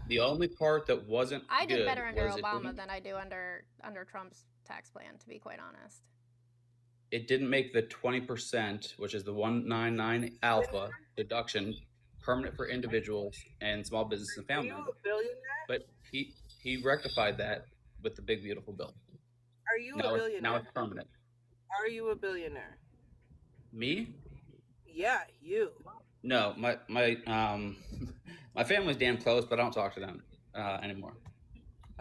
The only part that wasn't I did better under Obama than I do under Trump's tax plan, to be quite honest. It didn't make the 20%, which is the 199 alpha deduction, permanent for individuals and small business and family members. But he rectified that with the big beautiful bill. Are you a billionaire? Now it's permanent. Are you a billionaire? Me? Yeah, you. No, my my family's damn close, but I don't talk to them anymore.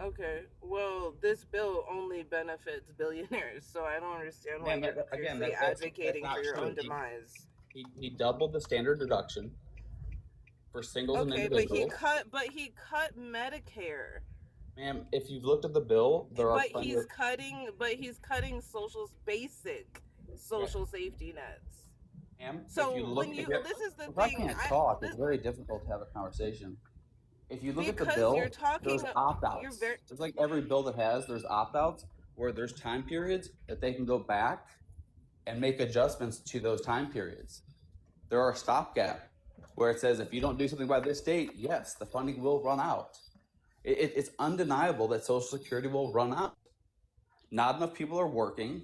Okay, well, this bill only benefits billionaires, so I don't understand why you're advocating for your own demise. He doubled the standard deduction for singles and individuals. But he cut Medicare. Ma'am, if you've looked at the bill, he's cutting basic social safety nets. Ma'am, so if you look, this is the if thing. I can't talk, it's very difficult to have a conversation. If you look at the bill, there's opt-outs. It's like every bill that there's opt-outs where there's time periods that they can go back and make adjustments to those time periods. There are stopgap where it says if you don't do something by this date, yes, the funding will run out. It's undeniable that Social Security will run out. Not enough people are working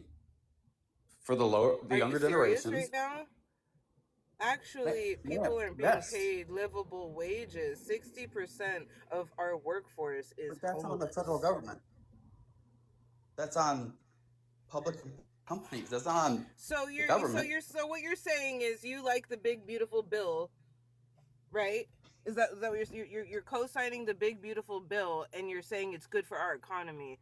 for the younger generations. Right now? Actually, people aren't being paid livable wages. 60% of our workforce is that's homeless. on the federal government. That's on public companies. That's not on the government. So what you're saying is you like the big beautiful bill, right? Is that what you're co-signing the big beautiful bill, and you're saying it's good for our economy,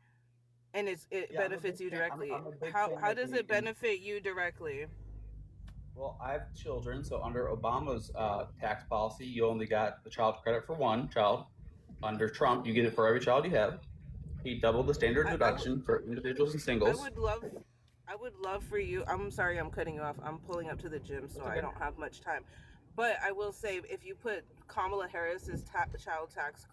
and it benefits you directly? How does it benefit you directly? Well, I have children, so under Obama's tax policy, you only got the child credit for one child. Under Trump, you get it for every child you have. He doubled the standard deduction for individuals and singles. I would love for you. I'm sorry, I'm cutting you off. I'm pulling up to the gym, so I don't have much time. But I will say, if you put Kamala Harris's child tax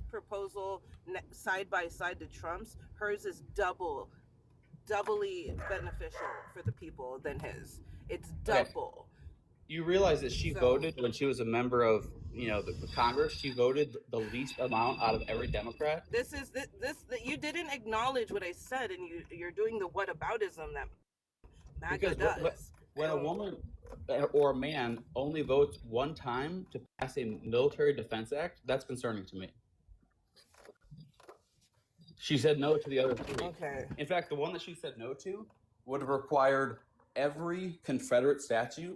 proposal side by side to Trump's, hers is doubly beneficial for the people than his. It's double. You realize that she voted when she was a member of the Congress, she voted the least amount out of every Democrat. This you didn't acknowledge what I said, and you're doing the whataboutism that MAGA Because does. when a woman or a man only votes one time to pass a military defense act, that's concerning to me. She said no to the other three. Okay. In fact, the one that she said no to would have required every Confederate statue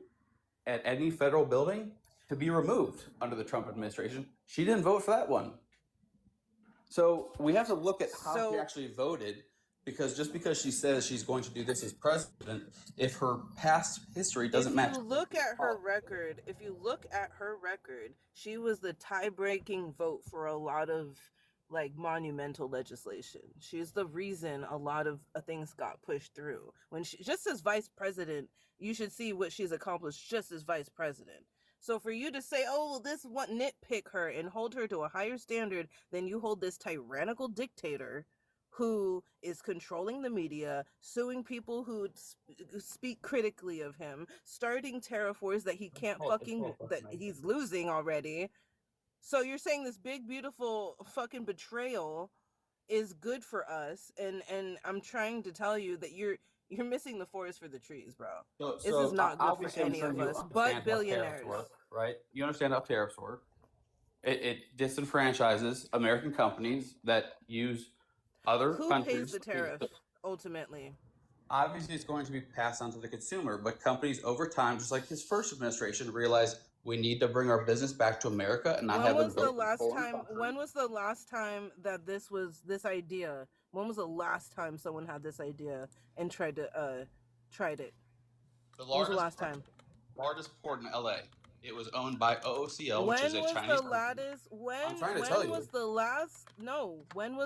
at any federal building to be removed under the Trump administration. She didn't vote for that one. So we have to look at how she actually voted, because just because she says she's going to do this as president, if her past history doesn't match. If you look at her record, she was the tie-breaking vote for a lot of monumental legislation. She's the reason a lot of things got pushed through. When she, just as vice president, you should see what she's accomplished just as vice president. So for you to say, oh, this one, nitpick her and hold her to a higher standard than you hold this tyrannical dictator who is controlling the media, suing people who speak critically of him, starting tariff wars that he can't that he's losing already. So you're saying this big, beautiful fucking betrayal is good for us, and I'm trying to tell you that you're missing the forest for the trees, bro. This is not good for any of us, but billionaires. Work, right? You understand how tariffs work. It disenfranchises American companies that use other countries. Who pays the tariff ultimately? Obviously, it's going to be passed on to the consumer, but companies over time, just like his first administration, realized we need to bring our business back to America and not have them go. When was the last time that this idea? When was the last time someone had this idea and tried it? When was the last time? Largest port in LA. It was owned by OOCL, which is a Chinese company. When was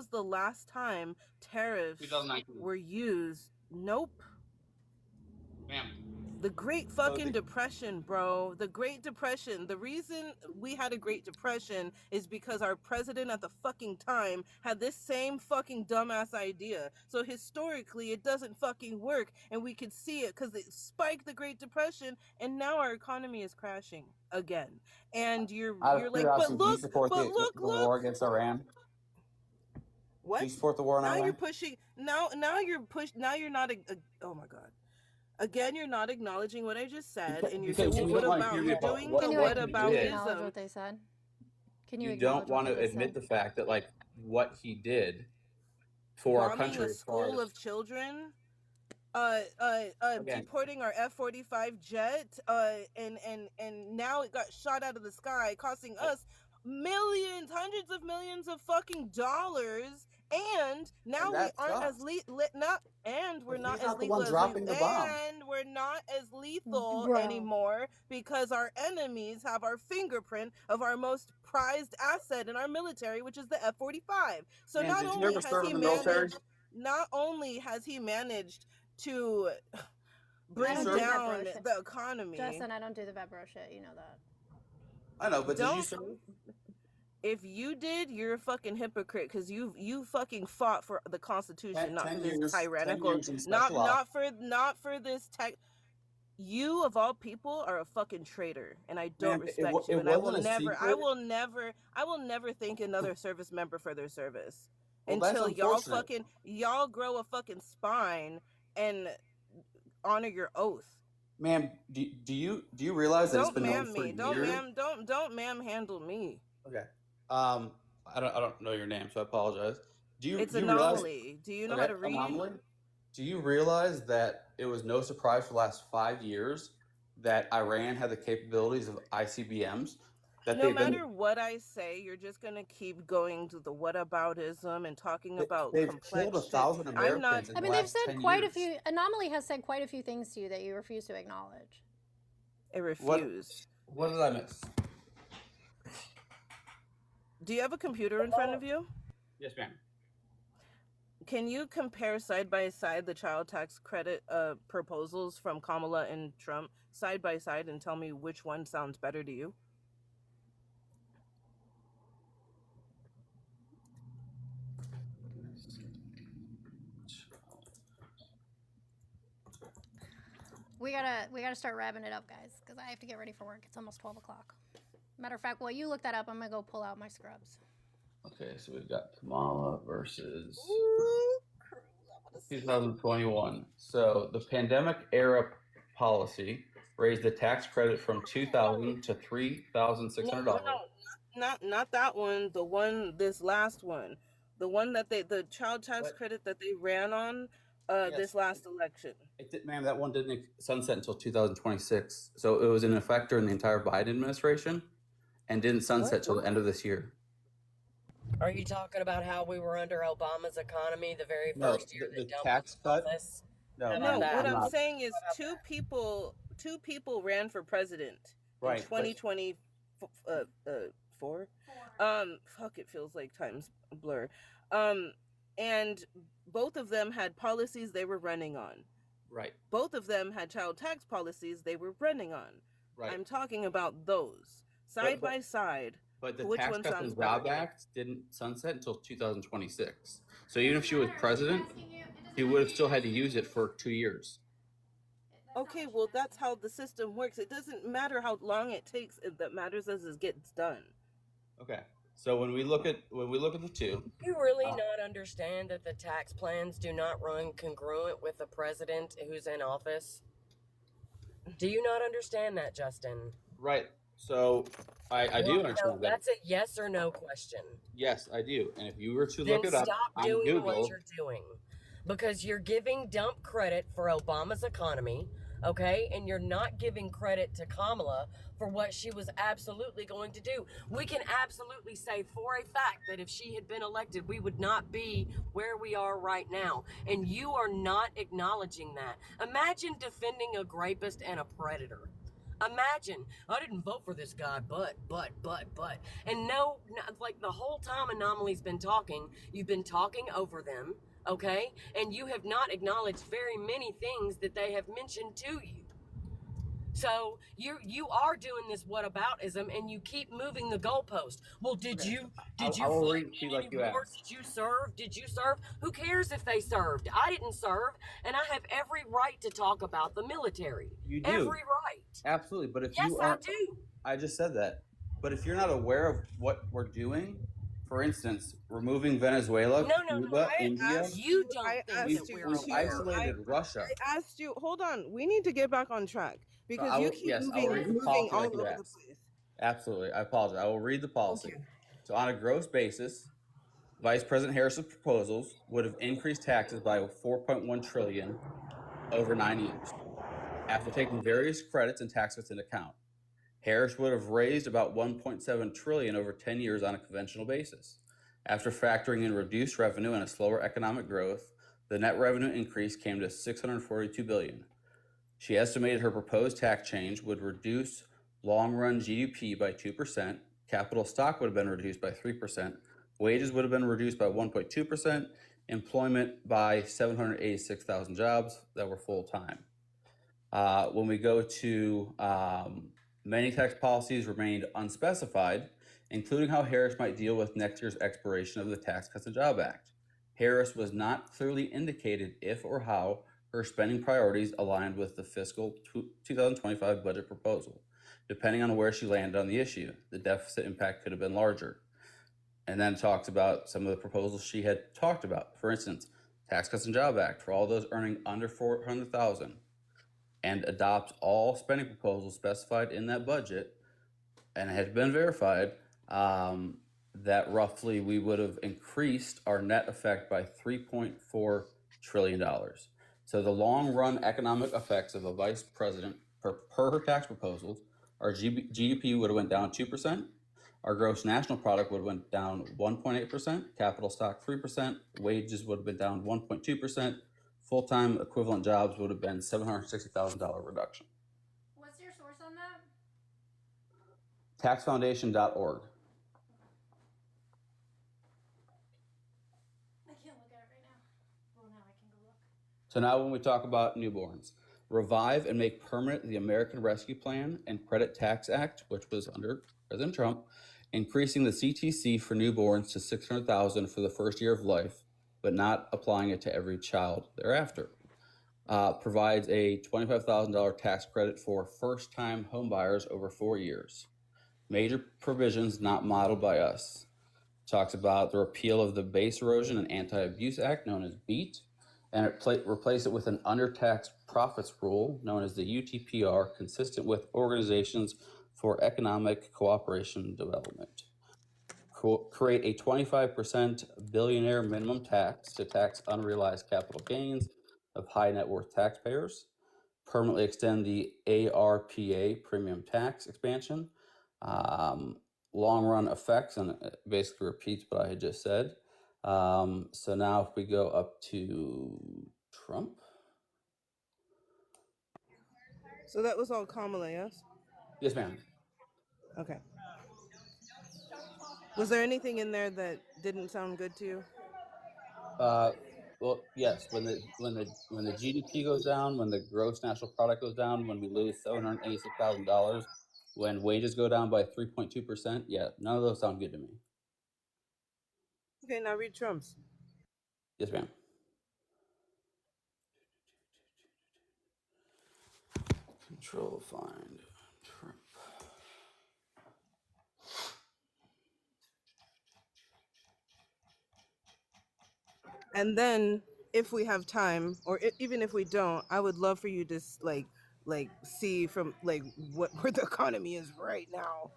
the last time tariffs were used? Nope. Ma'am. The Great fucking Depression, bro. The Great Depression. The reason we had a Great Depression is because our president at the fucking time had this same fucking dumbass idea. So historically, it doesn't fucking work, and we could see it because it spiked the Great Depression, and now our economy is crashing again. And you're like, but look, the war against Iran. What? Do you support the war in Iran? Now you're pushing. Now you're not. Oh my god. Again, you're not acknowledging what I just said, and you're saying, "What about?" You're doing the what about? Can you acknowledge what they said? Can you? You don't want to admit the fact that what he did for our country. Bombing a school of children, deporting our F-45 jet, and now it got shot out of the sky, costing us millions, hundreds of millions of fucking dollars. And now we aren't as we're not as lethal anymore because our enemies have our fingerprint of our most prized asset in our military, which is the F-45. So not only has he managed to bring down the economy. Justin, I don't do the Vebro shit. You know that. I know, but did you serve? If you did, you're a fucking hypocrite because you fucking fought for the Constitution, not for this tyrannical, not for this tech. You of all people are a fucking traitor, and I don't respect you. And I will never thank another service member for their service until y'all grow a fucking spine and honor your oath. Ma'am, do you realize that it's been known for years? Don't ma'am handle me. Okay. I don't know your name, so I apologize. It's Anomaly. Do you know how to read? Anomaly? Do you realize that it was no surprise for the last 5 years that Iran had the capabilities of ICBMs? No matter what I say, you're just gonna keep going to the whataboutism and talking about complex killed 1,000 Americans. They've said quite a few. Anomaly has said quite a few things to you that you refuse to acknowledge. I refuse. What did I miss? Do you have a computer in front of you? Yes, ma'am. Can you compare side by side the child tax credit proposals from Kamala and Trump side by side and tell me which one sounds better to you? We gotta start wrapping it up, guys, because I have to get ready for work. It's almost 12 o'clock. Matter of fact, while you look that up, I'm gonna go pull out my scrubs. Okay, so we've got Kamala versus 2021. So the pandemic era policy raised the tax credit from $2,000 to $3,600. Not that one. The one, this last one, the one that the child tax credit that they ran on, this last election. Ma'am, that one didn't sunset until 2026. So it was in effect during the entire Biden administration and didn't sunset till the end of this year. Are you talking about how we were under Obama's economy the very first year the that Trump tax cut. office? No, What I'm saying is two people ran for president in 2024. Fuck, it feels like time's a blur. And both of them had policies they were running on. Right. Both of them had child tax policies they were running on. Right. I'm talking about those side by side. But the Which Tax one Cuts sounds and Job better? Act didn't sunset until 2026. So even if she was president, he would have still had to use it for 2 years. Okay, well, that's how the system works. It doesn't matter how long it takes. That matters as it gets done. Okay. So when we look at the two, Do you really not understand that the tax plans do not run congruent with the president who's in office? Do you not understand that, Justin? right? So I do No, understand that. that's a yes or no question. Yes, I do. And if you were to Then look it up stop on doing Google, what you're doing, because you're giving dump credit for Obama's economy, okay, and you're not giving credit to Kamala for what she was absolutely going to do. We can absolutely say for a fact that if she had been elected, we would not be where we are right now, and you are not acknowledging that. Imagine defending a rapist and a predator. Imagine, I didn't vote for this guy, but. And no, like the whole time Anomaly's been talking, you've been talking over them, okay? And you have not acknowledged very many things that they have mentioned to you. So you are doing this whataboutism, and you keep moving the goalpost. Well, did you I will fight read to you in like any you asked. wars? Did you serve? Did you serve? Who cares if they served? I didn't serve, and I have every right to talk about the military. You do. Every right. Absolutely. But if Yes, you I are, do. I just said that. But if you're not aware of what we're doing, for instance, removing Venezuela, Cuba, India, You don't I think asked that you we're we've aware. isolated Russia. I asked you. Hold on. We need to get back on track because I you will- keep yes, I will read the moving policy all like you over the asked. place. Absolutely. I apologize. I will read the policy. So on a gross basis, Vice President Harris's proposals would have increased taxes by 4.1 trillion over 9 years. After taking various credits and tax cuts into account, Harris would have raised about 1.7 trillion over 10 years on a conventional basis. After factoring in reduced revenue and a slower economic growth, the net revenue increase came to 642 billion. She estimated her proposed tax change would reduce long-run GDP by 2%, capital stock would have been reduced by 3%, wages would have been reduced by 1.2%, employment by 786,000 jobs that were full-time. When we go to many tax policies remained unspecified, including how Harris might deal with next year's expiration of the Tax Cuts and Jobs Act. Harris was not clearly indicated if or how her spending priorities aligned with the fiscal 2025 budget proposal. Depending on where she landed on the issue, the deficit impact could have been larger. And then talks about some of the proposals she had talked about. For instance, Tax Cuts and Jobs Act for all those earning under $400,000, and adopt all spending proposals specified in that budget, and it had been verified, that roughly we would have increased our net effect by $3.4 trillion. So the long run economic effects of a vice president per her tax proposals, our GDP would have went down 2%, our gross national product would have went down 1.8%, capital stock 3%, wages would have been down 1.2%, full-time equivalent jobs would have been $760,000 reduction. What's your source on that? Taxfoundation.org. I can't look at it right now. Well, now I can go look. So now when we talk about newborns, revive and make permanent the American Rescue Plan and Credit Tax Act, which was under President Trump, increasing the CTC for newborns to $600,000 for the first year of life, but not applying it to every child thereafter. Provides a $25,000 tax credit for first-time homebuyers over 4 years. major provisions not modeled by us. Talks about the repeal of the Base Erosion and Anti-Abuse Act, known as BEAT, and replace it with an undertaxed profits rule, known as the UTPR, consistent with Organizations for Economic Cooperation and Development. Create a 25% billionaire minimum tax to tax unrealized capital gains of high net worth taxpayers. Permanently extend the ARPA premium tax expansion. Long run effects, and it basically repeats what I had just said. So now if we go up to Trump. So that was all Kamala, yes? Yes, ma'am. Okay. Was there anything in there that didn't sound good to you? Well, yes. When the GDP goes down, when the gross national product goes down, when we lose $786,000, when wages go down by 3.2%, yeah, none of those sound good to me. Okay, now read Trump's. Yes, ma'am. Control find Trump. And then, if we have time, or even if we don't, I would love for you to like see from like where the economy is right now.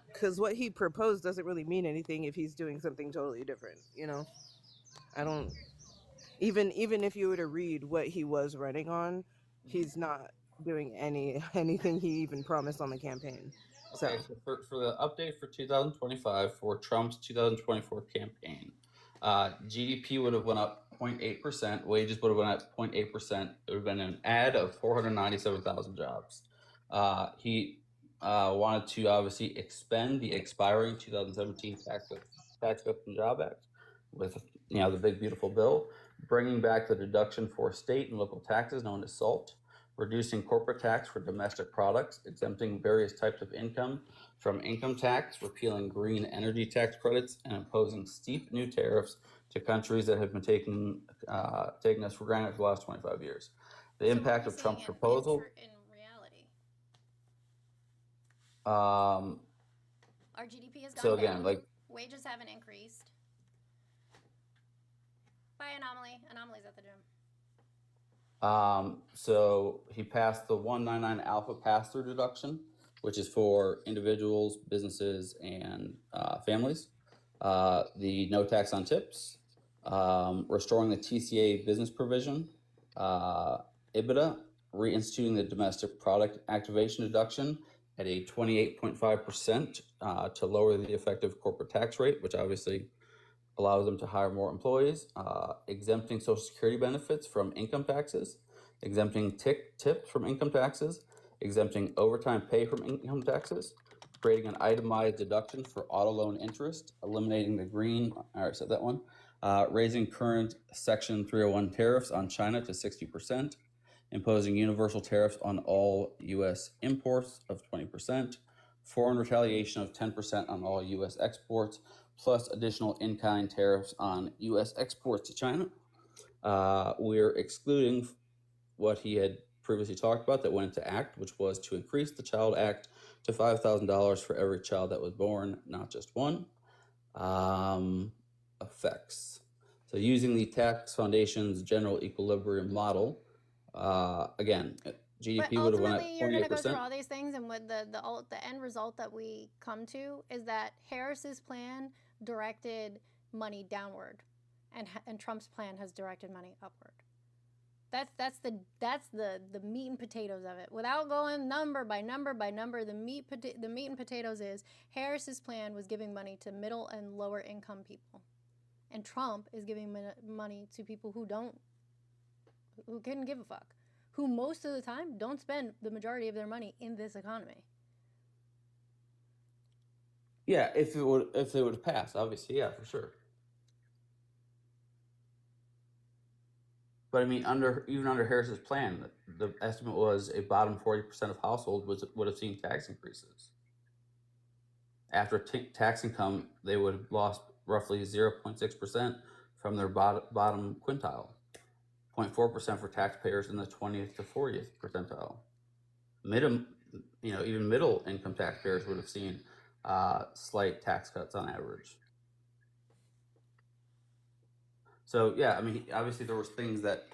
Because what he proposed doesn't really mean anything if he's doing something totally different. You know, I don't. Even if you were to read what he was running on, he's not doing anything he even promised on the campaign. Okay, so for the update for 2025 for Trump's 2024 campaign, GDP would have went up 0.8%, wages would have went up 0.8%. It would have been an ad of 497,000 jobs. He wanted to obviously expend the expiring 2017 Tax Cuts and Job Act with the big beautiful bill, bringing back the deduction for state and local taxes known as SALT, reducing corporate tax for domestic products, exempting various types of income from income tax, repealing green energy tax credits, and imposing steep new tariffs to countries that have been taking us for granted for the last 25 years. The impact of Trump's proposal. In reality, our GDP has gone So again, down. like Wages haven't increased. By anomaly. Anomalies at the gym. So he passed the 199 alpha pass-through deduction, which is for individuals, businesses, and families. The no tax on tips, restoring the TCA business provision, EBITDA, reinstituting the domestic product activation deduction at a 28.5% to lower the effective corporate tax rate, which obviously allows them to hire more employees, exempting Social Security benefits from income taxes, exempting tips from income taxes, exempting overtime pay from income taxes, creating an itemized deduction for auto loan interest, eliminating the green, I already said that one, raising current Section 301 tariffs on China to 60%, imposing universal tariffs on all U.S. imports of 20%, foreign retaliation of 10% on all U.S. exports, plus additional in-kind tariffs on U.S. exports to China. We're excluding what he had previously talked about that went into act, which was to increase the Child Act to $5,000 for every child that was born, not just one. Effects. So using the Tax Foundation's general equilibrium model, again, GDP would have went up 28%. You're going to go through all these things, and what the end result that we come to is that Harris's plan directed money downward, and Trump's plan has directed money upward. That's the meat and potatoes of it. Without going number by number by number, the meat and potatoes is Harris's plan was giving money to middle and lower income people, and Trump is giving money to people who couldn't give a fuck, who most of the time don't spend the majority of their money in this economy. Yeah, if they would pass, obviously, yeah, for sure. But I mean, even under Harris's plan, the estimate was a bottom 40% of households would have seen tax increases. After tax income, they would have lost roughly 0.6% from their bottom quintile. 0.4% for taxpayers in the 20th to 40th percentile. Even middle income taxpayers would have seen slight tax cuts on average. So yeah, I mean, obviously there was things that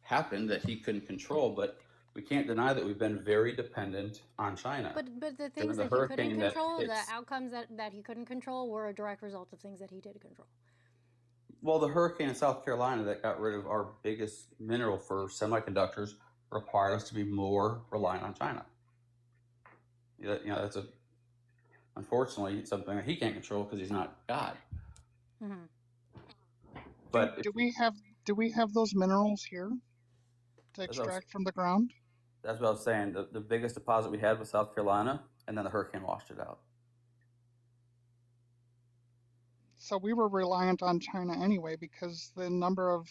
happened that he couldn't control, but we can't deny that we've been very dependent on China. But the During things the that he couldn't hurricane that control, the hits, outcomes that he couldn't control were a direct result of things that he did control. well, the hurricane in South Carolina that got rid of our biggest mineral for semiconductors required us to be more reliant on China. That's unfortunately something that he can't control because he's not God. Mm-hmm. But do we have those minerals here to extract from the ground? That's what I was saying. The biggest deposit we had was South Carolina, and then the hurricane washed it out. So we were reliant on China anyway because the number of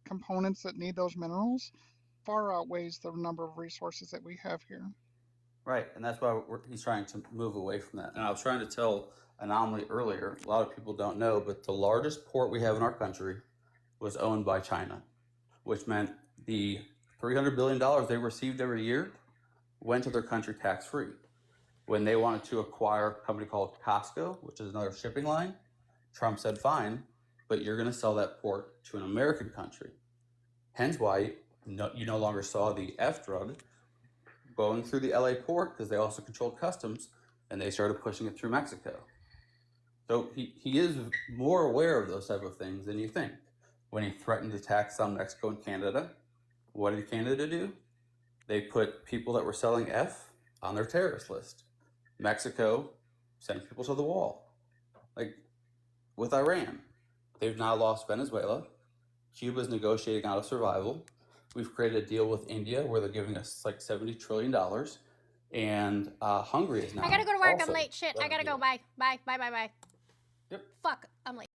components that need those minerals far outweighs the number of resources that we have here. Right, and that's why he's trying to move away from that. And I was trying to tell Anomaly earlier, a lot of people don't know, but the largest port we have in our country was owned by China, which meant the $300 billion they received every year went to their country tax-free. When they wanted to acquire a company called Costco, which is another shipping line, Trump said, fine, but you're going to sell that port to an American country. Hence why you no longer saw the F drug going through the LA port, because they also controlled customs, and they started pushing it through Mexico. So he is more aware of those type of things than you think. When he threatened to tax on Mexico and Canada, what did Canada do? They put people that were selling F on their terrorist list. Mexico sent people to the wall. Like with Iran, they've now lost Venezuela. Cuba's negotiating out of survival. We've created a deal with India where they're giving us like $70 trillion. And Hungary is now. I gotta go to work. I'm late. Shit. I gotta go. Bye. Bye. Bye. Bye. Bye. Yep. Fuck. I'm late.